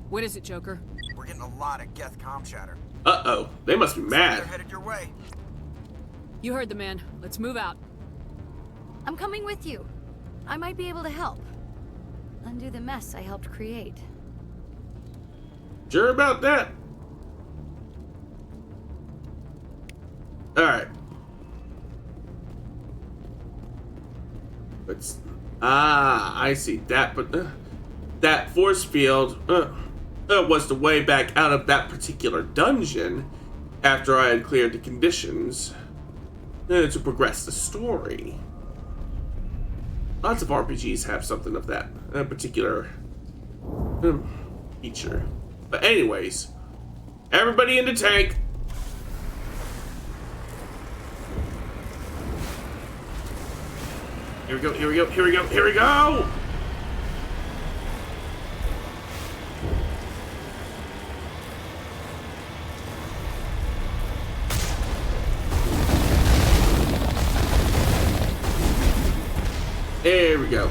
What is it, Joker? We're getting a lot of Geth comm chatter. Uh-oh. They must be mad. They're headed your way. You heard the man. Let's move out. I'm coming with you. I might be able to help. Undo the mess I helped create. Sure about that? Alright. Let's... I see. That force field was the way back out of that particular dungeon after I had cleared the conditions to progress the story. Lots of RPGs have something of that particular feature. But anyways, everybody in the tank. Here we go, here we go, here we go, here we go! There we go.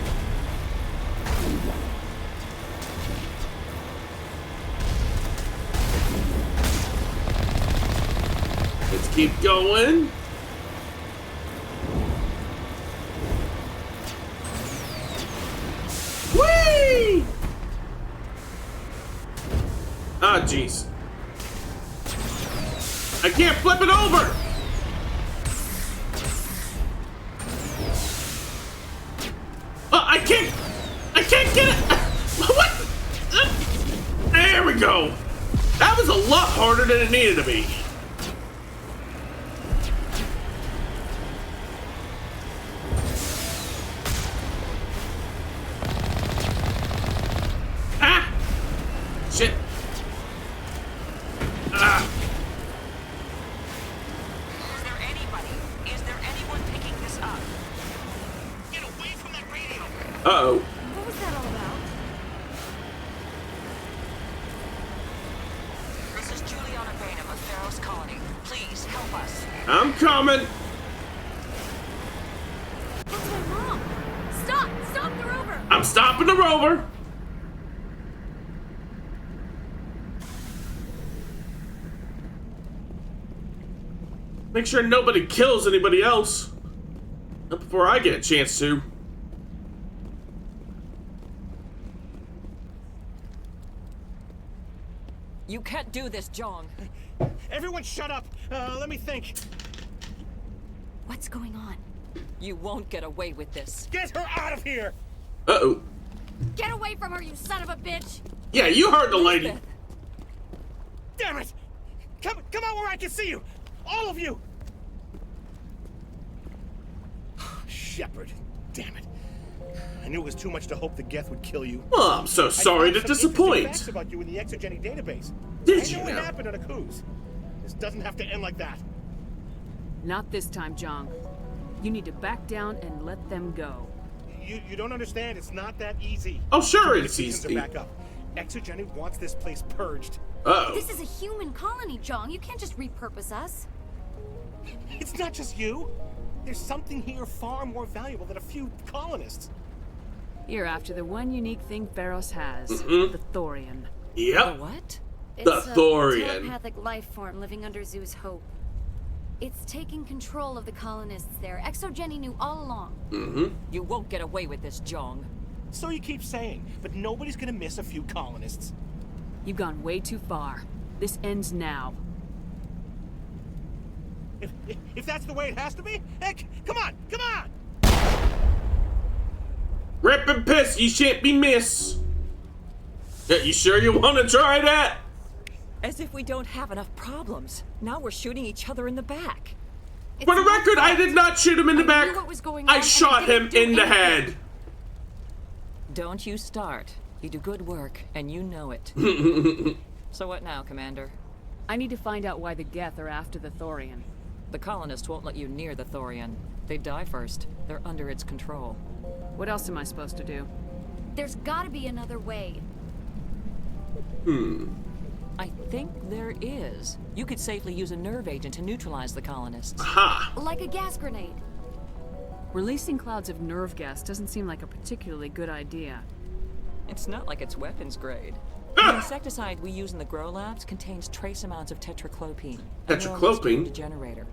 Let's keep going. Whee! Ah, jeez. I can't flip it over! I can't get it! What? There we go! That was a lot harder than it needed to be. Ah! Shit. Ah. Is there anybody? Is there anyone picking this up? Get away from that radio! Uh-oh. What was that all about? This is Juliana Bainham of Pharaoh's Colony. Please help us. I'm coming. That's my mom. I'm stopping the rover. Make sure nobody kills anybody else. Not before I get a chance to. You can't do this, Jong. Everyone shut up! Let me think. What's going on? You won't get away with this. Get her out of here! Uh-oh. Get away from her, you son of a bitch! Yeah, you heard the lady. Damn it! Come out where I can see you! All of you! Shepard, damn it. I knew it was too much to hope the Geth would kill you. Well, I'm so sorry to disappoint. Facts about you in the exogeny database. Did you I know now? what happened at a cruise. This doesn't have to end like that. Not this time, Jong. You need to back down and let them go. You don't understand. It's not that easy. Oh, sure it's Communications easy. are back up. Exogeny wants this place purged. Uh-oh. This is a human colony, Jong. You can't just repurpose us. It's not just you. There's something here far more valuable than a few colonists. You're after the one unique thing Pharos has. Mm-hmm. The Thorian. Yep. The what? The It's Thorian. a telepathic life form living under Zoo's hope. It's taking control of the colonists there. Exogeny knew all along. Mm-hmm. You won't get away with this, Jong. So you keep saying, but nobody's gonna miss a few colonists. You've gone way too far. This ends now. If that's the way it has to be, heck, come on! Rip and piss, you shan't be miss. Yeah, you sure you want to try that? As if we don't have enough problems. Now we're shooting each other in the back. For the record, I did not shoot him in the back. I shot him in the head. Don't you start. You do good work, and you know it. So what now, Commander? I need to find out why the Geth are after the Thorian. The colonists won't let you near the Thorian. They die first. They're under its control. What else am I supposed to do? There's gotta be another way. I think there is. You could safely use a nerve agent to neutralize the colonists. Aha! Like a gas grenade. Releasing clouds of nerve gas doesn't seem like a particularly good idea. It's not like it's weapons grade. The insecticide we use in the grow labs contains trace amounts of tetraclopine. Tetraclopine? A generator.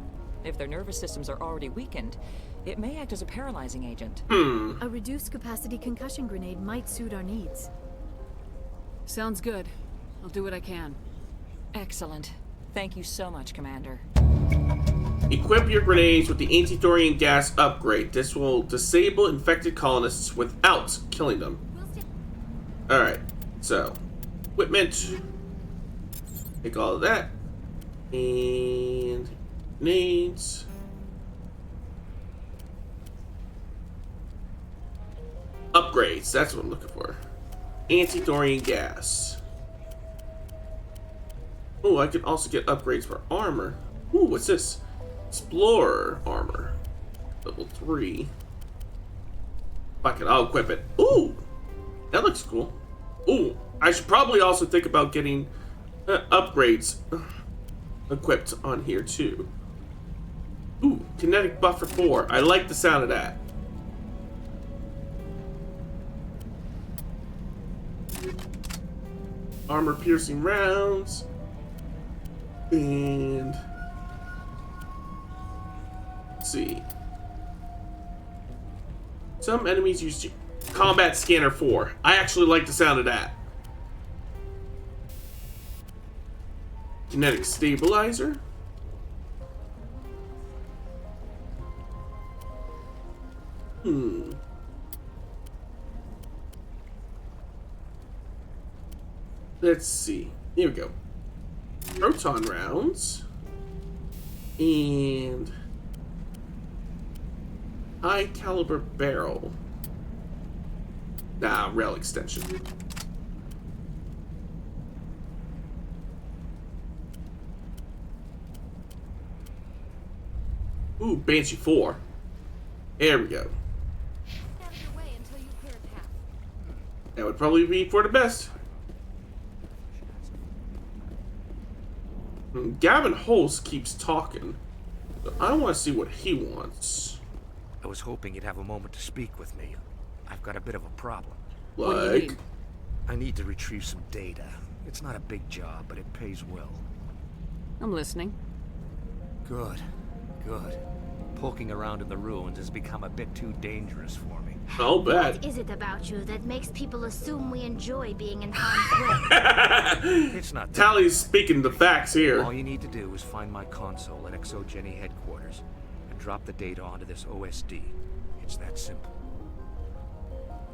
If their nervous systems are already weakened, it may act as a paralyzing agent. A reduced capacity concussion grenade might suit our needs. Sounds good. I'll do what I can. Excellent. Thank you so much, Commander. Equip your grenades with the anti-thorian gas upgrade. This will disable infected colonists without killing them. Alright, so equipment. Take all of that. And grenades. Upgrades, that's what I'm looking for. Anti-thorian gas. Oh, I can also get upgrades for armor. Ooh, what's this? Explorer armor. Level 3. I'll equip it. Ooh! That looks cool. Ooh, I should probably also think about getting upgrades equipped on here too. Ooh, kinetic buffer 4. I like the sound of that. Armor piercing rounds. And let's see. Some enemies use combat scanner 4. I actually like the sound of that. Kinetic stabilizer. Let's see. Here we go. Proton rounds. And high caliber barrel. Nah, rail extension. Ooh, Banshee 4. There we go. That would probably be for the best. Gavin Holst keeps talking. So I want to see what he wants. I was hoping you'd have a moment to speak with me. I've got a bit of a problem. What do you need? I need to retrieve some data. It's not a big job, but it pays well. I'm listening. Good. Good. Poking around in the ruins has become a bit too dangerous for me. I'll bet. What is it about you that makes people assume we enjoy being in harm's way? It's not. Tally's speaking the facts here. All you need to do is find my console at ExoGeni headquarters and drop the data onto this OSD. It's that simple.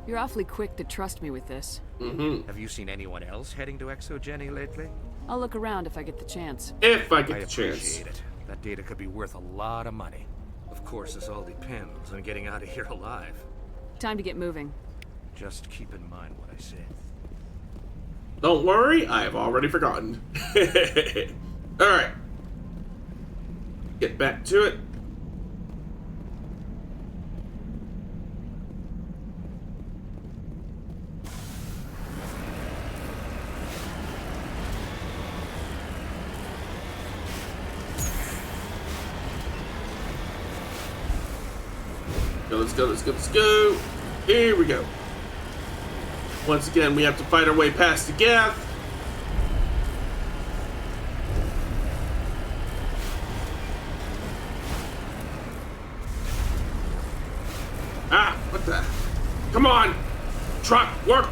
You're awfully quick to trust me with this. Have you seen anyone else heading to ExoGeni lately? I'll look around if I get the chance. If I get the chance. I appreciate it. That data could be worth a lot of money. Of course, this all depends on getting out of here alive. Time to get moving. Just keep in mind what I said. Don't worry, I have already forgotten. Alright. Get back to it. Let's go, let's go, let's go. Here we go. Once again, we have to fight our way past the gap. Ah, what the? Come on! Truck, work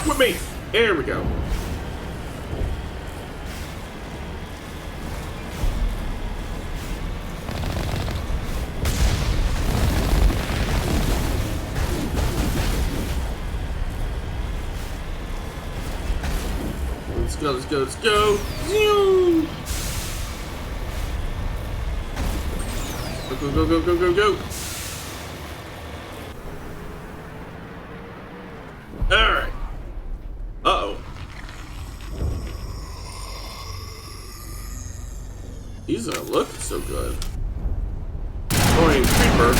with me! Here we go. Let's go, let's go, let's go. Go, go, go, go, go, go, go. Alright. Uh-oh. He's not looking so good. Thorian Creeper.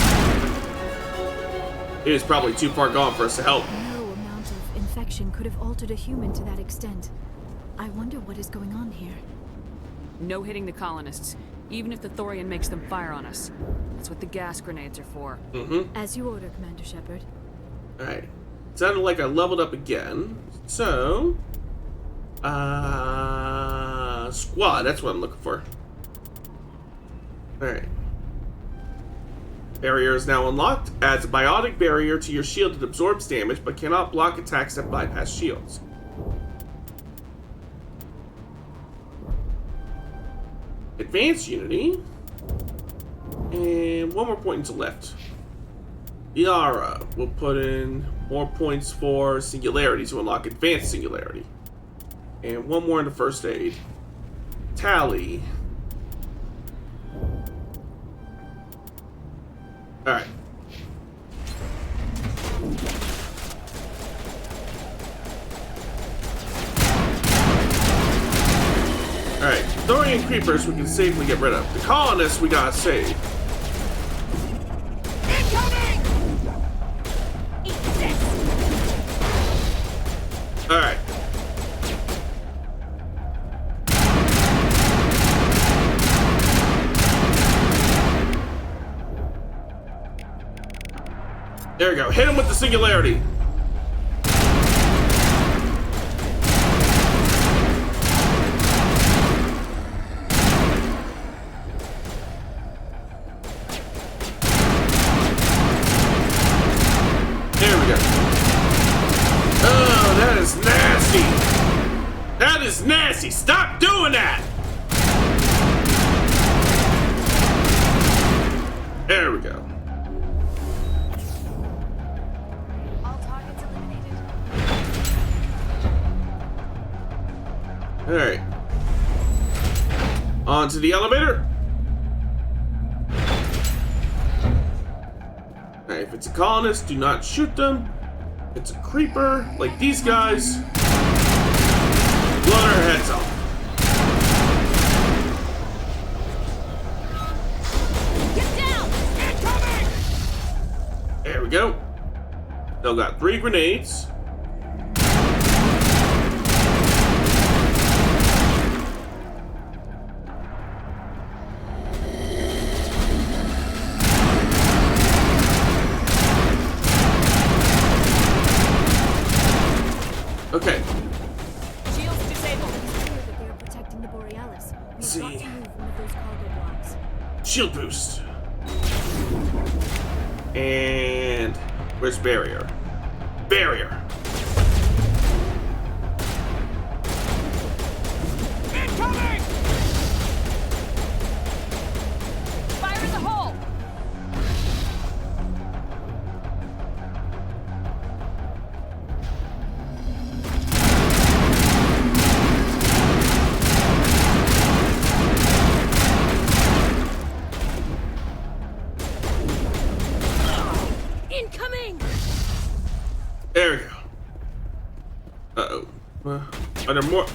He is probably too far gone for us to help. No amount of infection could have altered a human to that extent. I wonder what is going on here. No hitting the colonists, even if the Thorian makes them fire on us. That's what the gas grenades are for. As you order, Commander Shepard. Alright. Sounded like I leveled up again. So... squad, that's what I'm looking for. Alright. Barrier is now unlocked. Adds a biotic barrier to your shield that absorbs damage, but cannot block attacks that bypass shields. Advanced Unity. And one more point into left. Yara will put in more points for Singularity to unlock Advanced Singularity. And one more into First Aid. Tally. Alright. Alright, Thorian Creepers we can safely get rid of. The colonists we gotta save. Incoming! Eat this! Alright. There we go. Hit him with the Singularity. There we go. Oh, that is nasty. That is nasty. Stop doing that. There we go. Alright. On to the elevator. Alright, if it's a colonist, do not shoot them. If it's a creeper, like these guys, blow their heads off. Get down! Incoming! There we go. Still got 3 grenades. Shield boost. And where's barrier? Barrier. Incoming! Fire in the hole! Incoming! There we go. Uh-oh. Are there more?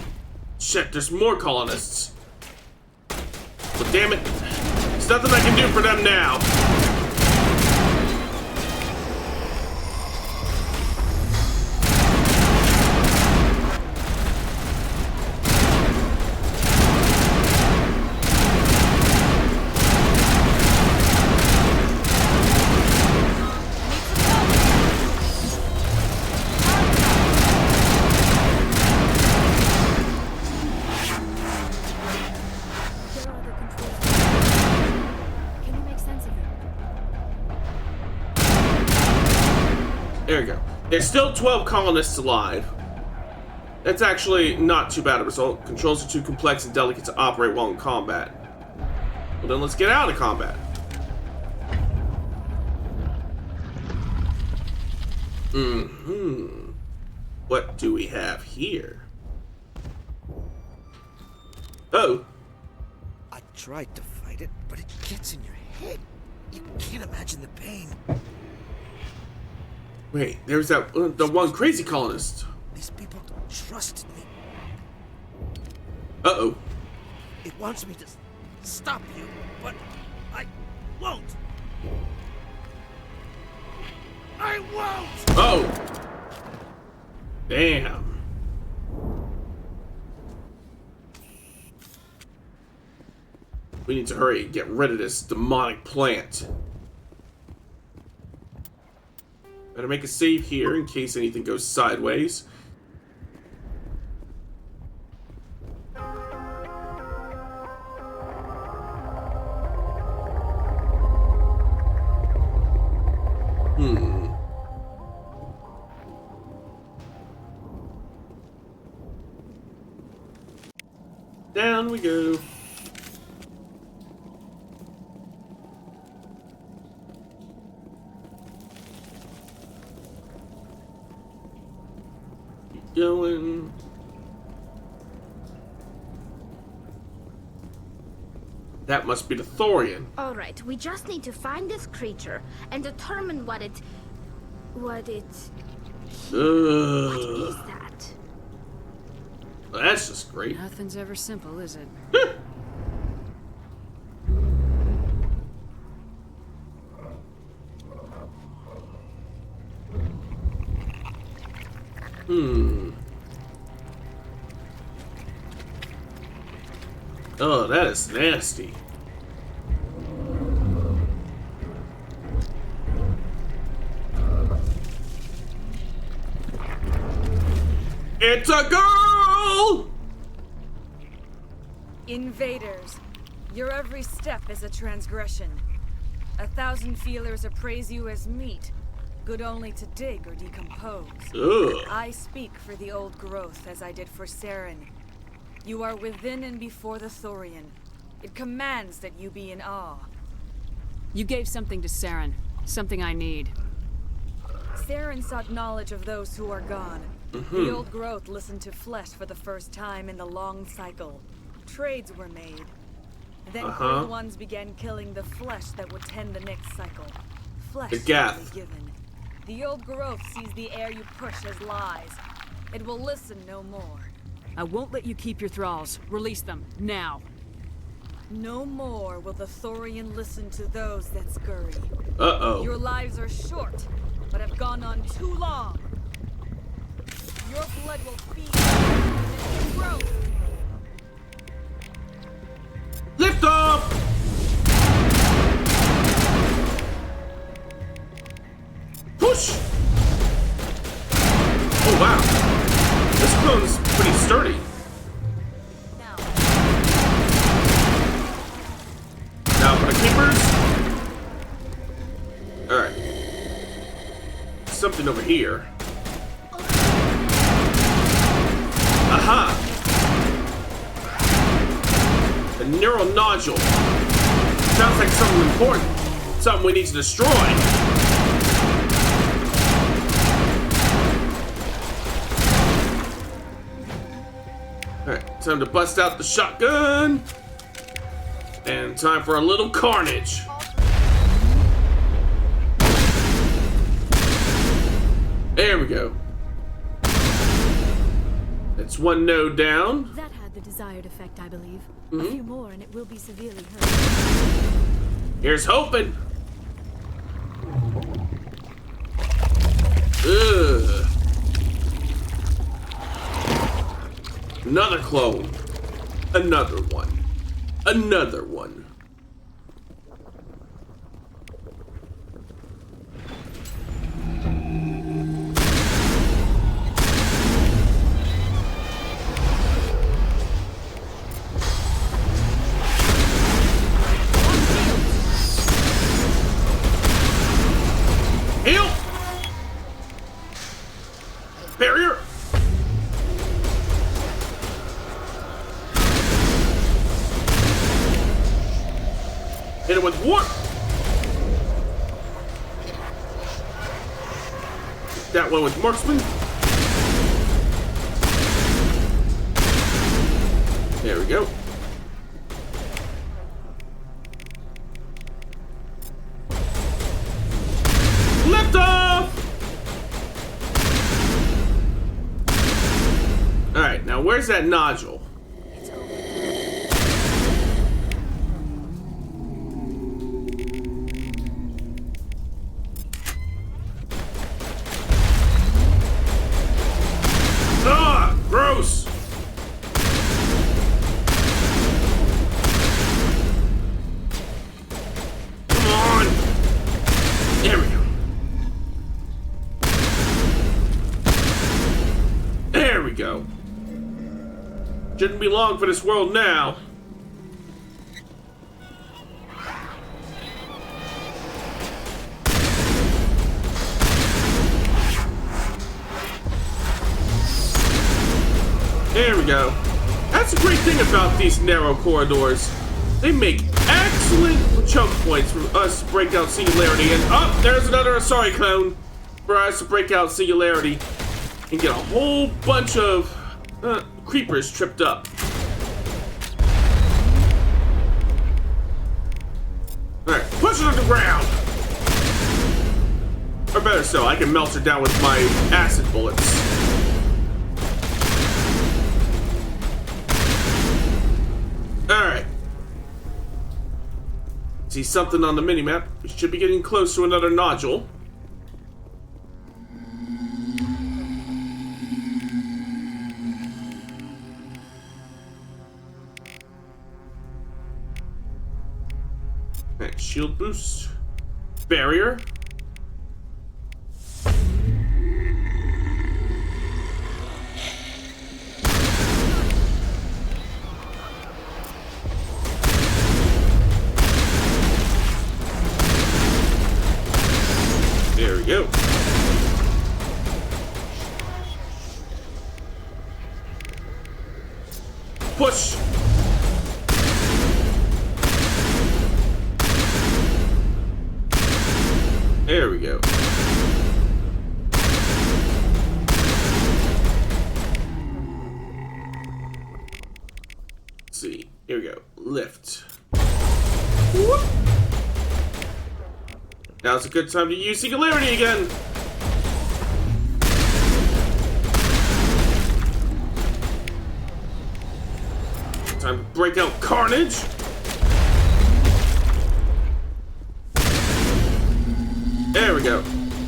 Shit, there's more colonists. Well, damn it. There's nothing I can do for them now. There we go. There's still 12 colonists alive. That's actually not too bad a result. Controls are too complex and delicate to operate while in combat. Well, then let's get out of combat. What do we have here? Oh. I tried to fight it, but it gets in your head. You can't imagine the pain. Wait, there's that the one crazy colonist. These people trusted me. Uh-oh. It wants me to stop you, but I won't. I won't! Oh! Damn. We need to hurry and get rid of this demonic plant. Better make a save here in case anything goes sideways. Down we go. Keep going. That must be the Thorian. All right, we just need to find this creature and determine what is that? Well, that's just great. Nothing's ever simple, is it? Oh, that is nasty. It's a girl! Invaders, your every step is a transgression. 1,000 feelers appraise you as meat, good only to dig or decompose. Ugh. I speak for the old growth as I did for Saren. You are within and before the Thorian. It commands that you be in awe. You gave something to Saren, something I need. Saren sought knowledge of those who are gone. The old growth listened to flesh for the first time in the long cycle. Trades were made. Then cruel ones began killing the flesh that would tend the next cycle. Flesh the Gath. given. The old growth sees the air you push as lies. It will listen no more. I won't let you keep your thralls. Release them, now. No more will the Thorian listen to those that scurry. Uh-oh. Your lives are short, but have gone on too long. Your blood will feed the growth. Lift off! Push! Oh, wow. This clone's pretty sturdy. Now, but I keep Alright. Something over here. Aha! A neural nodule. Sounds like something important. Something we need to destroy. Alright, time to bust out the shotgun. And time for a little carnage. There we go. That's one node down. That had the desired effect, I believe. Mm-hmm. A few more and it will be severely hurt. Here's hoping. Ugh. Another clone. Another one. Another one. Heal! Barrier! Hit it with warp! That one with marksman. There we go. Lift off! Alright, now where's that nodule? Ah, gross! Come on! There we go. There we go. Shouldn't be long for this world now. There we go. That's the great thing about these narrow corridors. They make excellent choke points for us to break out singularity. And oh, there's another Asari clone for us to break out singularity and get a whole bunch of creepers tripped up. Alright, push it on the ground! Or better so, I can melt her down with my acid bullets. Alright. See something on the minimap. We should be getting close to another nodule. Alright, shield boost. Barrier. There we go. Push. There we go. Let's see. Here we go. Lift. Whoop. Now's a good time to use singularity again. Time to break out carnage. There we go.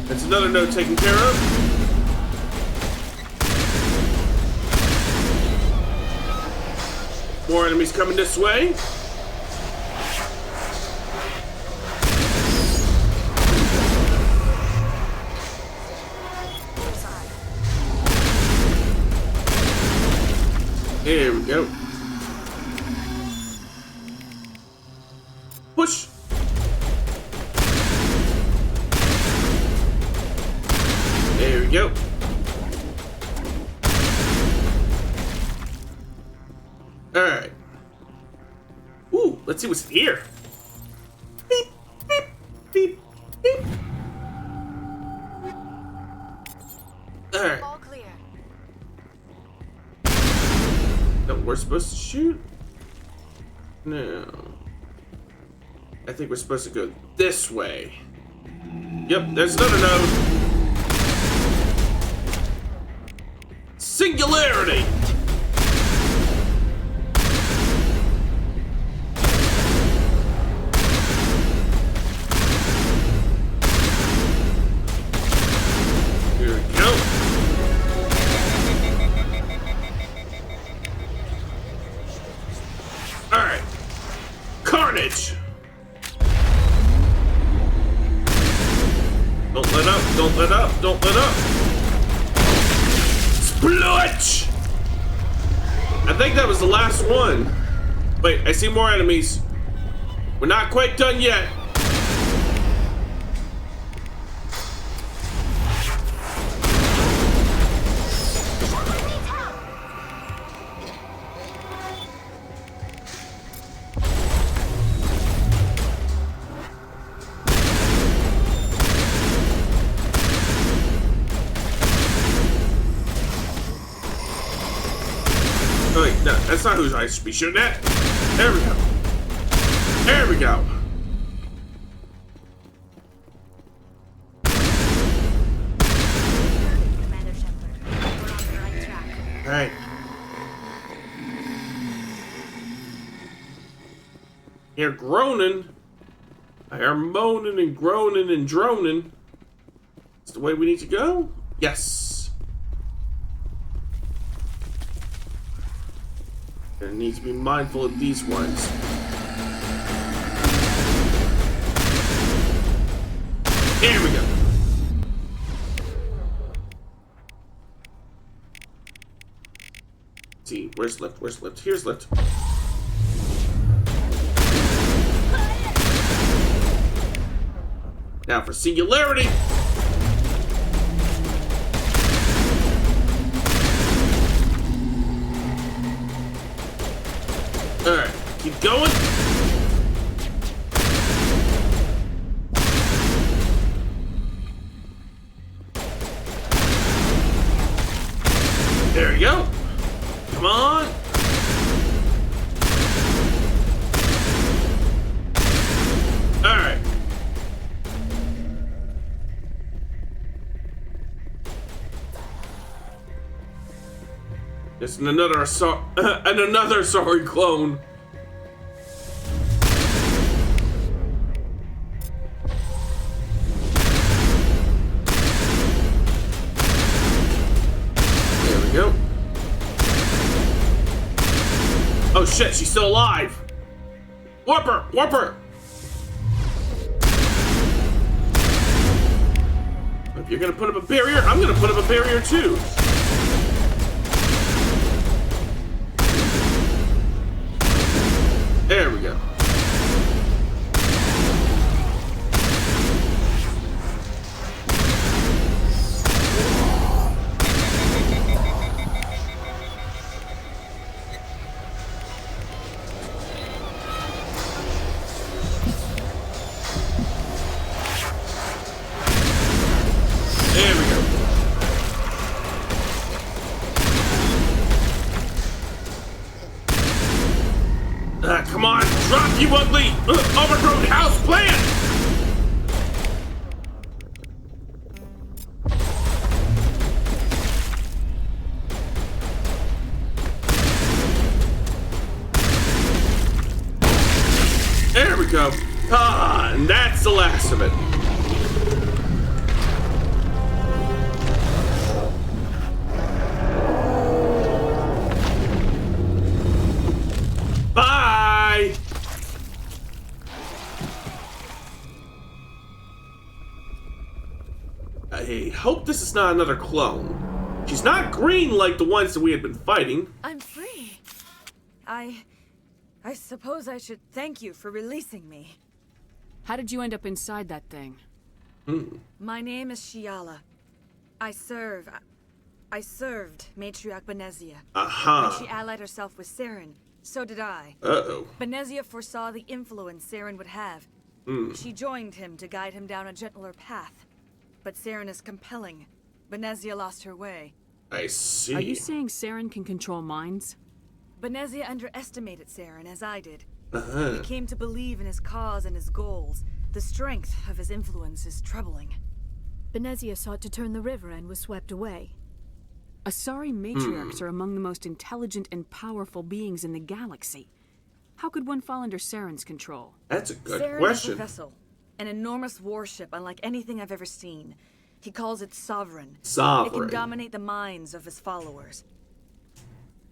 That's another node taken care of. More enemies coming this way. Here we go. Push. go. Alright. Ooh, let's see what's here. Beep, beep, beep, beep. Alright. All clear. No, we're supposed to shoot? No. I think we're supposed to go this way. Yep, there's another node. Singularity! Here we go. Alright. Carnage! Don't let up, don't let up, don't let up. Splutch! I think that was the last one. Wait, I see more enemies. We're not quite done yet. Oh wait, no, that's not who I should be shooting at. There we go. There we go. Alright. You're groaning. I hear moaning and groaning and droning. Is the way we need to go? Yes. I need to be mindful of these ones. Here we go. Let's see, where's left? Where's left? Here's left. Now for singularity. Alright, keep going. There we go. Come on. Alright. There's another sorry clone. There we go. Oh shit, she's still alive. Warp her! Warp her! If you're gonna put up a barrier, I'm gonna put up a barrier too. There we go. There we go. Come on, drop you ugly, overgrown house plant! There we go. Ah, and that's the last of it. Bye! I hope this is not another clone. She's not green like the ones that we had been fighting. I'm free. I suppose I should thank you for releasing me. How did you end up inside that thing? My name is Shiala. I served Matriarch Benezia. Aha. When she allied herself with Saren, so did I. Uh-oh. Benezia foresaw the influence Saren would have. She joined him to guide him down a gentler path. But Saren is compelling. Benezia lost her way. I see. Are you saying Saren can control minds? Benezia underestimated Saren, as I did. Uh-huh. We came to believe in his cause and his goals. The strength of his influence is troubling. Benezia sought to turn the river and was swept away. Asari matriarchs are among the most intelligent and powerful beings in the galaxy. How could one fall under Saren's control? That's a good Saren question. is a vessel, an enormous warship unlike anything I've ever seen. He calls it Sovereign. Sovereign. It can dominate the minds of his followers.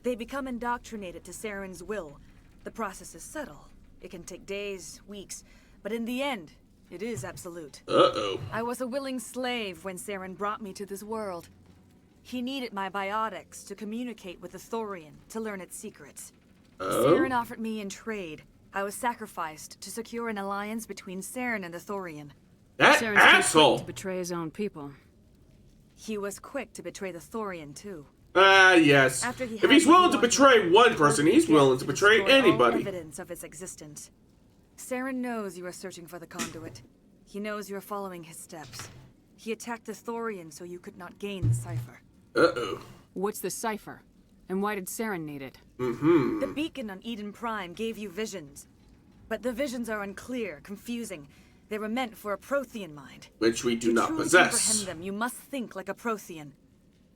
They become indoctrinated to Saren's will. The process is subtle. It can take days, weeks, but in the end, it is absolute. Uh-oh. I was a willing slave when Saren brought me to this world. He needed my biotics to communicate with the Thorian, to learn its secrets. Oh? Saren offered me in trade. I was sacrificed to secure an alliance between Saren and the Thorian. That Saren's asshole! quick to betray his own people. He was quick to betray the Thorian, too. Yes. After he If had he's what he willing to wanted, betray one he person, worked he's together willing to betray destroy all anybody. evidence of its existence. Saren knows you are searching for the conduit. He knows you are following his steps. He attacked the Thorian so you could not gain the cipher. Uh-oh. What's the cipher? And why did Saren need it? The beacon on Eden Prime gave you visions. But the visions are unclear, confusing. They were meant for a Prothean mind. Which we do to not truly possess. comprehend them, you must think like a Prothean.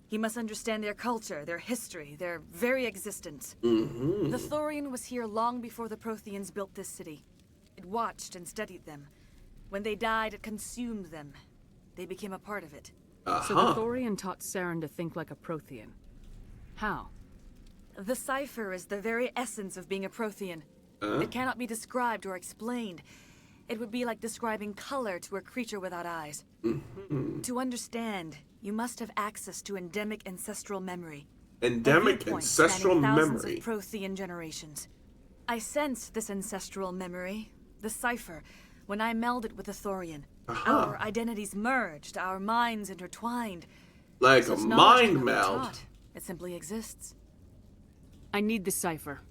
You must understand their culture, their history, their very existence. The Thorian was here long before the Protheans built this city. It watched and studied them. When they died, it consumed them. They became a part of it. So the Thorian taught Saren to think like a Prothean. How? The cipher is the very essence of being a Prothean. It cannot be described or explained. It would be like describing color to a creature without eyes. To understand, you must have access to endemic ancestral memory. Endemic ancestral thousands memory. of Prothean generations. I sensed this ancestral memory, the cipher, when I melded with the Thorian. Our identities merged, our minds intertwined. Like Such a knowledge mind cannot be meld. taught. It simply exists. I need the cipher.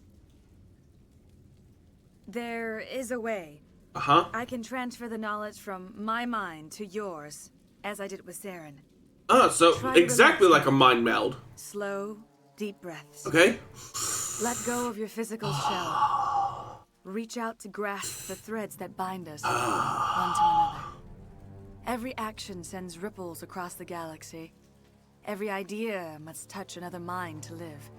There is a way. I can transfer the knowledge from my mind to yours, as I did with Saren. So Try to exactly relax like a mind meld. Slow, deep breaths. Okay? Let go of your physical shell. Reach out to grasp the threads that bind us one to another. Every action sends ripples across the galaxy. Every idea must touch another mind to live.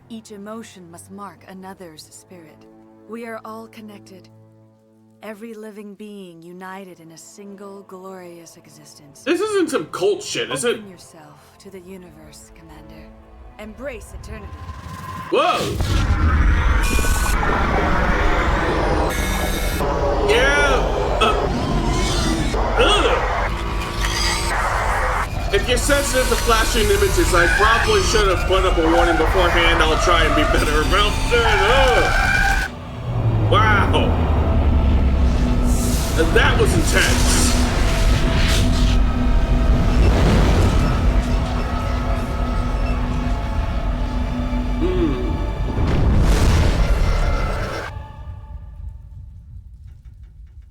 Each emotion must mark another's spirit. We are all connected. Every living being united in a single glorious existence. This isn't some cult shit, is it? Open yourself to the universe, Commander. Embrace eternity. Whoa! Yeah! If you're sensitive to flashing images, I probably should have put up a warning beforehand. I'll try and be better about that. Wow! That was intense.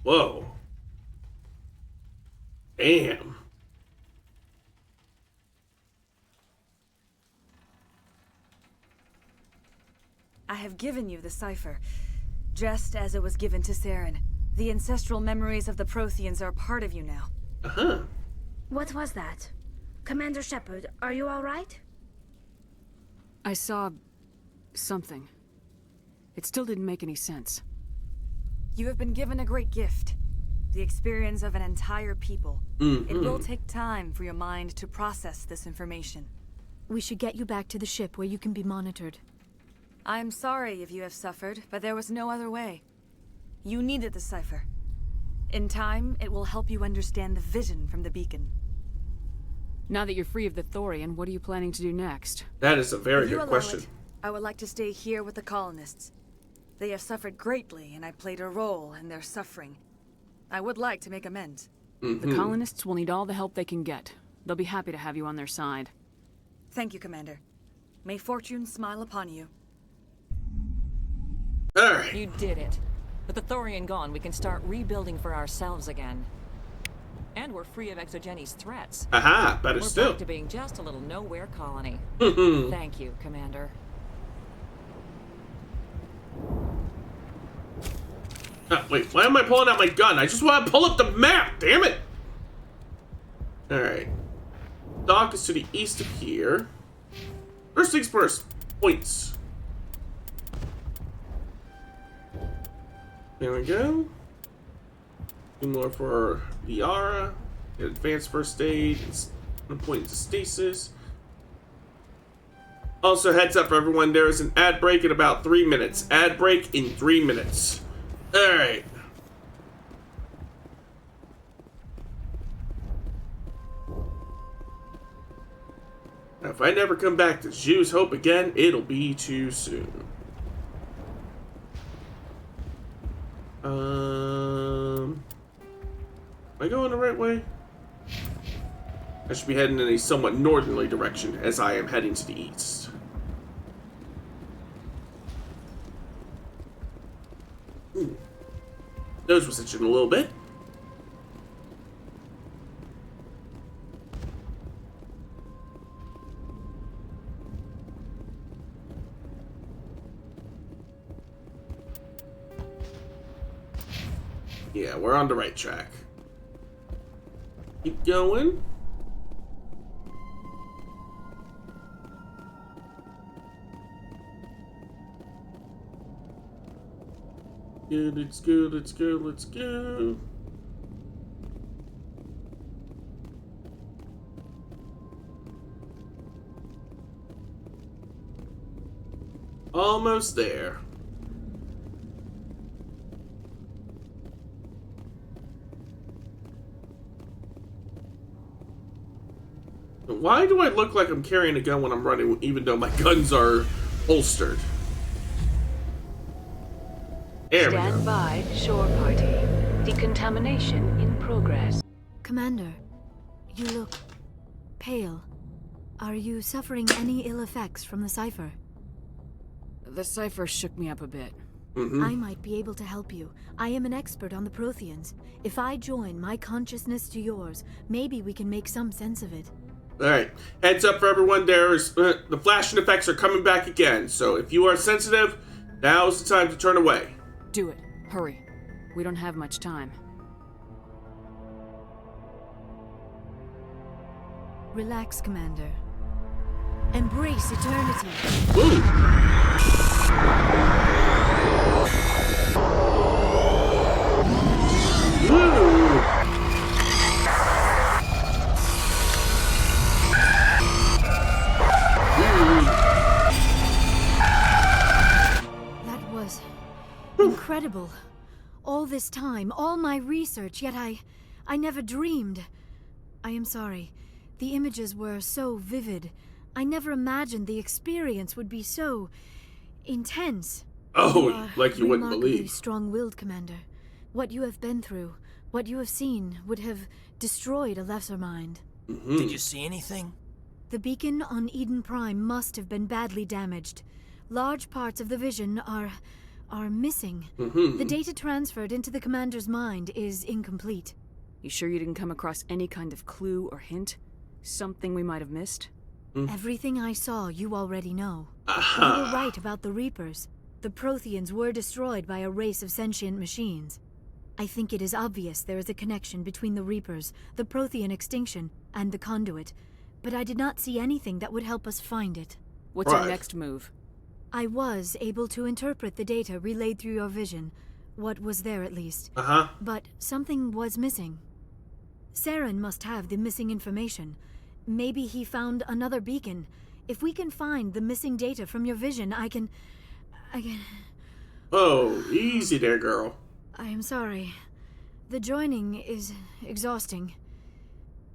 Whoa. Damn. I have given you the cipher, just as it was given to Saren. The ancestral memories of the Protheans are a part of you now. What was that? Commander Shepard, are you all right? I saw something. It still didn't make any sense. You have been given a great gift. The experience of an entire people. It will take time for your mind to process this information. We should get you back to the ship where you can be monitored. I am sorry if you have suffered, but there was no other way. You needed the cipher. In time, it will help you understand the vision from the beacon. Now that you're free of the Thorian, what are you planning to do next? That is a very If you good allow question. it, I would like to stay here with the colonists. They have suffered greatly, and I played a role in their suffering. I would like to make amends. The colonists will need all the help they can get. They'll be happy to have you on their side. Thank you, Commander. May fortune smile upon you. Alright. You did it. With the Thorian gone, we can start rebuilding for ourselves again. And we're free of Exogeni's threats. Aha, better we're still. Back to being just a little nowhere colony. Thank you, Commander. Wait, why am I pulling out my gun? I just want to pull up the map, damn it! Alright. Dock is to the east of here. First things first. Points. There we go. 2 more for Liara. Advanced first aid. A point to stasis. Also, heads up, everyone. There is an ad break in about 3 minutes. Ad break in 3 minutes. Alright. Now, if I never come back to Zhu's Hope again, it'll be too soon. Am I going the right way? I should be heading in a somewhat northerly direction, as I am heading to the east. Nose was itching a little bit. Yeah, we're on the right track. Keep going. Good, let's go, let's go, let's go. Almost there. Why do I look like I'm carrying a gun when I'm running, even though my guns are holstered? There we go. Stand by, shore party. Decontamination in progress. Commander, you look pale. Are you suffering any ill effects from the cipher? The cipher shook me up a bit. I might be able to help you. I am an expert on the Protheans. If I join my consciousness to yours, maybe we can make some sense of it. Alright, heads up for everyone, there's the flashing effects are coming back again, so if you are sensitive, now's the time to turn away. Do it. Hurry. We don't have much time. Relax, Commander. Embrace eternity. Woo! That was incredible. All this time, all my research, yet I never dreamed. I am sorry. The images were so vivid. I never imagined the experience would be so intense. Oh, like you wouldn't believe. Strong-willed, Commander. What you have been through, what you have seen, would have destroyed a lesser mind. Did you see anything? The beacon on Eden Prime must have been badly damaged. Large parts of the vision are missing. The data transferred into the Commander's mind is incomplete. You sure you didn't come across any kind of clue or hint? Something we might have missed? Everything I saw, you already know. You were right about the Reapers. The Protheans were destroyed by a race of sentient machines. I think it is obvious there is a connection between the Reapers, the Prothean extinction, and the Conduit, but I did not see anything that would help us find it. What's our next move? I was able to interpret the data relayed through your vision, what was there at least. But something was missing. Saren must have the missing information. Maybe he found another beacon. If we can find the missing data from your vision, I can... Oh, easy there, girl. I am sorry. The joining is exhausting.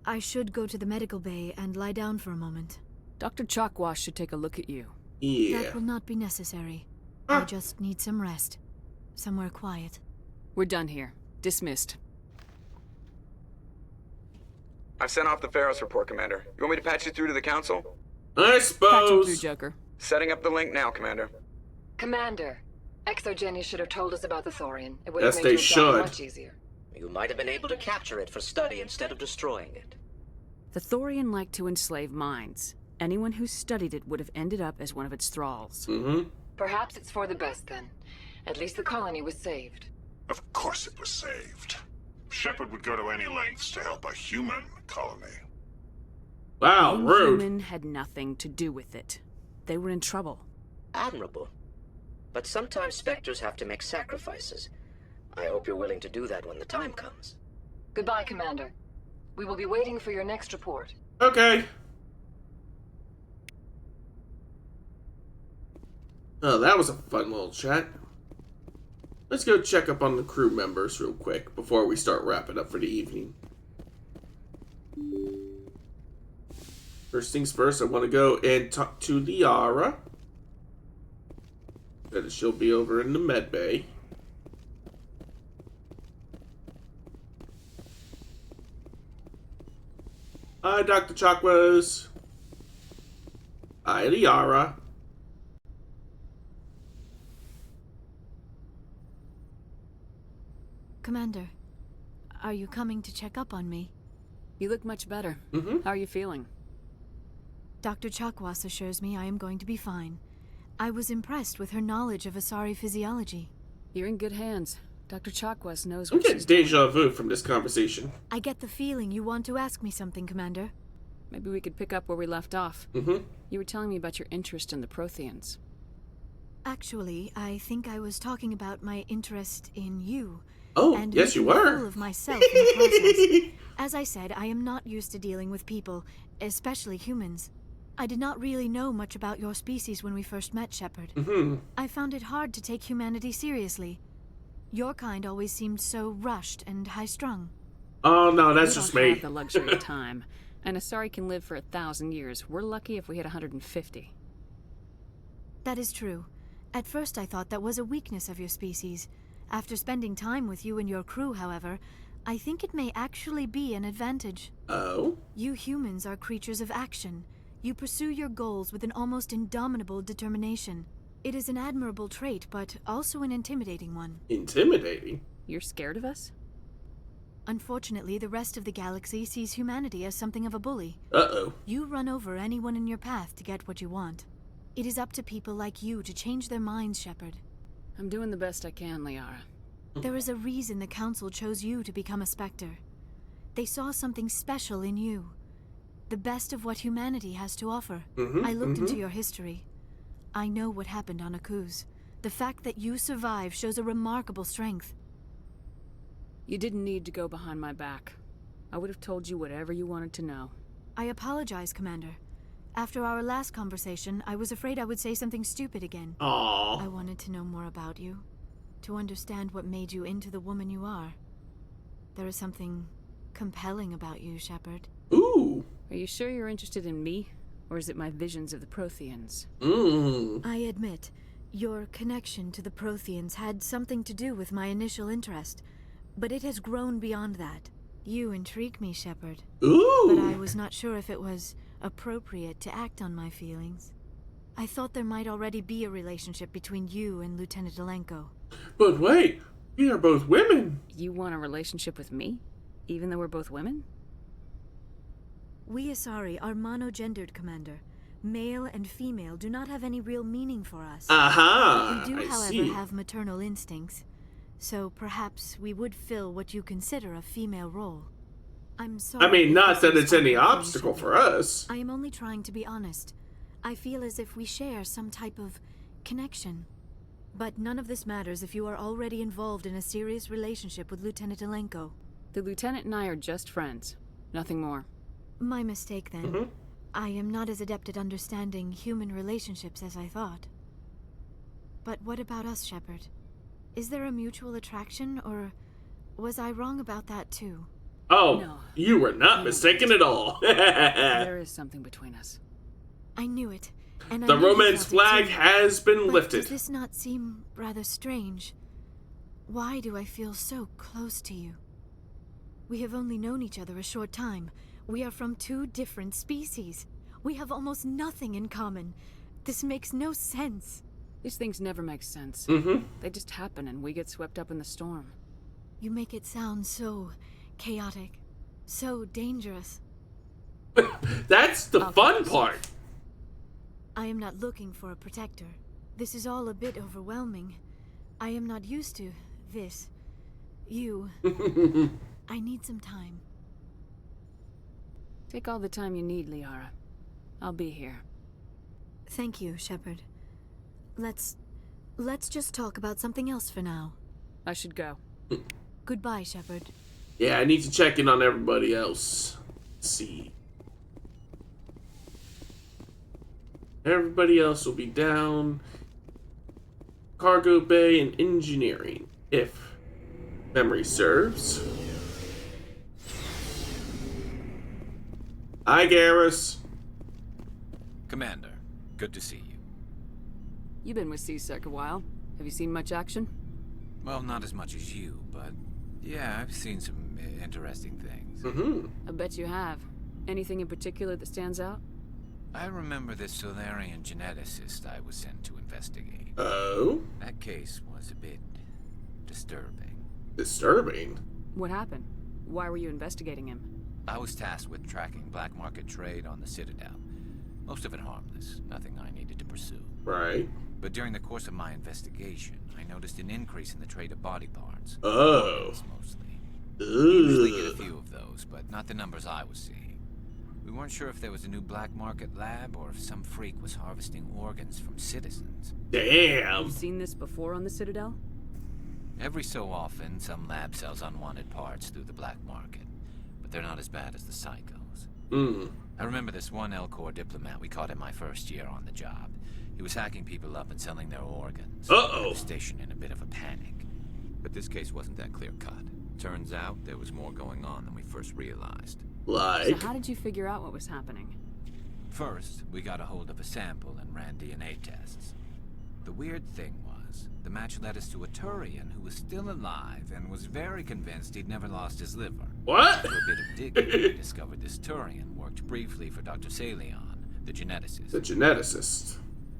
I should go to the medical bay and lie down for a moment. Dr. Chalkwash should take a look at you. Yeah. That will not be necessary. I just need some rest. Somewhere quiet. We're done here. Dismissed. I've sent off the Pharos report, Commander. You want me to patch you through to the Council? I suppose. Patch him through, Joker. Setting up the link now, Commander. Commander, Exogeny should have told us about the Thorian. It would Yes, have they made your job should. much easier. You might have been able to capture it for study instead of destroying it. The Thorian liked to enslave minds. Anyone who studied it would have ended up as one of its thralls. Perhaps it's for the best then. At least the colony was saved. Of course it was saved. Shepard would go to any lengths to help a human colony. Wow, One rude. human had nothing to do with it. They were in trouble. Admirable. But sometimes Spectres have to make sacrifices. I hope you're willing to do that when the time comes. Goodbye, Commander. We will be waiting for your next report. Okay. Oh, that was a fun little chat. Let's go check up on the crew members real quick before we start wrapping up for the evening. First things first, I want to go and talk to Liara. That she'll be over in the med bay. Hi, Dr. Chakwas. Hi, Liara. Commander, are you coming to check up on me? You look much better. How are you feeling? Dr. Chakwas assures me I am going to be fine. I was impressed with her knowledge of Asari physiology. You're in good hands. Dr. Chakwas knows I'm what getting she's deja vu from this conversation. I get the feeling you want to ask me something, Commander. Maybe we could pick up where we left off. You were telling me about your interest in the Protheans. Actually, I think I was talking about my interest in you. Oh, and yes, you making a were. fool of myself in the process. As I said, I am not used to dealing with people, especially humans. I did not really know much about your species when we first met, Shepard. I found it hard to take humanity seriously. Your kind always seemed so rushed and high-strung. Oh, no, that's We just don't me. have the luxury of time. An Asari can live for 1,000 years. We're lucky if we hit 150. That is true. At first I thought that was a weakness of your species. After spending time with you and your crew, however, I think it may actually be an advantage. Oh? You humans are creatures of action. You pursue your goals with an almost indomitable determination. It is an admirable trait, but also an intimidating one. Intimidating? You're scared of us? Unfortunately, the rest of the galaxy sees humanity as something of a bully. Uh-oh. You run over anyone in your path to get what you want. It is up to people like you to change their minds, Shepard. I'm doing the best I can, Liara. There is a reason the Council chose you to become a Spectre. They saw something special in you. The best of what humanity has to offer. I looked into your history. I know what happened on Akuz. The fact that you survived shows a remarkable strength. You didn't need to go behind my back. I would have told you whatever you wanted to know. I apologize, Commander. After our last conversation, I was afraid I would say something stupid again. Aww. I wanted to know more about you. To understand what made you into the woman you are. There is something compelling about you, Shepard. Ooh. Are you sure you're interested in me? Or is it my visions of the Protheans? I admit, your connection to the Protheans had something to do with my initial interest. But it has grown beyond that. You intrigue me, Shepard. Ooh. But I was not sure if it was appropriate to act on my feelings. I thought there might already be a relationship between you and Lieutenant Alenko. But wait, we are both women. You want a relationship with me? Even though we're both women? We Asari are monogendered, Commander. Male and female do not have any real meaning for us. Aha! We do, I however, see. have maternal instincts. So perhaps we would fill what you consider a female role. I'm sorry. I mean, if not this that is it's any uncomfortable, obstacle for Shepard. us. I am only trying to be honest. I feel as if we share some type of connection. But none of this matters if you are already involved in a serious relationship with Lieutenant Alenko. The Lieutenant and I are just friends. Nothing more. My mistake, then. I am not as adept at understanding human relationships as I thought. But what about us, Shepard? Is there a mutual attraction, or was I wrong about that too? Oh, No. you were not mistaken at all. There is something between us. I knew it, and I The know you romance felt it flag too. has been But lifted. does this not seem rather strange? Why do I feel so close to you? We have only known each other a short time. We are from two different species. We have almost nothing in common. This makes no sense. These things never make sense. They just happen and we get swept up in the storm. You make it sound so chaotic, so dangerous. That's the fun part. I am not looking for a protector. This is all a bit overwhelming. I am not used to this. You. I need some time. Take all the time you need, Liara. I'll be here. Thank you, Shepard. Let's just talk about something else for now. I should go. Goodbye, Shepard. Yeah, I need to check in on everybody else. Let's see. Everybody else will be down. Cargo bay and engineering, if memory serves. Hi, Garrus. Commander, good to see you. You've been with C-Sec a while. Have you seen much action? Well, not as much as you, but yeah, I've seen some interesting things. I bet you have. Anything in particular that stands out? I remember this Thorian geneticist I was sent to investigate. Oh? That case was a bit disturbing. Disturbing? What happened? Why were you investigating him? I was tasked with tracking black market trade on the Citadel. Most of it harmless, nothing I needed to pursue. Right. But during the course of my investigation, I noticed an increase in the trade of body parts. Oh. Mostly. Ugh. We usually get a few of those, but not the numbers I was seeing. We weren't sure if there was a new black market lab or if some freak was harvesting organs from citizens. Damn. You've seen this before on the Citadel? Every so often, some lab sells unwanted parts through the black market, but they're not as bad as the psychos. I remember this one L-Corps diplomat we caught in my first year on the job. He was hacking people up and selling their organs. Uh-oh. The station in a bit of a panic. But this case wasn't that clear-cut. Turns out there was more going on than we first realized. Like? So how did you figure out what was happening? First, we got a hold of a sample and ran DNA tests. The weird thing was, the match led us to a Thorian who was still alive and was very convinced he'd never lost his liver. What? After a bit of digging, we discovered this Thorian worked briefly for Dr. Salion, the geneticist. The geneticist.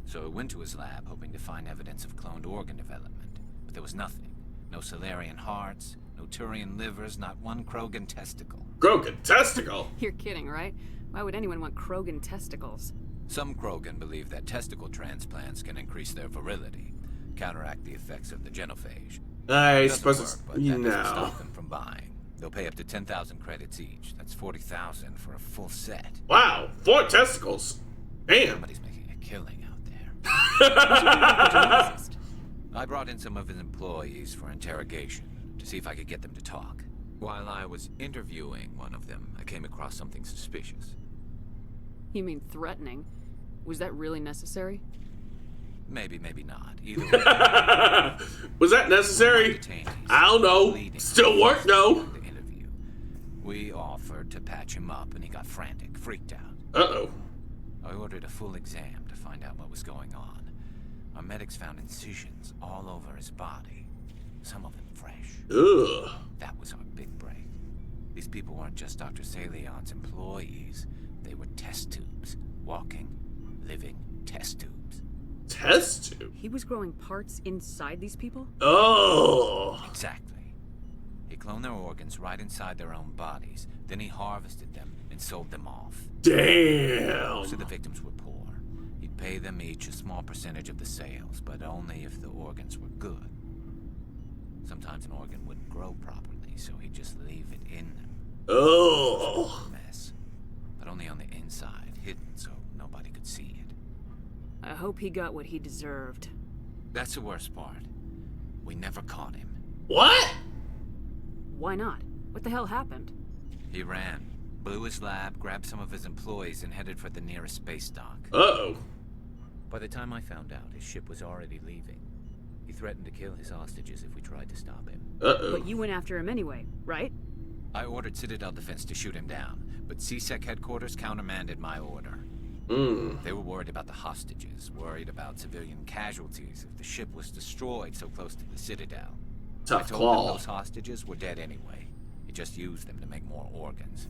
So we went to his lab hoping to find evidence of cloned organ development, but there was nothing. No Salarian hearts, no Thorian livers, not one Krogan testicle. Krogan testicle? You're kidding, right? Why would anyone want Krogan testicles? Some Krogan believe that testicle transplants can increase their virility, counteract the effects of the genophage. I suppose work, it's... but that doesn't stop them from buying. They'll pay up to 10,000 credits each. That's 40,000 for a full set. Wow, 4 testicles. Damn. Somebody's making a killing out there. I brought in some of his employees for interrogation to see if I could get them to talk. While I was interviewing one of them, I came across something suspicious. You mean threatening? Was that really necessary? Maybe, maybe not. Either way. Was that necessary? I don't know. Still work though. We offered to patch him up and he got frantic, freaked out. Uh-oh. I ordered a full exam to find out what was going on. Our medics found incisions all over his body, some of them fresh. Ugh. That was our big break. These people weren't just Dr. Salion's employees. They were test tubes. Walking, living test tubes. Test tube? He was growing parts inside these people? Oh. Exactly. He cloned their organs right inside their own bodies. Then he harvested them and sold them off. Damn. Most of the victims were poor. He'd pay them each a small percentage of the sales, but only if the organs were good. Sometimes an organ wouldn't grow properly, so he'd just leave it in them. Oh. Mess. But only on the inside, hidden so nobody could see it. I hope he got what he deserved. That's the worst part. We never caught him. What? Why not? What the hell happened? He ran, blew his lab, grabbed some of his employees, and headed for the nearest space dock. Uh-oh. By the time I found out, his ship was already leaving. He threatened to kill his hostages if we tried to stop him. Uh-oh. But you went after him anyway, right? I ordered Citadel Defense to shoot him down, but C-Sec headquarters countermanded my order. They were worried about the hostages, worried about civilian casualties if the ship was destroyed so close to the Citadel. Tough I told call. them those hostages were dead anyway. He just used them to make more organs.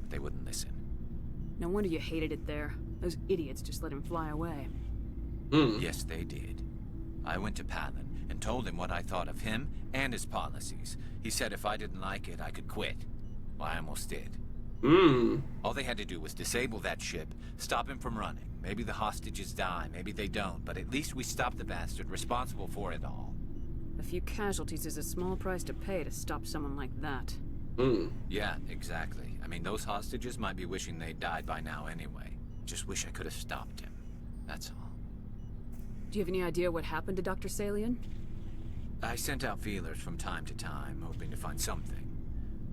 But they wouldn't listen. No wonder you hated it there. Those idiots just let him fly away. Yes, they did. I went to Palin and told him what I thought of him and his policies. He said if I didn't like it, I could quit. Well, I almost did. All they had to do was disable that ship, stop him from running. Maybe the hostages die, maybe they don't, but at least we stopped the bastard responsible for it all. A few casualties is a small price to pay to stop someone like that. Yeah, exactly. I mean, those hostages might be wishing they'd died by now anyway. Just wish I could have stopped him. That's all. Do you have any idea what happened to Dr. Salian? I sent out feelers from time to time, hoping to find something.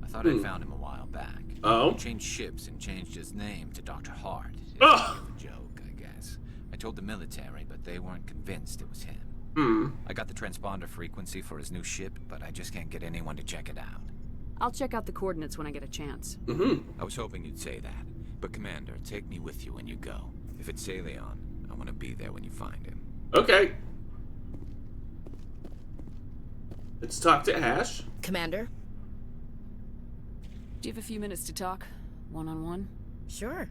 I thought I'd found him a while back. Oh? He changed ships and changed his name to Dr. Hart. It's kind of a joke, I guess. I told the military, but they weren't convinced it was him. I got the transponder frequency for his new ship, but I just can't get anyone to check it out. I'll check out the coordinates when I get a chance. I was hoping you'd say that. But Commander, take me with you when you go. If it's Salion, I want to be there when you find him. Okay. Let's talk to Ash. Commander? Do you have a few minutes to talk? One-on-one? Sure.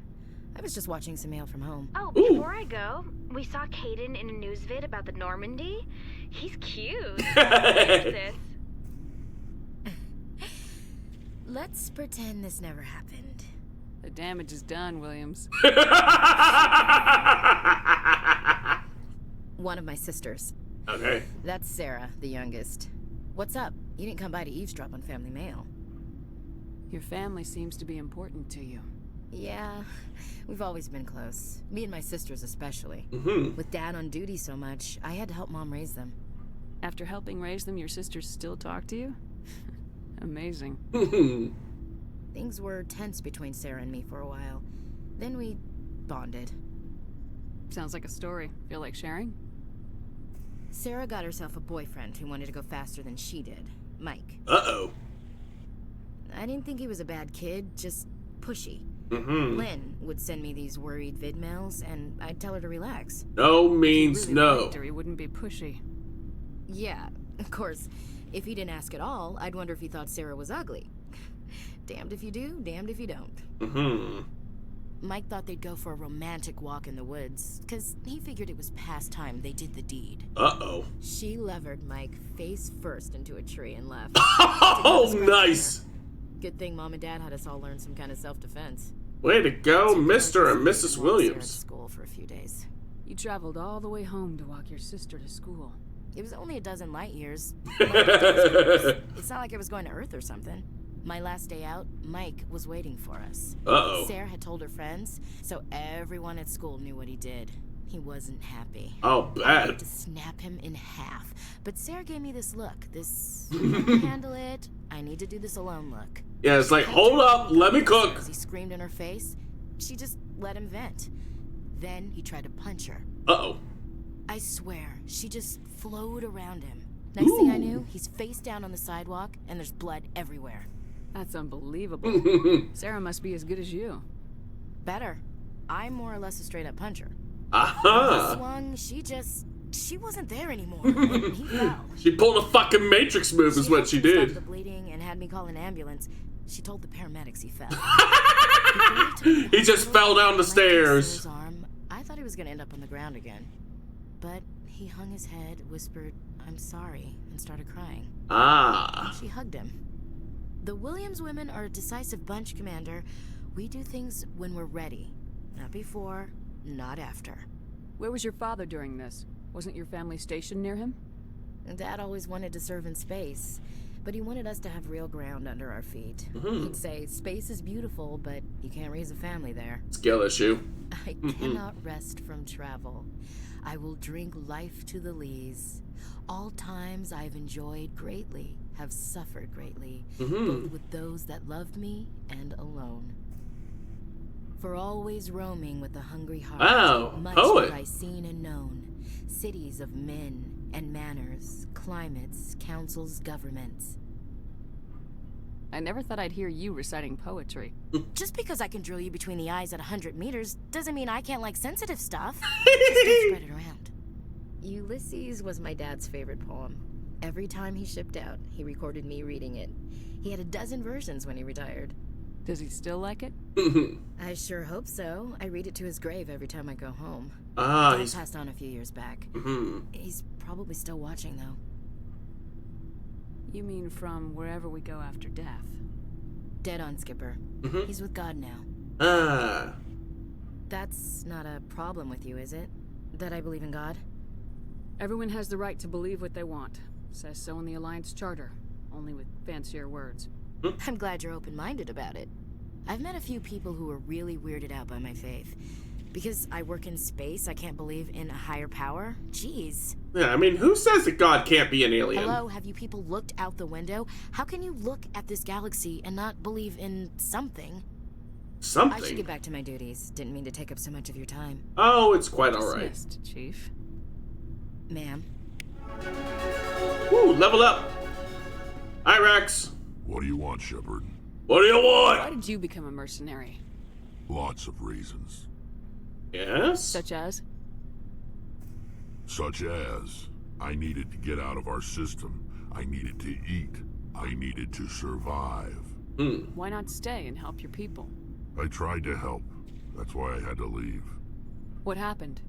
I was just watching some mail from home. Oh, before I go, we saw Caden in a news vid about the Normandy. He's cute. Where's this? Let's pretend this never happened. The damage is done, Williams. One of my sisters. Okay. That's Sarah, the youngest. What's up? You didn't come by to eavesdrop on family mail. Your family seems to be important to you. Yeah, we've always been close. Me and my sisters especially. With Dad on duty so much, I had to help Mom raise them. After helping raise them, your sisters still talk to you? Amazing. Things were tense between Sarah and me for a while. Then we bonded. Sounds like a story. Feel like sharing? Sarah got herself a boyfriend who wanted to go faster than she did. Mike. Uh-oh. I didn't think he was a bad kid, just pushy. Lynn would send me these worried vid mails, and I'd tell her to relax. No means really no. Liked her, he wouldn't be pushy. Yeah, of course. If he didn't ask at all, I'd wonder if he thought Sarah was ugly. Damned if you do, damned if you don't. Mike thought they'd go for a romantic walk in the woods, because he figured it was past time they did the deed. Uh-oh. She levered Mike face first into a tree and left. Oh, nice! Good thing Mom and Dad had us all learn some kind of self-defense. Way to go, Mr. and Mrs. Williams. To school for a few days. You traveled all the way home to walk your sister to school. It was only a dozen light years. It's not like I was going to Earth or something. My last day out, Mike was waiting for us. Uh-oh. Sarah had told her friends, so everyone at school knew what he did. He wasn't happy. Oh, I bad. had to snap him in half. But Sarah gave me this look. This, I can handle it. I need to do this alone look. Yeah, it's like, hold up, let me cook. As he screamed in her face, she just let him vent. Then he tried to punch her. Uh-oh. I swear, she just flowed around him. Next thing I knew, he's face down on the sidewalk, and there's blood everywhere. That's unbelievable. Sarah must be as good as you. Better. I'm more or less a straight-up puncher. Aha! Swung, she wasn't there anymore. And he fell. She pulled a fucking Matrix move is what she did. Stopped the bleeding and had me call an ambulance. She told the paramedics he fell. He just fell down the stairs. Arm. I thought he was gonna end up on the ground again. But he hung his head, whispered, "I'm sorry," and started crying. Ah. She hugged him. The Williams women are a decisive bunch, Commander. We do things when we're ready. Not before, not after. Where was your father during this? Wasn't your family stationed near him? Dad always wanted to serve in space, but he wanted us to have real ground under our feet. He'd say, space is beautiful, but you can't raise a family there. Skill issue. I cannot rest from travel. I will drink life to the lees. All times I've enjoyed greatly, have suffered greatly, both with those that loved me and alone. For always roaming with a hungry heart, wow, much poet. have I seen and known, cities of men and manners, climates, councils, governments. I never thought I'd hear you reciting poetry. Just because I can drill you between the eyes at 100 meters doesn't mean I can't like sensitive stuff. Just don't spread it around. Ulysses was my dad's favorite poem. Every time he shipped out, he recorded me reading it. He had a dozen versions when he retired. Does he still like it? I sure hope so. I read it to his grave every time I go home. He's passed on a few years back. He's probably still watching, though. You mean from wherever we go after death? Dead on, Skipper. He's with God now. That's not a problem with you, is it? That I believe in God? Everyone has the right to believe what they want. Says so in the Alliance Charter, only with fancier words. I'm glad you're open-minded about it. I've met a few people who are really weirded out by my faith. Because I work in space, I can't believe in a higher power? Jeez. Yeah, I mean, who says that God can't be an alien? Hello, have you people looked out the window? How can you look at this galaxy and not believe in something? Something? I should get back to my duties. Didn't mean to take up so much of your time. Oh, it's quite alright. Dismissed, Chief. Ma'am. Woo, level up! Hi, Rex. What do you want, Shepard? What do you want? Why did you become a mercenary? Lots of reasons. Yes? Such as? Such as, I needed to get out of our system. I needed to eat. I needed to survive. Why not stay and help your people? I tried to help. That's why I had to leave. What happened?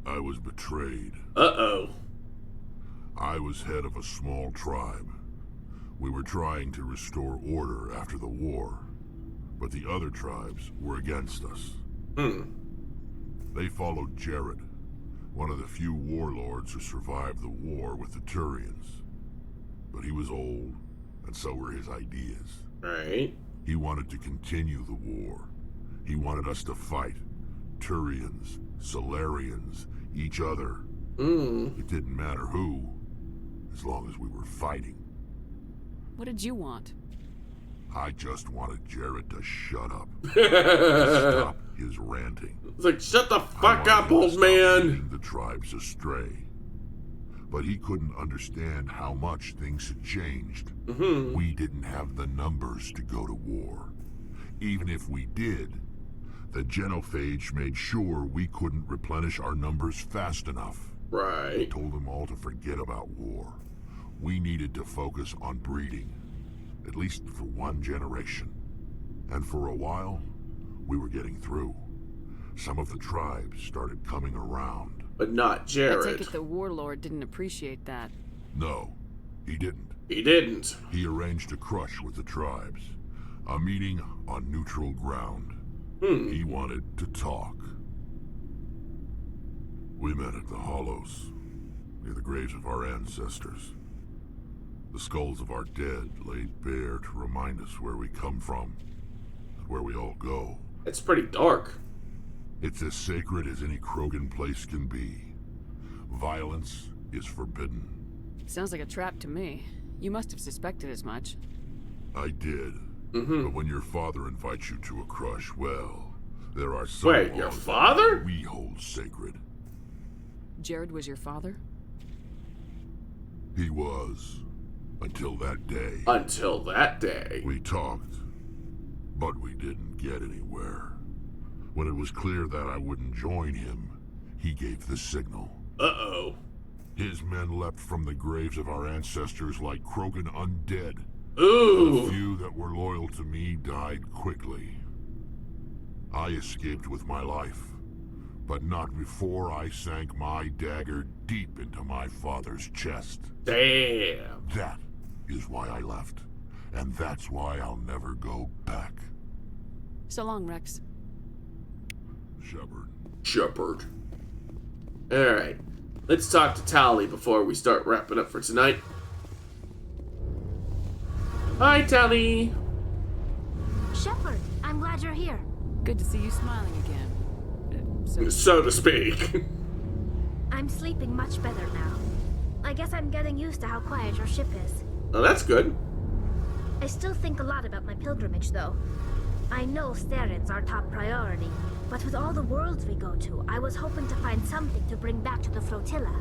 I was betrayed. Uh-oh. I was head of a small tribe. We were trying to restore order after the war, but the other tribes were against us. They followed Jared, one of the few warlords who survived the war with the Thorians. But he was old, and so were his ideas. Right. He wanted to continue the war. He wanted us to fight. Thorians, Solarians, each other. It didn't matter who, as long as we were fighting. What did you want? I just wanted Jared to shut up. To stop his ranting. It's like, shut the fuck up, old man! Leading the tribes astray. But he couldn't understand how much things had changed. We didn't have the numbers to go to war. Even if we did, the genophage made sure we couldn't replenish our numbers fast enough. Right. He told them all to forget about war. We needed to focus on breeding, at least for one generation. And for a while, we were getting through. Some of the tribes started coming around. But not Jared. I take it the warlord didn't appreciate that. No, he didn't. He didn't. He arranged a crush with the tribes. A meeting on neutral ground. He wanted to talk. We met at the Hollows, near the graves of our ancestors. The skulls of our dead laid bare to remind us where we come from, and where we all go. It's pretty dark. It's as sacred as any Krogan place can be. Violence is forbidden. Sounds like a trap to me. You must have suspected as much. I did. But when your father invites you to a crush, well, there are some Wait, your father? we hold sacred. Jared was your father? He was. Until that day. Until that day. We talked, but we didn't get anywhere. When it was clear that I wouldn't join him, he gave the signal. Uh-oh. His men leapt from the graves of our ancestors like Krogan undead. Ooh. The few that were loyal to me died quickly. I escaped with my life, but not before I sank my dagger deep into my father's chest. Damn. That is why I left, and that's why I'll never go back. So long, Rex. Shepard. Alright. Let's talk to Tally before we start wrapping up for tonight. Hi, Tally. Shepard, I'm glad you're here. Good to see you smiling again. So to speak. I'm sleeping much better now. I guess I'm getting used to how quiet your ship is. Oh, that's good. I still think a lot about my pilgrimage, though. I know Theron's our top priority, but with all the worlds we go to, I was hoping to find something to bring back to the flotilla.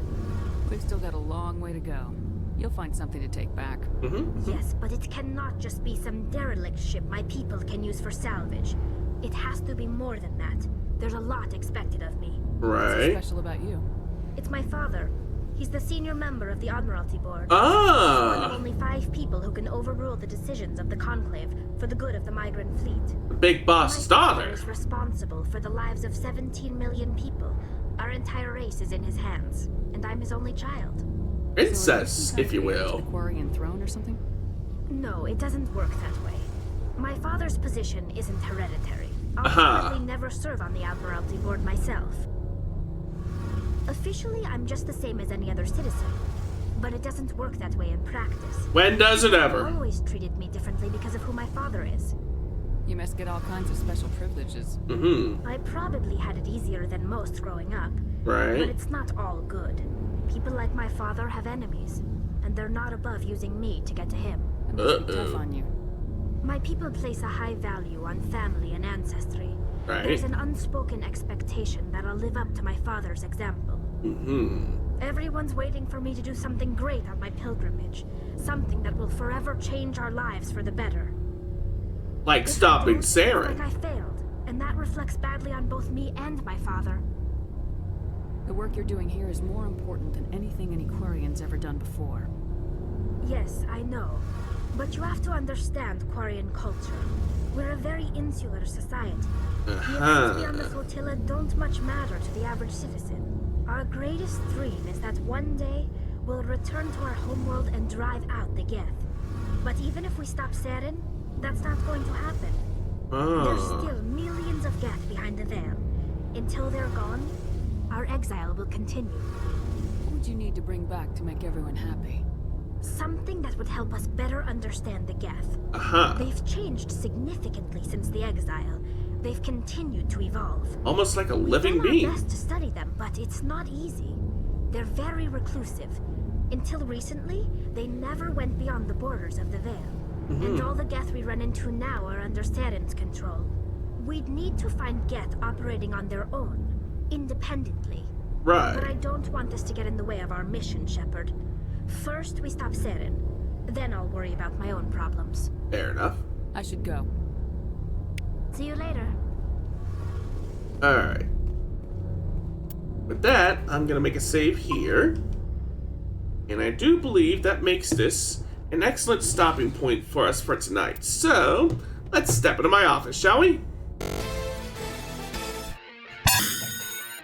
We've still got a long way to go. You'll find something to take back. Yes, but it cannot just be some derelict ship my people can use for salvage. It has to be more than that. There's a lot expected of me. Right. What's special about you? It's my father. He's the senior member of the Admiralty Board. Ah! He's one of only 5 people who can overrule the decisions of the Conclave for the good of the migrant fleet. The big boss's My father daughter. is responsible for the lives of 17 million people. Our entire race is in his hands, and I'm his only child. Princess, if you will. The Quarian throne or something? No, it doesn't work that way. My father's position isn't hereditary. I'll Aha. probably never serve on the Admiralty Board myself. Officially, I'm just the same as any other citizen, but it doesn't work that way in practice. When does it ever? They always treated me differently because of who my father is. You must get all kinds of special privileges. Mm-hmm. I probably had it easier than most growing up. Right. But it's not all good. People like my father have enemies, and they're not above using me to get to him. It must be tough on you. My people place a high value on family and ancestry. Right. There's an unspoken expectation that I'll live up to my father's example. Mm-hmm. Everyone's waiting for me to do something great on my pilgrimage. Something that will forever change our lives for the better. Like stopping It's Saren. like I failed, and that reflects badly on both me and my father. The work you're doing here is more important than anything any Quarian's ever done before. Yes, I know. But you have to understand Quarian culture. We're a very insular society. The events beyond the flotilla don't much matter to the average citizen. Our greatest dream is that one day we'll return to our homeworld and drive out the Geth. But even if we stop Saren, that's not going to happen. There's still millions of Geth behind the veil. Until they're gone, our exile will continue. What would you need to bring back to make everyone happy? Something that would help us better understand the Geth. They've changed significantly since the exile. They've continued to evolve. Almost like a living being. We've done our best to study them, but it's not easy. They're very reclusive. Until recently, they never went beyond the borders of the Veil. And all the Geth we run into now are under Saren's control. We'd need to find Geth operating on their own, independently. Right. But I don't want this to get in the way of our mission, Shepard. First, we stop Saren. Then I'll worry about my own problems. Fair enough. I should go. See you later. Alright. With that, I'm gonna make a save here. And I do believe that makes this an excellent stopping point for us for tonight. So, let's step into my office, shall we?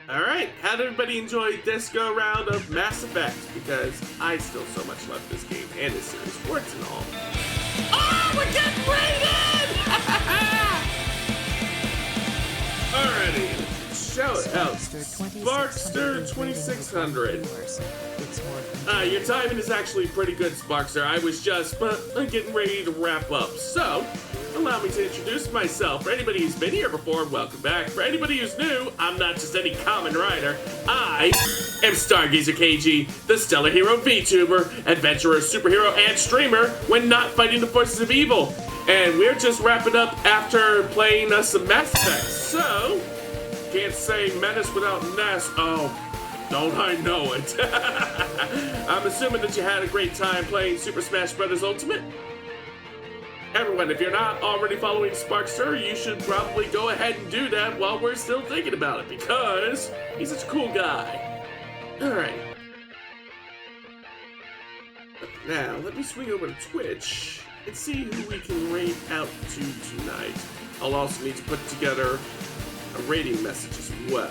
Alright, how did everybody enjoy this go-round of Mass Effect? Because I still so much love this game and this series, words and all. Oh, we're getting rated! Alrighty, shout out, Sparkster 2600. Your timing is actually pretty good, Sparkster. I was just getting ready to wrap up. So, allow me to introduce myself. For anybody who's been here before, welcome back. For anybody who's new, I'm not just any common writer. I am Stargazer KG, the stellar hero VTuber, adventurer, superhero, and streamer when not fighting the forces of evil. And we're just wrapping up after playing some Mass Effect. So, can't say menace without nest. Oh, don't I know it? I'm assuming that you had a great time playing Super Smash Bros. Ultimate. Everyone, if you're not already following Sparkster, you should probably go ahead and do that while we're still thinking about it, because he's such a cool guy. Alright. Now, let me swing over to Twitch and see who we can raid out to tonight. I'll also need to put together a rating message as well.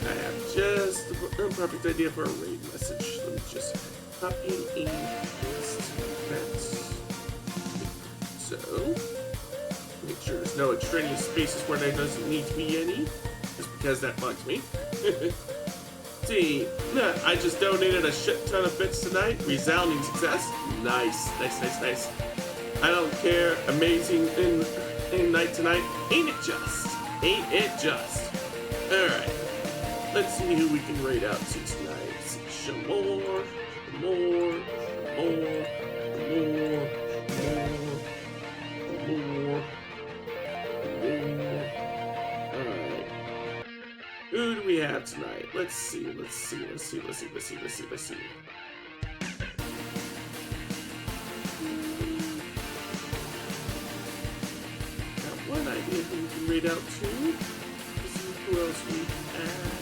I have just the perfect idea for a raid message. Let me just pop in a that. So, make sure there's no extraneous spaces where there doesn't need to be any, just because that bugs me. See, I just donated a shit ton of bits tonight. Resounding success. Nice. I don't care. Amazing in night tonight. Ain't it just? Alright. Let's see who we can raid out to tonight. Some more. Alright. Who do we have tonight? Let's see. raid out to. Let's see who else we have.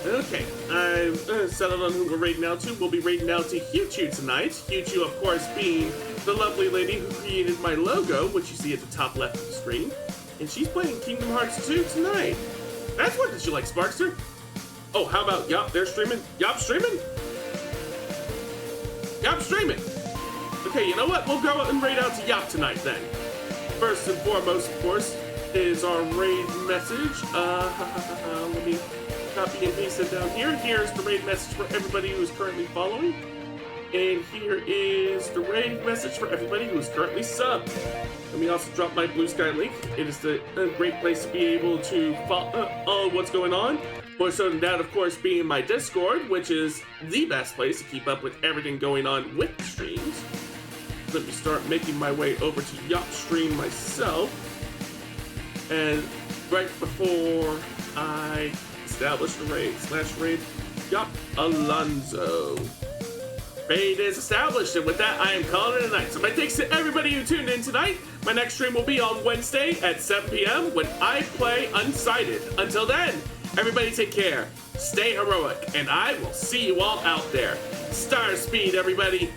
Okay, I've settled on who we're raiding out to. We'll be raiding out to Vtuber tonight. Vtuber, of course, being the lovely lady who created my logo, which you see at the top left of the screen. And she's playing Kingdom Hearts 2 tonight. That's what did you like, Sparkster? Oh, how about Yop? They're streaming. Yop streaming? Yop streaming. Okay, you know what? We'll go and raid out to Yop tonight then. First and foremost, of course, is our raid message. Let me copy and paste it down here. Here's the raid message for everybody who is currently following. And here is the raid message for everybody who is currently subbed. Let me also drop my Blue Sky link. It is a great place to be able to follow what's going on. More so than that, of course, being my Discord, which is the best place to keep up with everything going on with the streams. Let me start making my way over to Yop Stream myself. And right before I establish the raid, /raid, Yop Alonzo. Raid is established, and with that, I am calling it a night. So my thanks to everybody who tuned in tonight. My next stream will be on Wednesday at 7 p.m. when I play Unsighted. Until then, everybody take care, stay heroic, and I will see you all out there. Star speed, everybody.